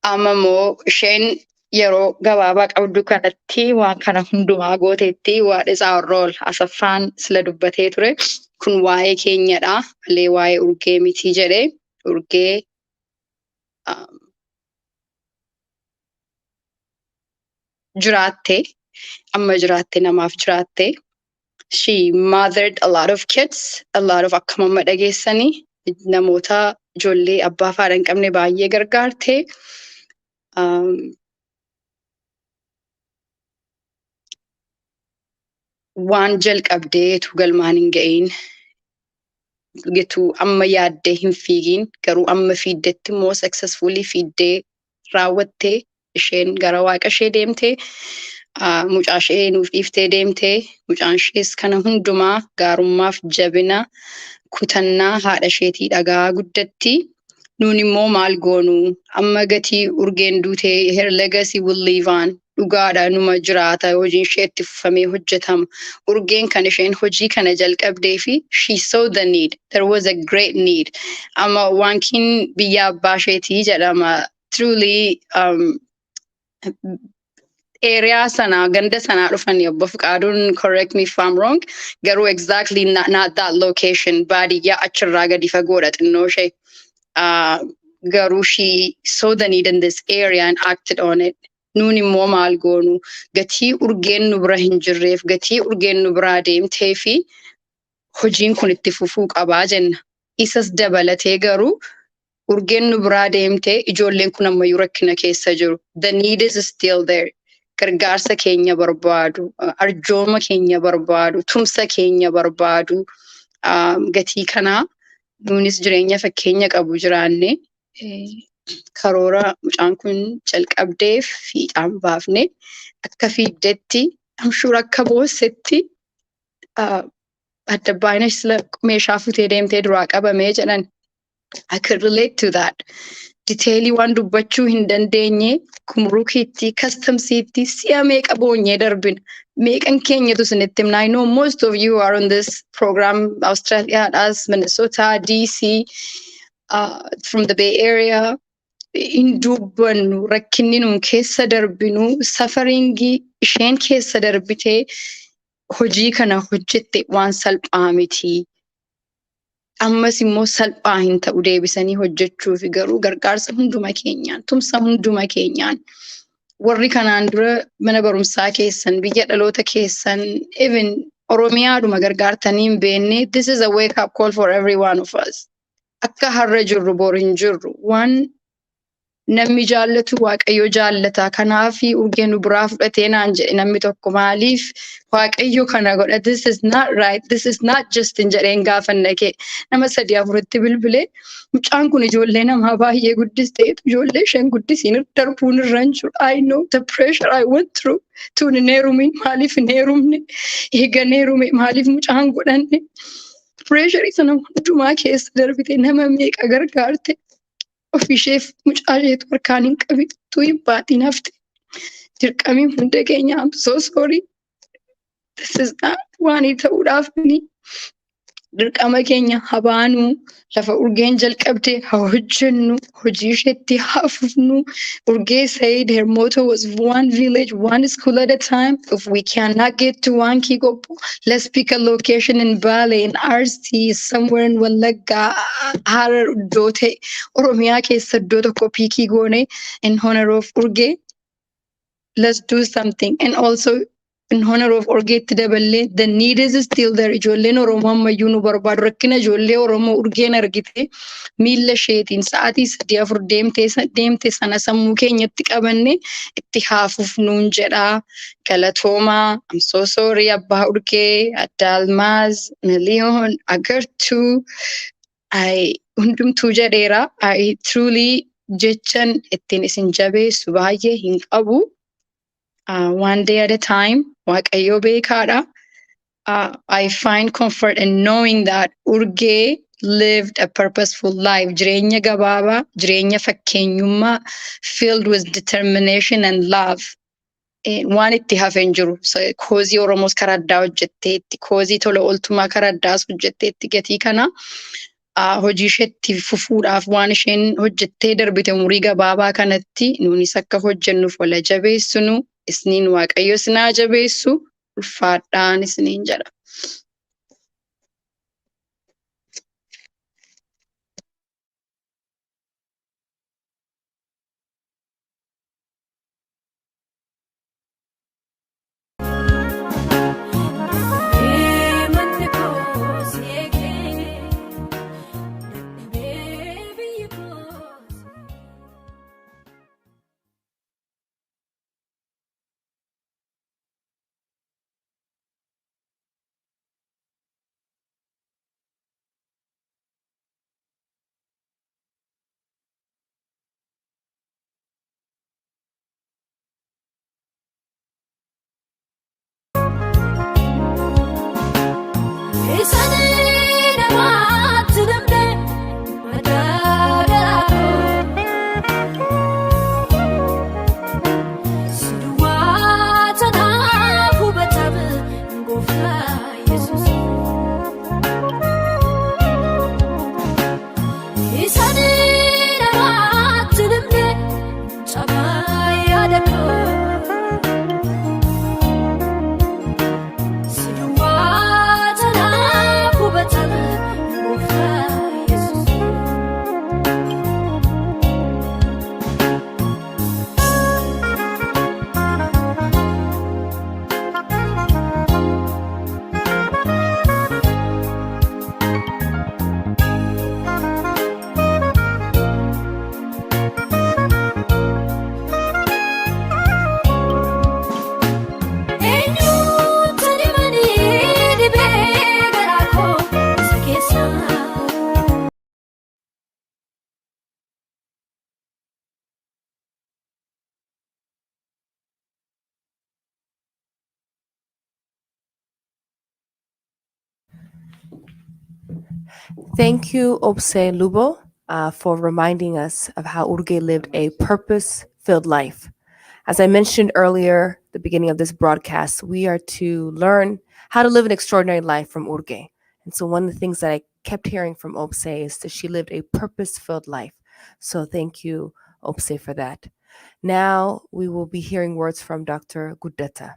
Amamo Shane Yero Gawaba Abdu Kanati, one kind of Hundumago Teti, what is our role as a fan sledubatetre? Kunwai Kenyada, Lewai Urgee Mitijere, Urgee Jurate, Amma Jurate Namaf Jurate. She mothered a lot of kids, a lot of Akamama Dagesani, Namota Jolie Abafa and Kamne Baye Gargarte. One jelk update Galmanin gain. Get to Amma Yadde him figin, Garu Amma feed more successfully feed de Rawate, Shen Garawaka Shedemte. Mucashee nuuf dhiiftee deemtee mucaan ishees kana hundumaa gaarummaaf jabina kutannaa haadha isheetii dhagaa guddatti. Nuun immoo maal goonu amma gatii Urgeen duutee her legacy will live on. Dhugaadha numa jiraata hojiin ishee itti fufamee hojjetama. Urgeen kan isheen hojii kana jalqabdee fi she saw the need. There was a great need. Amma waankin biyya abbaa isheetii jedhama. Truly area sana ganda sana dhufani obbo Fekadun, correct me if I'm wrong, garuu exactly not that location baadiyyaa achirraa gadi fagoodha xinnoo ishee. Garuu she saw the need in this area and acted on it. Nuun immoo maal goonu gatii Urgeen nu bira hin jirreef gatii Urgeen nu biraa deemtee fi hojiin kun itti fufuu qabaa jenna. Isas dabalatee garuu Urgeen nu biraa deemtee ijoolleen kun ammayyuu rakkina keessa jiru. The need is still there. Gargaarsa keenya barbaadu, arjooma keenya barbaadu, tumsa keenya barbaadu. Gatii kanaa nuunis jireenya fakkeenya qabu jiraanne karoora mucaan kun jalqabdeef fiixaan baafne akka fiiddetti amshuura akka boossetti adda baay'ina sila meeshaa futee deemtee duraa qabamee jedhan. I could relate to that. Detailii waan dubbachuu hin dandeenye kumrukiitti customsiitti si'a meeqa boonyee darbina. Meeqan keenyatu isinitti himna. I know most of you are on this program, Australia, as Minnesota, DC, from the Bay Area. In dubbannu rakkinni nun keessa darbinu safaringii isheen keessa darbitee hojii kana hojjette waan salphaa miti. Ammas immoo salphaa hin ta'u deebisanii hojjechuuf garuu gargaarsa hunduma keenyaan, tumsa hunduma keenyaan. Warri kanaan dura mana barumsaa keessan, biyya dhaloota keessan, even Oromiyaadhuma gargaartanii hin beekne, this is a wake up call for every one of us. Akka har'a jirru bor hin jirru. Waan namni jaallatu Waaqayyo jaallata. Kanaafi Urgeen nu biraa fudhatee naan jedhe namni tokko maaliif Waaqayyo kana godha? This is not right. This is not just in jedheen gaafanna kee. Nama 3-4tti bilbilee mucaan kun ijoollee namaa baay'ee guddisteetu ijoollee isheen guddisiin darbuun irra hin jiru. I know the pressure I went through. Tun hin heerumin maaliif hin heerumne? Eegan heerume maaliif mucaan godhanne? Pressure sana hundumaa keessa darbite nama meeqa gargaarte? Ofisheef mucaa isheetu harkaan hin qabittu hin baatiin hafte. Dirqamii hunda keenya I'm so sorry. This is not waan ta'uudhaaf dirqama keenya habaanuu lafa urgeen jalqabde haa hojjennu hojii isheetti haa fufnu. Urgee said her motto was one village, one school at a time. If we cannot get to one Kigopo, let's pick a location in Bali, in Arsi, somewhere in Wallagga, Harar iddoo ta'e Oromiyaa keessa iddoo tokko piikii goone in honor of Urgee. Let's do something. And also in honor of Urgeetti daballee, the need is still there. Ijoolleen Oromoo ammayyuu nu barbaadu. Rakkina ijoollee Oromoo Urgeen argite miilla isheetiin sa'aatii 3-4 deemte sana sammuu keenyatti qabanne itti haafuuf nuun jedhaa. Galatoomaa. I'm so sorry abbaa Urgee, Adda Almaaz, Miliyoon, Agartuu. Hundumtuu jedheera. I truly jechan ittiin isin jabeessu baay'ee hin qabu. One day at a time, Waaqayyo beekaadha. I find comfort in knowing that Urgee lived a purposeful life. Jireenya gabaabaa, jireenya fakkeenyummaa, filled with determination and love. Waan itti hafe hin jiru. Koozii Oromoos karaa addaa hojjetteetti, koozii tola ooltummaa karaa addaas hojjetteetti gatii kana. Hojii isheetti fufuudhaaf waan isheen hojjettee darbite umurii gabaabaa kanatti nuunis akka hojjennuuf wala jabeessinu. Isniin Waaqayyo sinaa jabeessu ulfaadhaan isniin jedha. Thank you, Opse Lubo, for reminding us of how Urgee lived a purpose-filled life. As I mentioned earlier, the beginning of this broadcast, we are to learn how to live an extraordinary life from Urgee. And so one of the things that I kept hearing from Opse is that she lived a purpose-filled life. So thank you, Opse, for that. Now we will be hearing words from Dr. Guddata.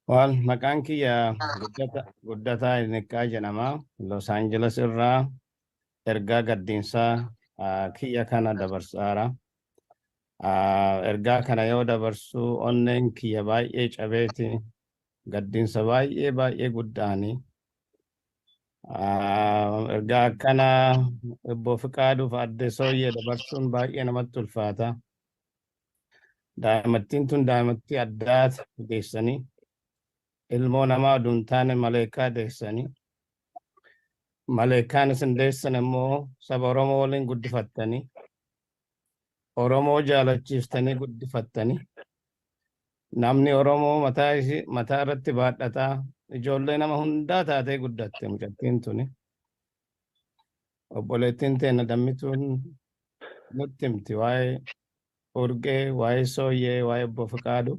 Well, maqaan kiyya Guddataa Inniqqaa jedhama. Los Angeles irraa ergaa gaddiinsaa kiyya kana dabarsaara. Ergaa kana yoo dabarsu onneen kiyya baay'ee cabeeti. Gaddiinsa baay'ee guddaani. Ergaa kana Obbo Fikaaduuf Adde Sooyyee dabarsuun baay'ee namatti ulfaata. Daa'imattiin tun daa'imattii addaati deessanii. Ilmoo namaa oduu hin taane maleekaa deessanii. Maleekaan isin deessan immoo saba Oromoo waliin guddifattanii. Oromoo jaalachiiftanii guddifattanii. Namni Oromoo mataa irratti baadhataa ijoollee nama hundaa taatee guddatte mucattiin tuni. Obboleettiin teena dammituun nutti himti waa'ee Urgee, waa'ee Sooyyee, waa'ee Obbo Fekaadu.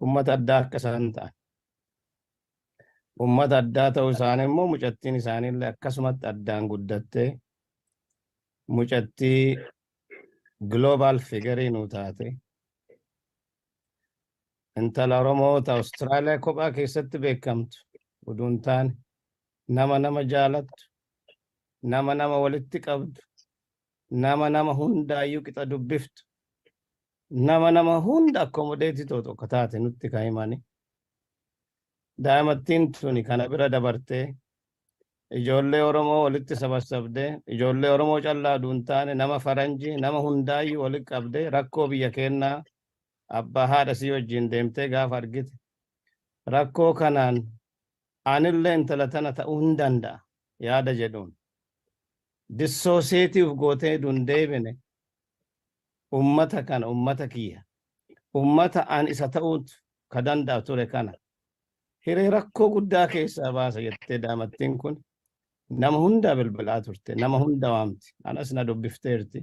Uummata addaa akka isaan ta'an. Uummata addaa ta'uu isaanii immoo mucattiin isaaniillee akkasumatti addaan guddattee mucattii global figure nu taate. Intala Oromoota Awustiraaliyaa kophaa keessatti beekamtu uduun taane nama jaalattu, nama walitti qabdu, nama hundaayyuu qixa dubbiftu, nama hunda akkomodeetii tokko taate nutti kan himani. Daa'imattiin tuni kana bira dabartee ijoollee Oromoo walitti sabasabdee ijoollee Oromoo callaa uduun taane nama faranjii nama hundaayyuu walitti qabdee rakkoo biyya keenyaa abbaa haadha sii wajjin deemtee gaafa argite rakkoo kanaan anillee intala tana ta'uu hin danda'a yaada jedhuun dissooseetiif gootee dundeebine ummata kana ummata kiyya ummata an isa ta'uut ka danda'a ture kana hiree rakkoo guddaa keessaa baasa jettee daa'imattiin kun nama hundaa bilbilaa turte nama hunda waamti anas na dubbifteerti.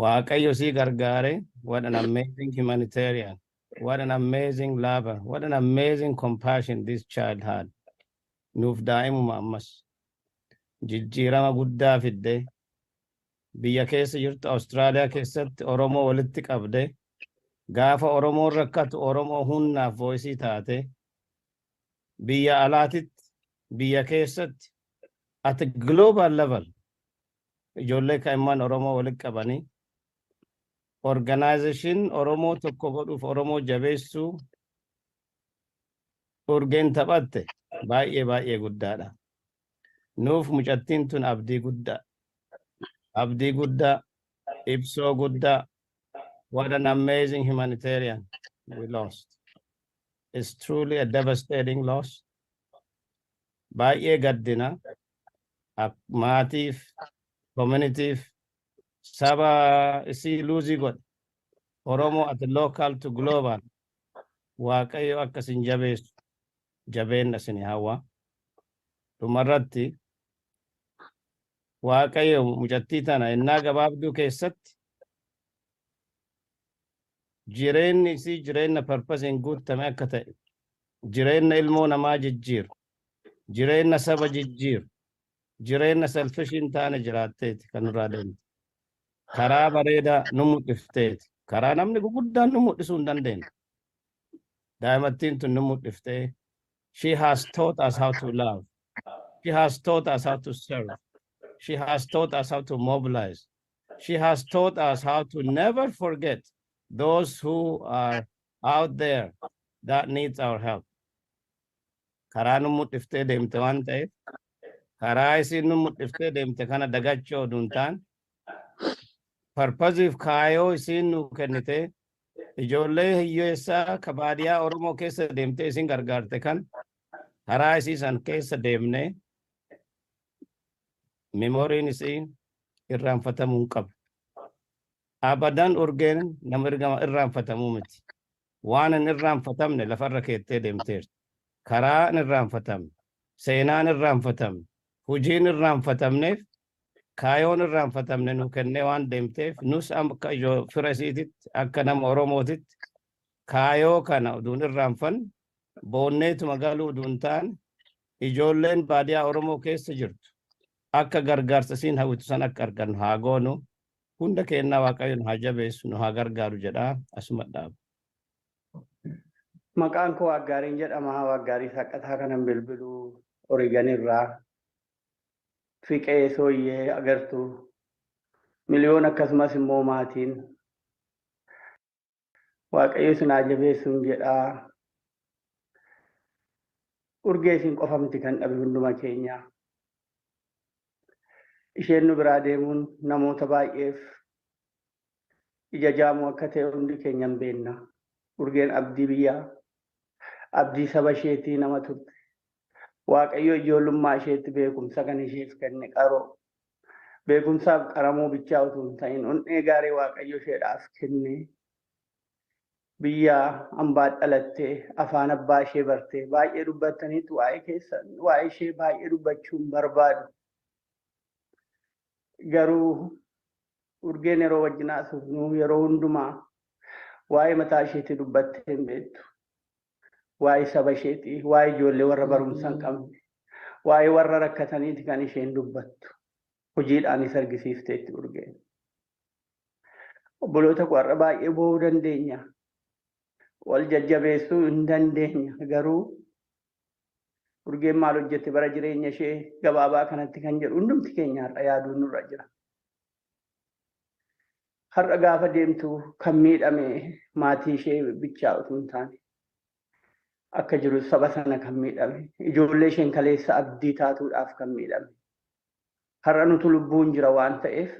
Waaqayyo sii gargaare, what an amazing humanitarian, what an amazing lover, what an amazing compassion this child had. Nuuf daa'imuma ammas jijjiirama guddaa fidde biyya keessa jirtu Awustiraaliyaa keessatti Oromoo walitti qabde gaafa Oromoon rakkatu Oromoo hunnaaf voisii taate biyya alaatitti biyya keessatti at a global level ijoollee kaa'imman Oromoo walitti qabanii organization Oromoo tokko godhuuf Oromoo jabeessuu Urgeen taphatte baay'ee guddaadha. Nuuf mucattiin tun abdii guddaa, ibsoo guddaa. What an amazing humanitarian we lost. It's truly a devastating loss. Baay'ee gaddina maatiif, communityif, saba isii luuzii godhe Oromoo at local to global Waaqayyo akkasin jabeessu jabeenna isin hawwa. Dhumarratti Waaqayyo mucattii tana innaa gabaabduu keessatti jireenyi isii jireenya parpasiin guutame akka ta'e jireenya ilmoo namaa jijjiiru jireenya saba jijjiiru jireenya selfishiin taane jiraatteeti kan irraa deemte. Karaa bareedaa nu mul'ifteeti. Karaa namni guguddaan nu mul'isuu hin dandeenye. Daa'imattiin tun nu mul'iftee. She has taught us how to love. She has taught us how to serve. She has taught us how to mobilize. She has taught us how to never forget those who are out there that needs our help. Karaa nu mul'iftee deemte waan ta'eef karaa isiin nu mul'iftee deemte kana dagachoo duun taan parpasiif kaayoo isiin nu kennite ijoollee hiyyeessaa ka baadiyyaa Oromoo keessa deemtee isin gargaarte kan karaa isii san keessa deemne memoriin isii irraanfatamuu hin qabu. Abadan Urgeen nama irraanfatamuu miti. Waan hin irraanfatamne lafarra keettee deemteerti. Karaa hin irraanfatamne, seenaan irraanfatamne, hojiin irraanfatamneef kaayoon irraanfatamne nu kennee waan deemteef nus akka fira isiititti akka nama Oromootitti kaayoo kana uduun irraanfanne boonneetuma galuu uduun taane ijoolleen baadiyyaa Oromoo keessa jirtu akka gargaarsa isiin hawwitu san akka argannu haa goonu hunda kennaa Waaqayyo nu haa jabeessu nu haa gargaaru jedhaa asuma dhaaba. Maqaan koo Aggaariin jedhama. Aggaarii Saqqataa kanan bilbiluu Oreegon irraa fiqee Sooyyee agartuu miliyoona akkasumas immoo maatiin Waaqayyo isin haa jabeessuun jedhaa. Urgee isin qofa miti kan dhabe hunduma keenya. Isheen nu biraa deemuun namoota baay'eef ija jaamuu akka ta'e hundi keenya hin beekna. Urgeen abdii biyyaa, abdii saba isheetii nama turte. Waaqayyo ijoollummaa isheetti beekumsa kan isheef kenne qaroo. Beekumsaaf qaramuu bichaa utuu hin ta'in onnee gaarii Waaqayyo isheedhaaf kenne. biyya hambaa dhalattee afaan abbaa ishee bartee baay'ee dubbattaniitu waa'ee keessan waa'ee ishee baay'ee dubbachuun barbaadu. Garuu urgeen yeroo wajjin haasofnu yeroo hundumaa waa'ee mataa isheetii dubbattee hin beektu. Waa'ee saba isheetii, waa'ee ijoollee warra barumsa hin qabne, waa'ee warra rakkataniiti kan isheen dubbattu. Hojiidhaanis argisiifteetti urgeen. Obboloota koo har'a baay'ee boo'uu dandeenya. Wal jajjabeessuu hin dandeenya. Garuu urgeen maal hojjette bara jireenya ishee gabaabaa kanatti kan jedhu hundumti keenya har'a yaaduun nurra jira. Har'a gaafa deemtu kan miidhame maatii ishee bichaa utuu hin taane akka jiru saba sana kan miidhame ijoollee isheen kaleessa abdii taatuudhaaf kan miidhame. Har'a nutu lubbuun jira waan ta'eef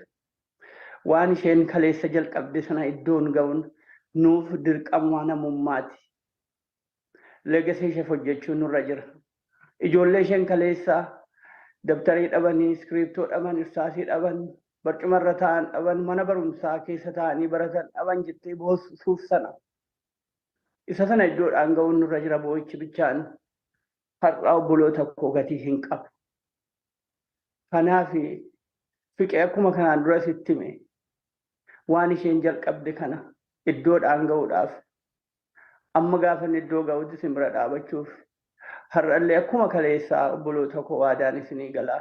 waan isheen kaleessa jalqabde sana iddoon ga'uun nuuf dirqama namummaati. Leegasii ishee hojjechuun nurra jira. Ijoollee isheen kaleessa dabtarii dhabanii, iskiriiptoo dhaban, irsaasii dhaban, barcumarra ta'an dhaban, mana barumsaa keessa ta'anii baratan dhaban jettee boonsuuf sana. Isa sana iddoodhaan ga'uun nurra jira boo'ichi bichaan har'a obboloota koo gatii hin qabu. Kanaaf fiqee akkuma kanaan dura sitti hime waan isheen jalqabde kana iddoodhaan ga'uudhaaf amma gaafa inni iddoo ga'utti isin bira dhaabachuuf har'allee akkuma kaleessaa obboloota koo waadaan isinii galaa.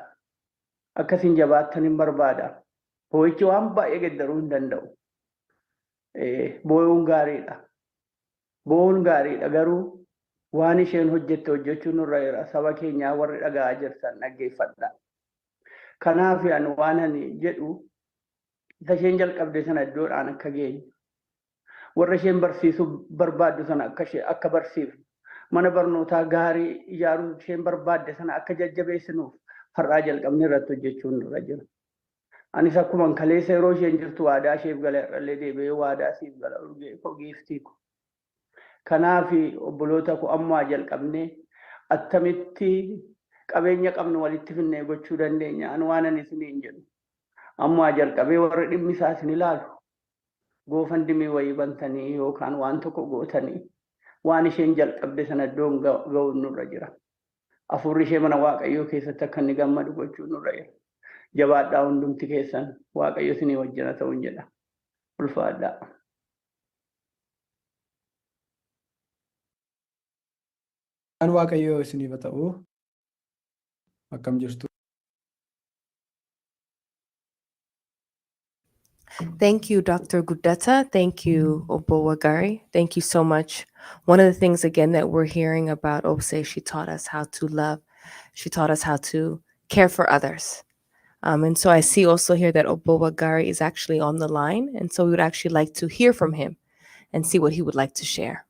Akkasiin jabaattan hin barbaada. Boo'ichi waan baay'ee geddaruu hin danda'u. Boo'uun gaariidha. Boo'uun gaariidha garuu waan isheen hojjette hojjechuun nurra jira. Saba keenyaa warri dhaga'aa jirtan dhaggeeffadha. Kanaaf waan ani jedhu isa isheen jalqabde sana iddoodhaan akka geenyu. Warra isheen barsiisuu barbaaddu sana akka barsiifnu. Mana barnootaa gaarii ijaaruu isheen barbaadde sana akka jajjabeessinuuf har'aa jalqabne irratti hojjechuun nurra jira. Anis akkuma kaleessa yeroo isheen jirtu waadaa isheef gala irrallee deebi'ee waadaa siif gala urgee koo giiftii ko. Kanaaf obboloota koo ammaa jalqabnee attamitti qabeenya qabnu walitti finnee gochuu dandeenya. Ani waan ani isiniin jedhu ammaa jalqabee warri dhimmi isaa isin ilaalu goofandimii wayii bantanii yookaan waan tokko gootanii waan isheen jalqabde sana iddoon ga'uun nurra jira. Hafuurri ishee mana Waaqayyoo keessatti akka inni gammadu gochuun nurra jira. Jabaadhaa hundumti keessan Waaqayyo isinii wajjin haa ta'u jedha. Ulfaadhaa. Kan Waaqayyoo isiniif haa ta'u akkam jirtu. Thank you, Dr. Gudeta. Thank you, Obo Wagari. Thank you so much. One of the things, again, that we're hearing about Obse, she taught us how to love. She taught us how to care for others. And so I see also here that Obo Wagari is actually on the line. And so we would actually like to hear from him and see what he would like to share.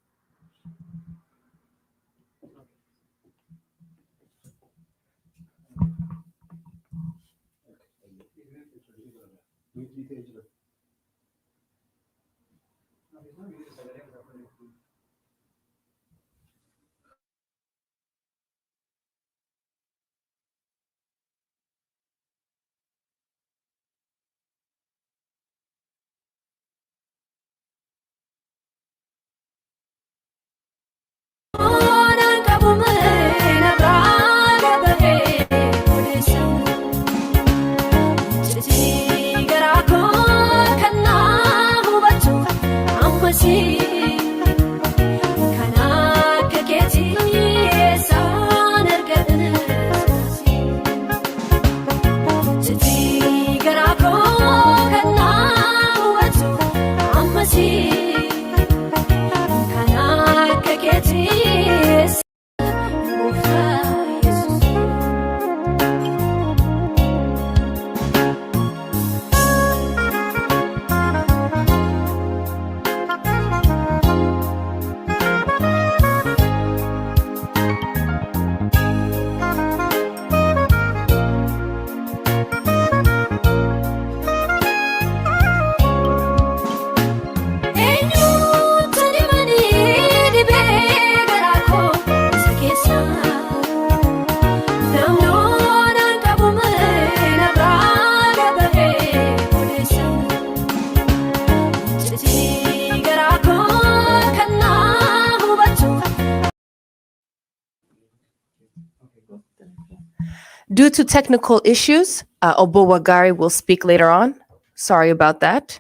Due to technical issues, Obo Wagari will speak later on. Sorry about that.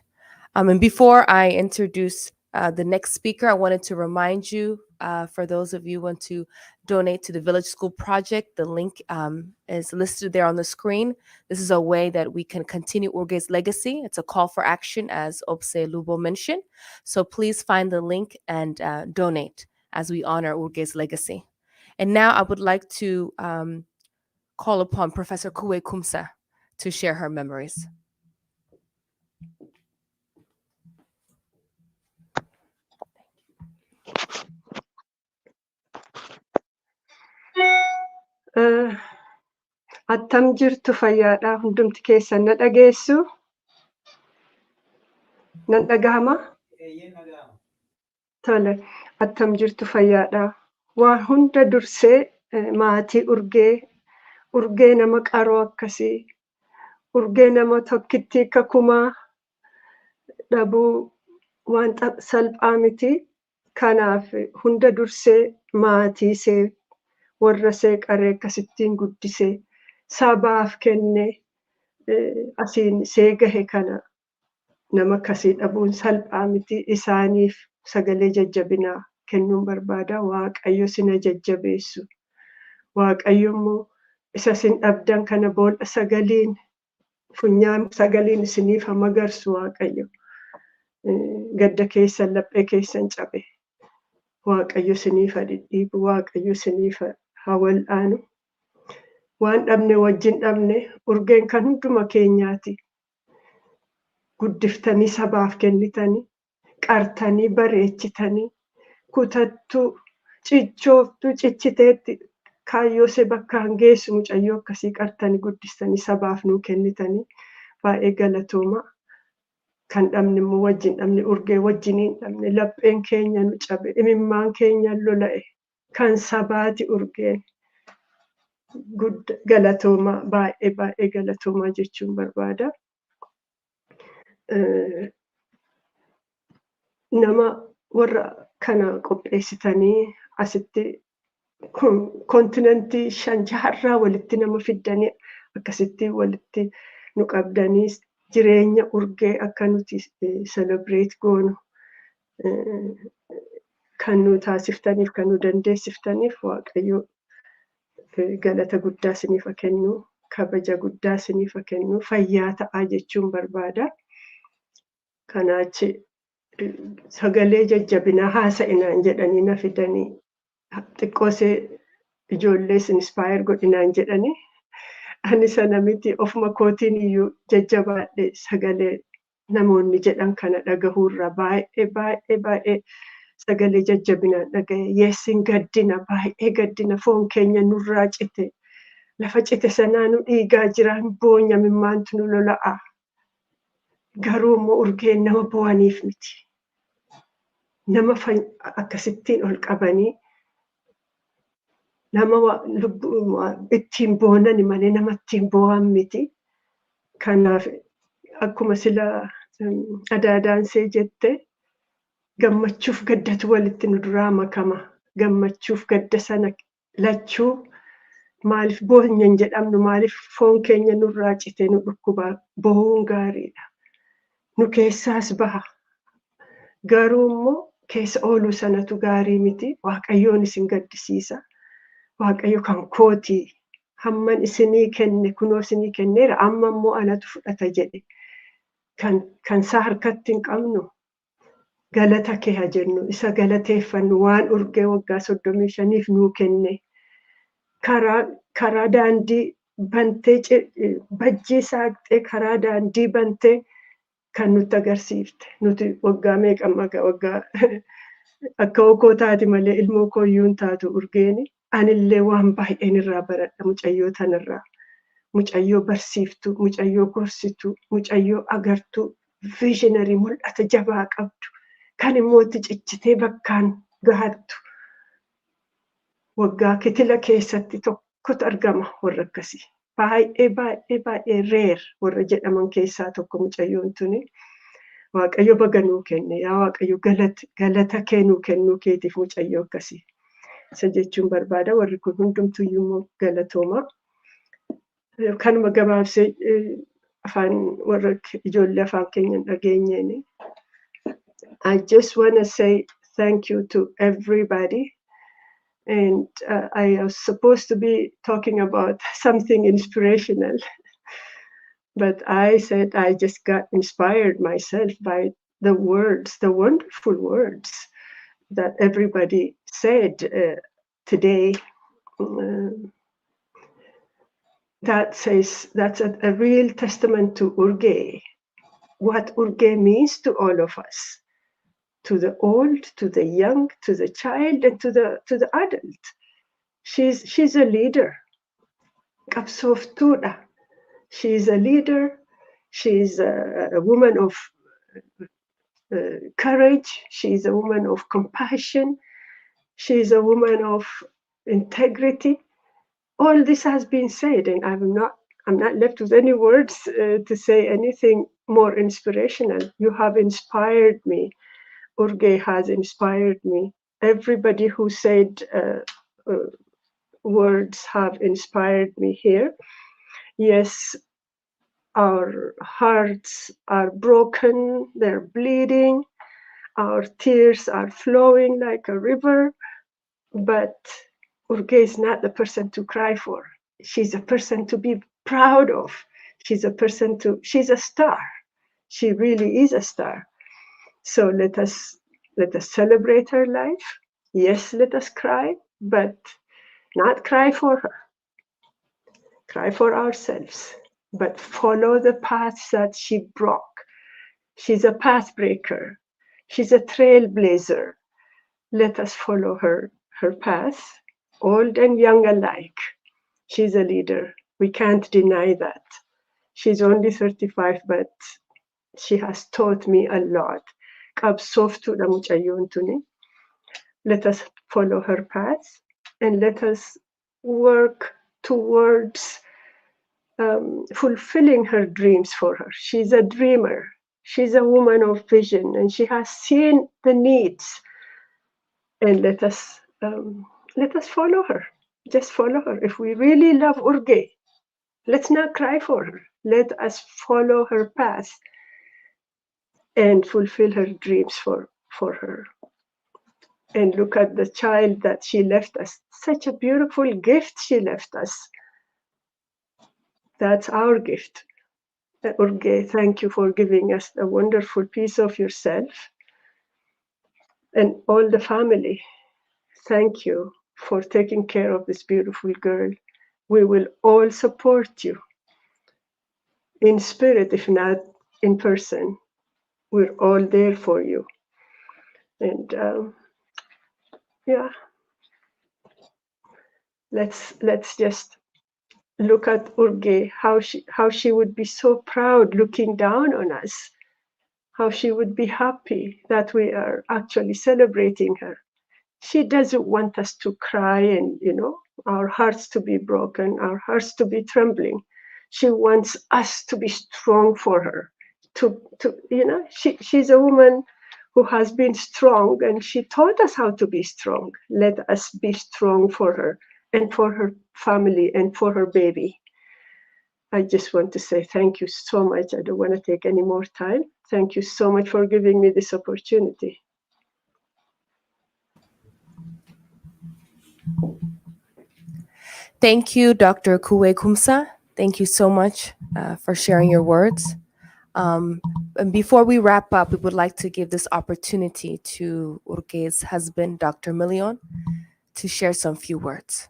And before I introduce the next speaker, I wanted to remind you, for those of you who want to donate to the Village School Project, the link is listed there on the screen. This is a way that we can continue Urgee's legacy. It's a call for action, as Opse Lubo mentioned. So please find the link and donate as we honor Urgee's legacy. And now I would like to call upon Professor Kuwe Kumsa to share her memories. Attam jirtu fayyaadhaa hundumti keessan na dhageessu? Nan dhagahama? Tole, attam jirtu fayyaadhaa. Waan hunda dursee maatii urgee nama qaroo akkasii, urgee nama tokkittii kakumaa dhabuu waan salphaa miti. Kanaaf hunda dursee maatii see warra see qaree akkasittiin guddisee sabaaf kennee asiin see gahe kana nama akkasii dhabuun salphaa miti. Isaaniif sagalee jajjabinaa kennuun barbaada. Waaqayyo sina jajjabeessu. Waaqayyo immoo isa sin dhabdan kana boolla sagaliin funyaan sagaliin isiniif haa magarsu Waaqayyo. Gadda keessan laphee keessan cabe. Waaqayyo isiniif haa dhidhiibu. Waaqayyo isiniif haa wal'aanu. Waan dhabne wajjin dhabne urgeen kan hunduma keenyaati. Guddiftanii sabaaf kennitanii, qartanii bareechitanii, kutattuu, cichooftuu, cichiteetti kaayyoo see bakkaan geessu mucayyoo akkasii qartanii guddistanii sabaaf nuu kennitanii baay'ee galatooma. Kan dhabne immoo wajjin dhabne urgee wajjiniin dhabne lapheen keenya nu cabe, imimmaan keenya lola'e kan sabaati urgeen. Galatooma baay'ee galatoomaa jechuun barbaada. Nama warra kana qopheessitanii asitti kontinentii 5-6 walitti nama fiddanii akkasitti walitti nu qabdanii jireenya urgee akka nuti celebrate goonu kan nu taasiftaniif kan nu dandeessiftaniif Waaqayyo galata guddaa isiniif haa kennu, kabaja guddaa isiniif haa kennu, fayyaa ta'aa jechuun barbaada. Kanaachi sagalee jajjabinaa haasa'inaan jedhanii na fidanii xiqqoosee ijoollees inspire godhinaan jedhanii ani sana miti ofuma kootiin iyyuu jajjabaadhe sagalee namoonni jedhan kana dhagahuurra baay'ee sagalee jajjabinaan dhagaye. Yeessin gaddina baay'ee gaddina foon keenya nurraa cite lafa cite sanaa nu dhiigaa jira boonya mimmaantu nu lola'a. Garuu immoo urgeen nama bo'aniif miti. Nama akkasittiin ol qabanii nama ittiin boonani malee nama ittiin bo'an miti. Kanaaf akkuma sila adaadaansee jette gammachuuf gaddatu walitti nu duraa makama. Gammachuuf gadda sana lachuu maaliif boonya hin jedhamnu maaliif foon keenya nurraa cite nu dhukkubaa bo'uun gaariidha. Nu keessaas baha. Garuu immoo keessa ooluu sanatu gaarii miti. Waaqayyoon isin gaddisiisa. Waaqayyo kan kootii hamman isinii kenne kunoo isinii kenneera amma immoo anatu fudhata jedhe. Kan isaa harkatti hin qabnu galata kee haa jennu. Isa galateeffannu waan urgee waggaa 35 nuu kenne. Karaa daandii bantee bajjii saaqxee karaa daandii bantee kan nutti agarsiifte. Nuti waggaa meeqamma waggaa akka okoo taati malee ilmoo kooyyuu hin taatu urgeeni. Anillee waan baay'een irraa baradha mucayyoo tanarraa. Mucayyoo barsiiftu, mucayyoo gorsitu, mucayyoo agartuu, viizhinarii mul'ata jabaa qabdu. Kan immoo itti cichitee bakkaan gahattu. Waggaa kitila keessatti tokkotu argama warra akkasii. Baay'ee reer warra jedhaman keessaa tokko mucayyoon tuni. Waaqayyo baga nuu kenne. Yaa Waaqayyo galata kee nuu kennuu keetiif mucayyoo akkasii. Isa jechuun barbaada. Warri kun hundumtuyyuu immoo galatooma. Kanuma gabaabsee afaan warra ijoollee afaan keenyan dhageenyeeni. I just want to say thank you to everybody. And I was supposed to be talking about something inspirational, but I said I just got inspired myself by the words, the wonderful words that everybody said today. That says that's a real testament to Urgee, what Urgee means to all of us, to the old, to the young, to the child, and to the adult. She's a leader. Qabsooftuudha. She's a leader. She's a woman of courage. She's a woman of compassion. She's a woman of integrity. All this has been said, and I'm not left with any words to say anything more inspirational. You have inspired me. Urgee has inspired me. Everybody who said words have inspired me here. Yes, our hearts are broken, they're bleeding, our tears are flowing like a river, but Urgee is not the person to cry for. She's a person to be proud of. She's a star. She really is a star. So let us celebrate her life. Yes, let us cry, but not cry for her. Cry for ourselves, but follow the paths that she broke. She's a path breaker. She's a trailblazer. Let us follow her path, old and young alike. She's a leader. We can't deny that. She's only 35, but she has taught me a lot. Qabsooftuudha mucayyoon tuni. Let us follow her path and let us work towards fulfilling her dreams for her. She's a dreamer. She's a woman of vision, and she has seen the needs. And let us follow her. Just follow her. If we really love Urgee, let's not cry for her. Let us follow her path and fulfill her dreams for her. And look at the child that she left us. Such a beautiful gift she left us. That's our gift. Urgee, thank you for giving us a wonderful piece of yourself. And all the family, thank you for taking care of this beautiful girl. We will all support you in spirit, if not in person. We're all there for you. And yeah, let's just look at Urgee, how she would be so proud looking down on us, how she would be happy that we are actually celebrating her. She doesn't want us to cry and, our hearts to be broken, our hearts to be trembling. She wants us to be strong for her. She's a woman who has been strong, and she taught us how to be strong. Let us be strong for her and for her family and for her baby. I just want to say thank you so much. I don't want to take any more time. Thank you so much for giving me this opportunity. Thank you, Dr. Kuwe Kumsa. Thank you so much for sharing your words. And before we wrap up, we would like to give this opportunity to Urgee's husband, Dr. Milion, to share some few words.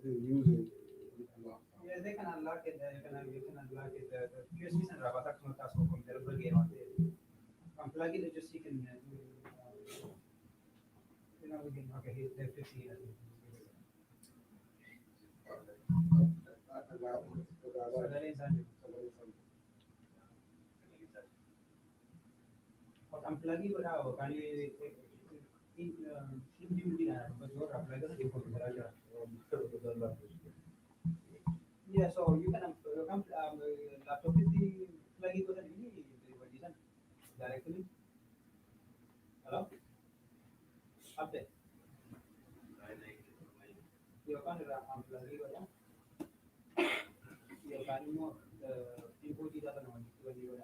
to use it. Yeah, they can unlock it. You can unlock it. The USBs and Rabatak Notas or computer game on there. Unplug it, just you can we can okay, hit 50. Unplug it without can you yeah, so you can laptop is the plug it directly. Hello? Update. You can unplug it you can input it when you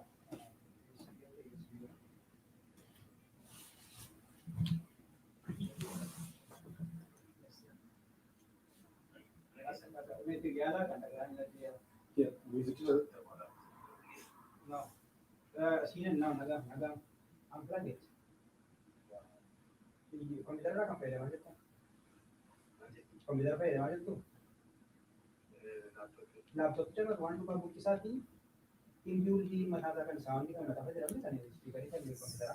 Yeah, music. No. Seen now, naga. Unplug it. Computer का पहले वाले तो. Computer पहले वाले तो. Laptop चलो one to buku kisah ti. Inbuilt di mata kan sound kan mata pada ramai tadi speaker itu di computer.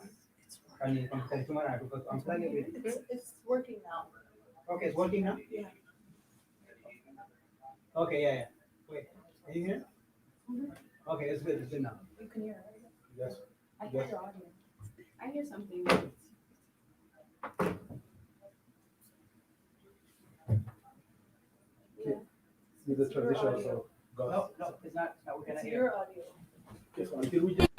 Kan di computer cuma ada tu unplug it. It's working now. Okay, it's working now. Yeah. Okay, yeah. Wait, are you here? Okay, it's good. It's good now. You can hear it. Yes. I hear your audio. I hear something. With the transition also. No, it's not. We cannot It's hear. your audio. Yes, until we just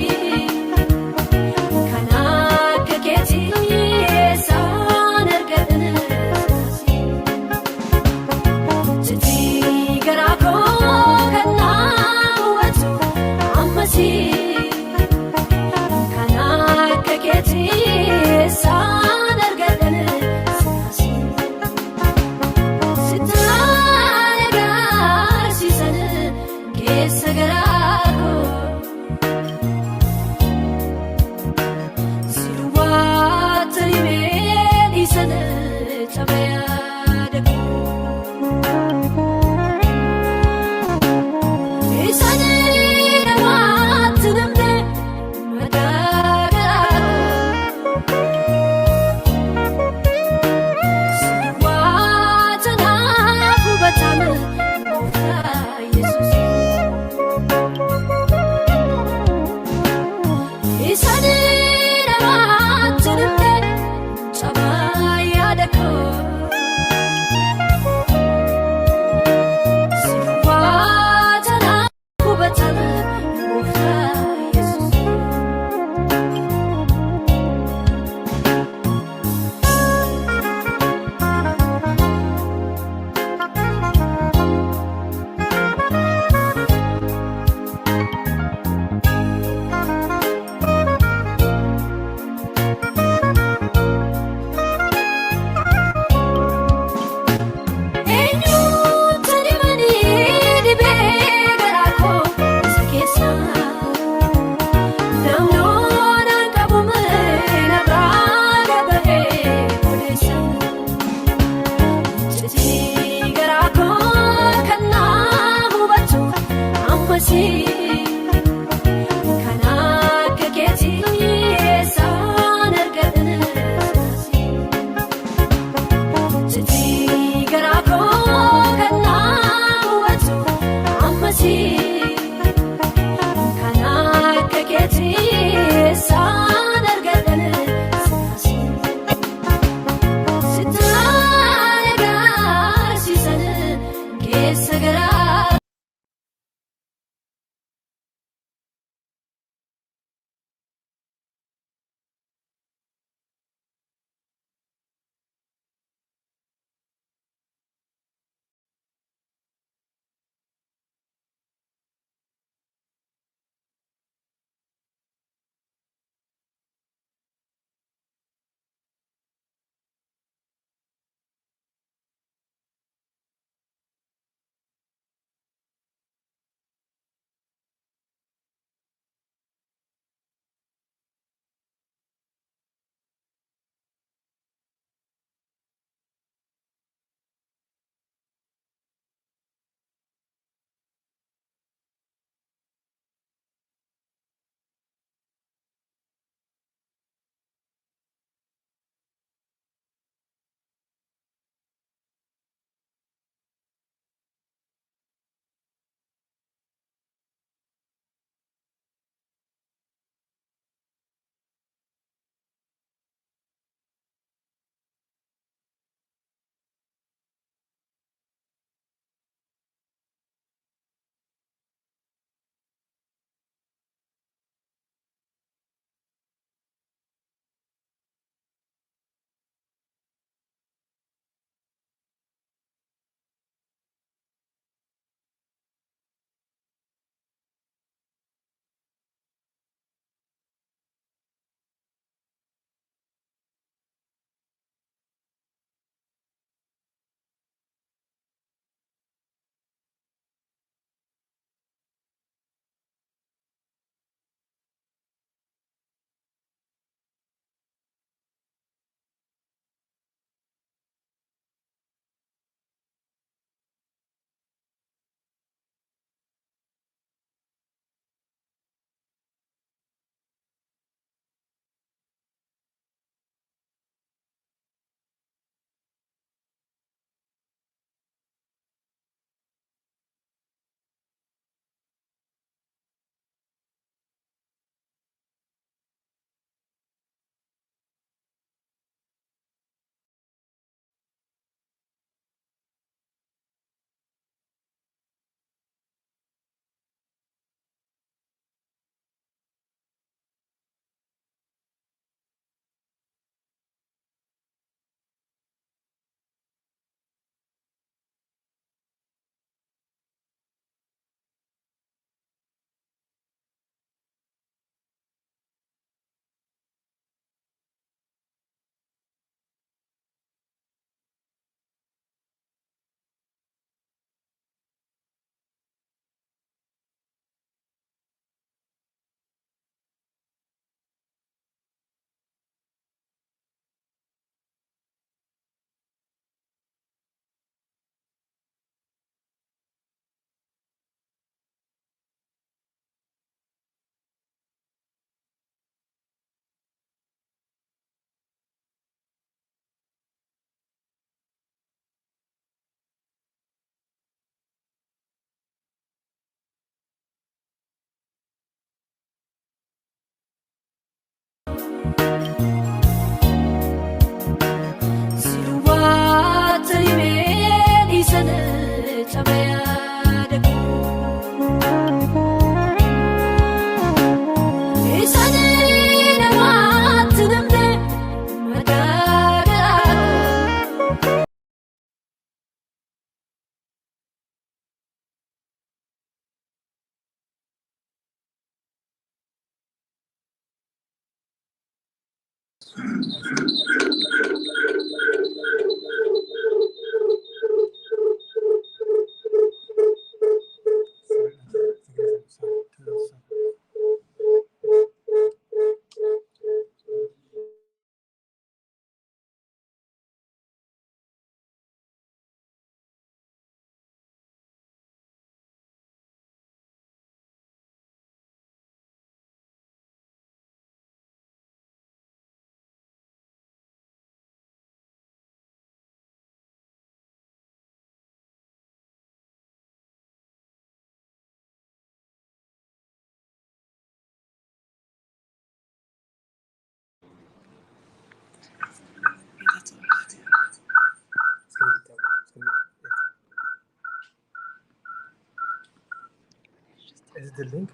Is the link?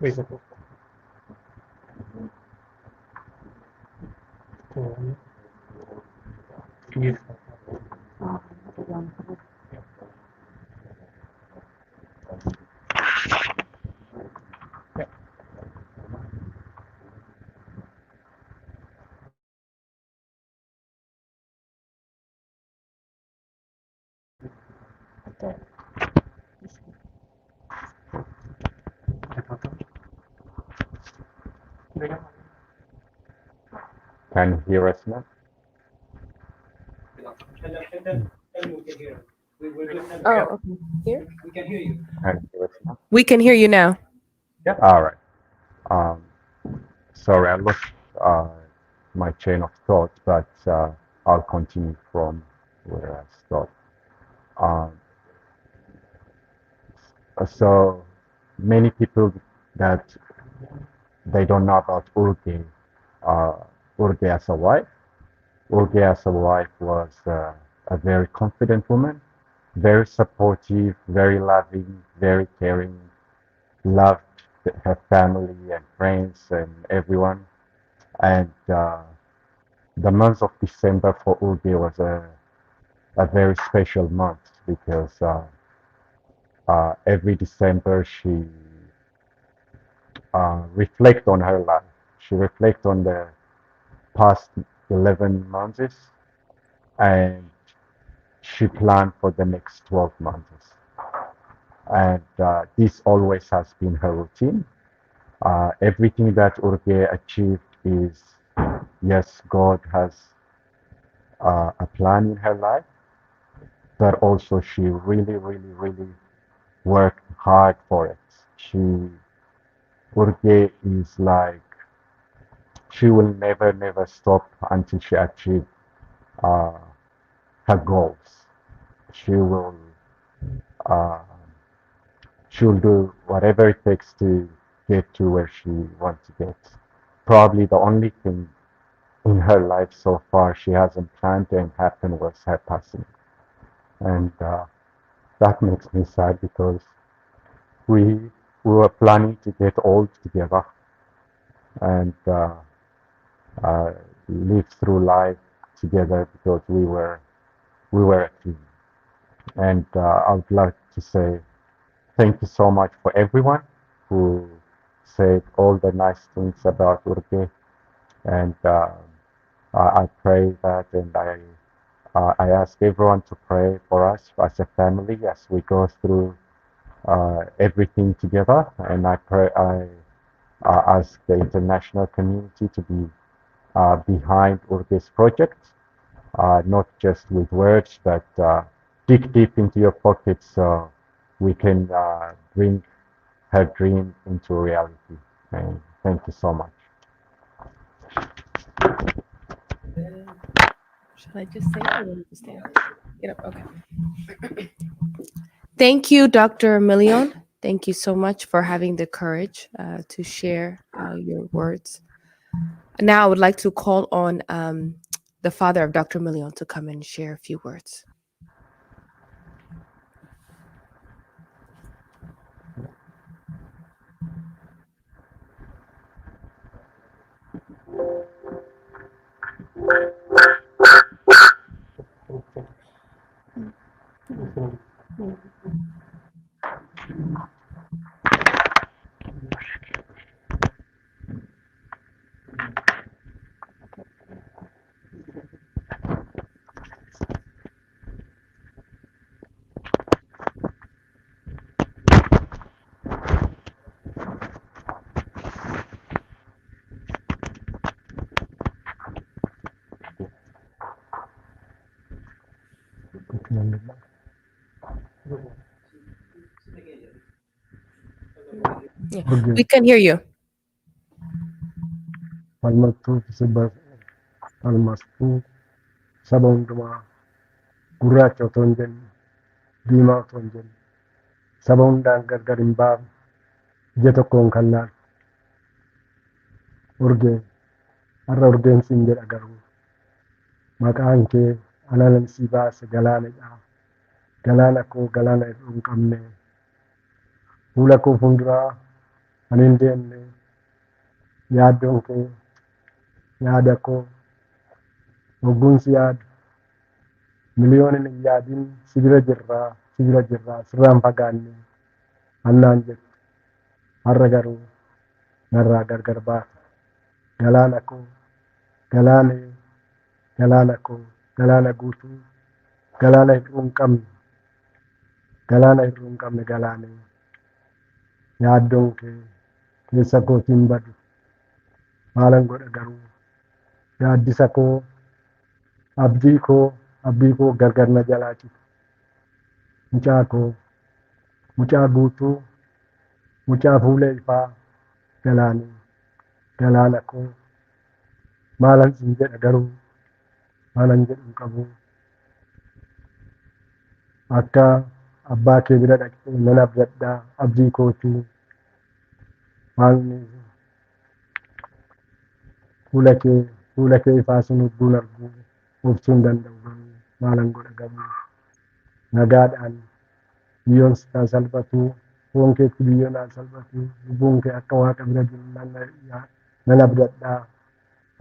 Wait, yes. Can you hear us now? Oh, okay. Here? Can you hear us now? We can hear you now. All right. Um, sorry, I lost my chain of thought, but I'll continue from where I stopped. Um, so many people that they don't know about Urgee, Urgee as a wife. Urgee as a wife was a very confident woman, very supportive, very loving, very caring, loved her family and friends and everyone. And the month of December for Urgee was a very special month because every December she reflect on her life. She reflect on the past 11 months and she planned for the next 12 months. And this always has been her routine. Everything that Urgee achieved is, yes, God has a plan in her life, but also she really, really, really worked hard for it. Urgee is like, she will never, never stop until she achieves uh, her goals. She will, uh, she will do whatever it takes to get to where she wants to get. Probably the only thing in her life so far she hasn't planned and happened was her passing. And that makes me sad because we we were planning to get old together and uh, live through life together because we were a team. And I would like to say thank you so much for everyone who said all the nice things about Urgee. And I pray that, and I ask everyone to pray for us as a family as we go through everything together. And I pray, I ask the international community to be behind Urgee's project, not just with words, but dig deep into your pockets so we can bring her dream into reality. And thank you so much. Shall I just say it or will you stand? Okay. Thank you, Dr. Million. Thank you so much for having the courage to share your words. Now I would like to call on the father of Dr. Million to come and share a few words. Yeah, we can hear you. Falmattuu falmastuu saba hundumaa gurraacha otoo hin jenne diimaa otoo hin jenne saba hundaan gargar hin baafne ija tokkoon kan laalu urgee har'a urgeen siin jedha garuu maqaan kee alalan sii baase galaanadha. Galaana koo galaana hir'uu hin qabne fuula koo fuulduraa kan hin deemne yaaddoon kee yaada koo hogguunsi yaadu miliyoonin hin yaadin sibira jirraa sirraan fagaanne annaan jettu har'a garuu narraa gargar baata. Galaana koo galaanee galaana koo galaana guutuu galaana hir'uu hin qabne galaanee yaaddoon kee keessa kootiin badu maalan godha garuu yaaddisa koo abdii koo gargar na jalaa citu mucaa guutuu mucaa fuula ifaa galaana koo maalan siin jedha garuu maalan jedhu hin qabu akka abbaa kee bira dhaqxee nan abdadhaa abdii kootii maalni fuula kee ifaa sun hubbuun arguu obsuu hin danda'u garuu maalan godha garuu nagaadhaan biyyoon sitaa salphatu foon keetti biyyoon haa salphatu lubbuun kee akka waaqa bira jiru nan abdadhaa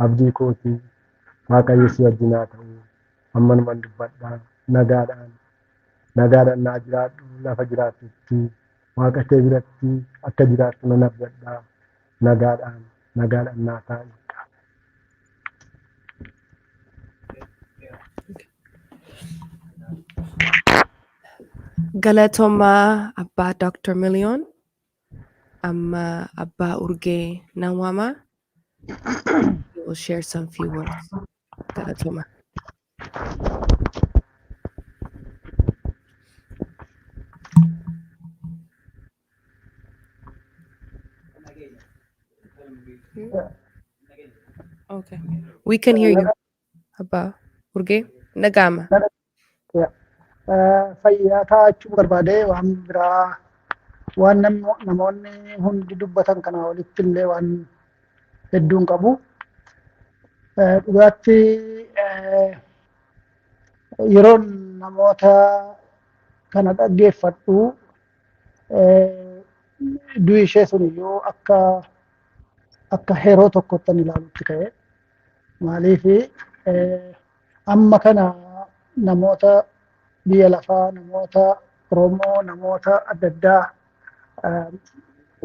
abdii kootii waaqayyo si wajjin haa ta'u ammanuman dubbadhaa nagaadhaan naa jiraadhu lafa jiraatutti waaqa kee biratti akka jiraattu nan abdadhaa nagaadhaan naa taa'e. Galatoma Abba Dr. Million, Abba Urgee Nawama. We will share some few words. Galatoma. Okay, we can hear you. Abba Urgee Nagama. Fayyaa taa'achuu barbaade waan biraa waan namoonni hundi dubbatan kana walitti illee waan hedduun qabu. Dhugaatti yeroon namoota kana dhaggeeffadhu du'i ishee sun iyyuu akka heroo tokkottan ilaalutti ka'e. Maaliif amma kana namoota biyya lafaa namoota Oromoo namoota adda addaa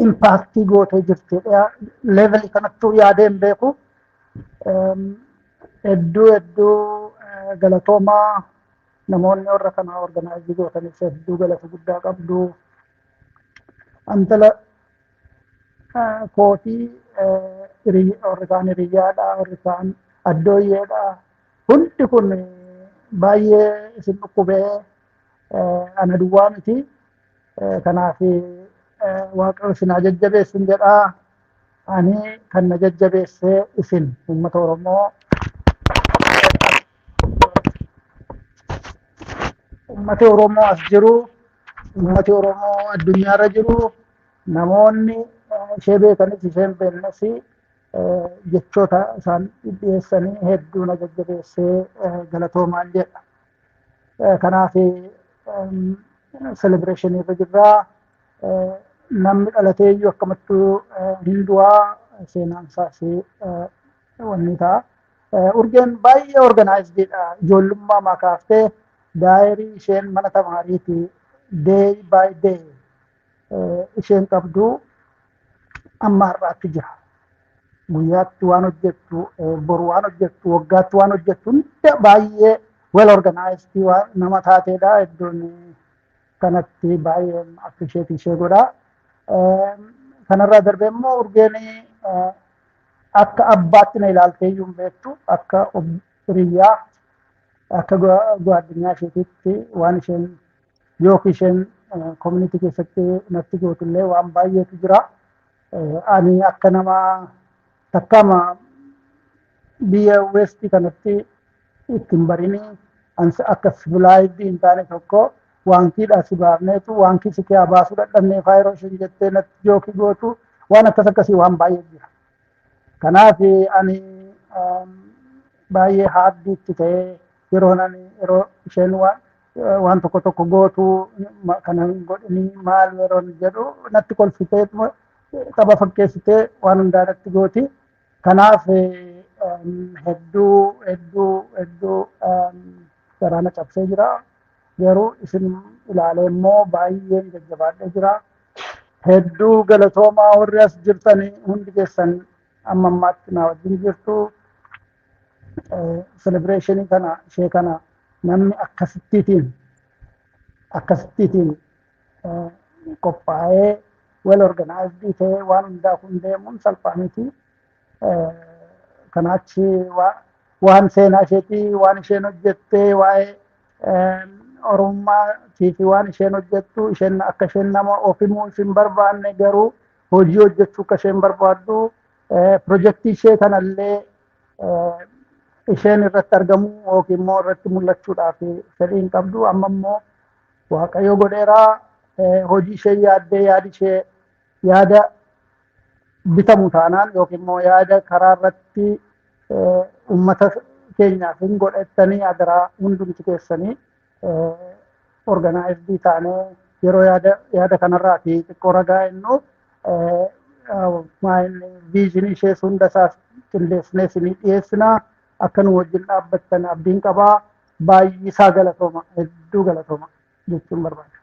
impaaktii gootee jirtudha. Leeveli kanattuu yaadee hin beeku. Hedduu galatoomaa namoonni warra kanaa organaayizii gootanis hedduu galata guddaa qabdu. Antala kootii warri kaan hiriyyaadha warri kaan addooyyeedha. Hundi kun baay'ee isin dhukkubee ana duwwaa miti. Kanaaf waaqa isin haa jajjabeessin jedhaa. Ani kan na jajjabeessee isin uummata Oromoo ummati Oromoo as jiru, ummati Oromoo addunyaarra jiru, namoonni ishee beekanis isheen beeknes jechoota isaan dhiyeessanii hedduu na jajjabeessee galatoomaan jedha. Kanaaf celebration irra jirraa. Namni dhalateeyyuu akkamattuu hin du'aa seenaan isaas wanni ta'a. Urgeen baay'ee organizedidha. Ijoollummaa makaaftee daayirii isheen mana tamaariiti day by day isheen qabdu amma har'aatti jira. Guyyaatti waan hojjettu, boru waan hojjettu, waggaatti waan hojjettu hunda baay'ee well organized waan nama taateedha. Iddoon kanatti baay'ee appreciate ishee godha. Kanarraa darbee immoo Urgeen akka abbaatti na ilaaltee iyyuu hin beektu, akka hiriyyaa, akka addunyaa isheetitti waan isheen yookiin isheen community keessatti natti gootullee waan baay'eetu jira. Ani akka nama takkama biyya westii kanatti ittiin barini akka civilized hin taane tokko waankiidha si baafneetu waankii si kee baasuu dadhabnee faayiroo isheen jettee natti jookii gootu waan akkasii waan baay'ee jira. Kanaaf ani baay'ee haaddiitti ta'ee yeroo isheen waan tokko gootu kana hin godhini maal yeroo jedhu natti kolfitee tapha fakkeessitee waan hundaa natti gooti. Kanaaf hedduu garaana cabsee jira. Garuu isin ilaalee immoo baay'een jajjabaadhee jira. Hedduu galatoomaa warri as jirtanii hundi keessan amma ammaatti na wajjin jirtu. Celebration kana ishee kana namni akkasittiin qophaa'ee well organized ta'ee waan hundaa kun deemuun salphaa miti. Kanaachi waan seenaa isheetii waan isheen hojjettee waa'ee Oromummaatii fi waan isheen hojjettu isheen akka isheen nama ofimuu hin barbaanne garuu hojii hojjechuu akka isheen barbaaddu pirojektii ishee kanallee isheen irratti argamuu yookiin immoo irratti mul'achuudhaaf fedhii hin qabdu. Amma immoo Waaqayyo godheeraa hojii ishee yaaddee yaada bitamu taanaan yookiin immoo yaada karaa irratti uummata keenyaaf hin godhettanii adaraa hundumti keessanii organized taanee yeroo yaada kanarraati xiqqoo ragaa innu viizhinii ishee hunda isaas qindeessinee isinii dhiyeessinaa. Akka nu wajjin dhaabbattan abdiin qabaa. Baay'isaa galatooma, hedduu galatooma jechuun barbaada.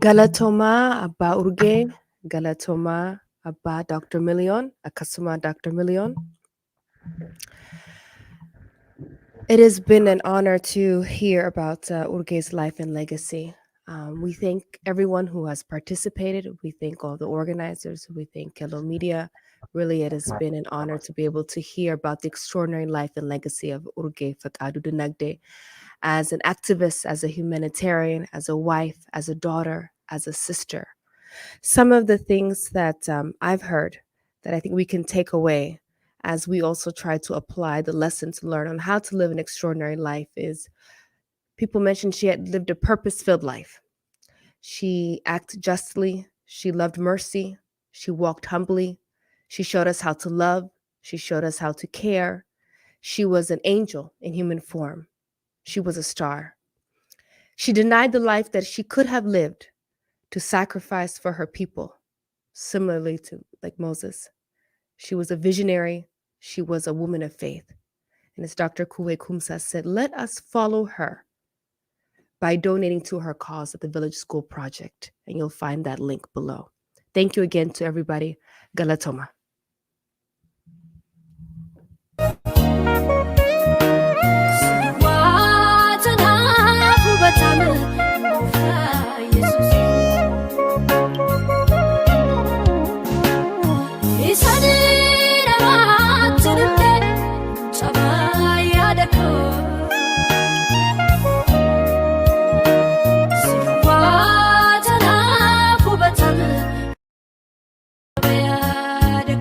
Galatoma Abba Urgee, Galatoma Abba Dr. Million, Akasuma Dr. Million. It has been an honor to hear about Urgee's life and legacy. We thank everyone who has participated. We thank all the organizers. We thank Hello Media. Really, it has been an honor to be able to hear about the extraordinary life and legacy of Urgee Fekadu Dinagde as an activist, as a humanitarian, as a wife, as a daughter, as a sister. Some of the things that I've heard that I think we can take away as we also try to apply the lessons learned on how to live an extraordinary life is people mentioned she had lived a purpose-filled life. She acted justly. She loved mercy. She walked humbly. She showed us how to love. She showed us how to care. She was an angel in human form. She was a star. She denied the life that she could have lived to sacrifice for her people, similarly to like Moses. She was a visionary. She was a woman of faith. And as Dr. Kuwe Kumsa said, let us follow her by donating to her cause at the Village School Project. And you'll find that link below. Thank you again to everybody. Galatoma. Ada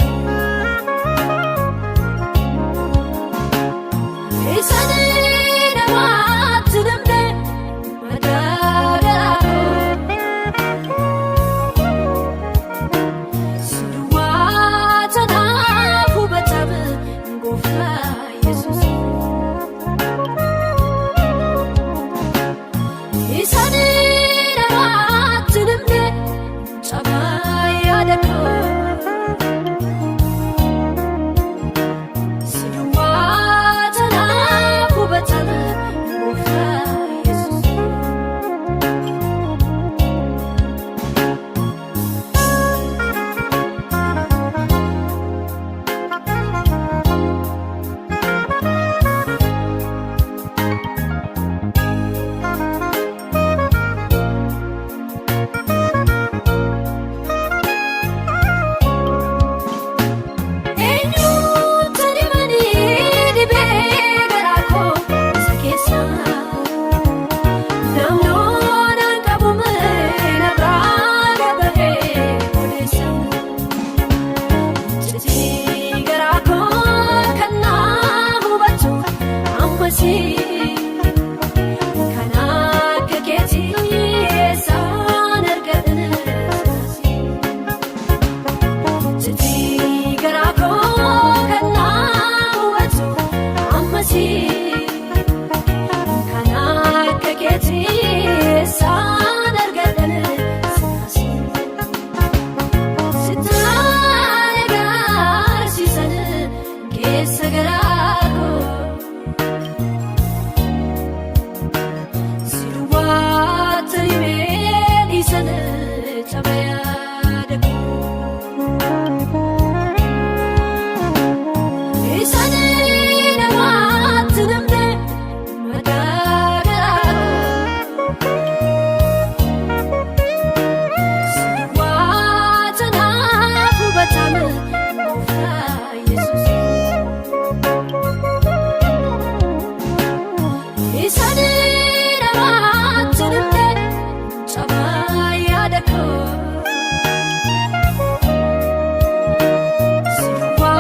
See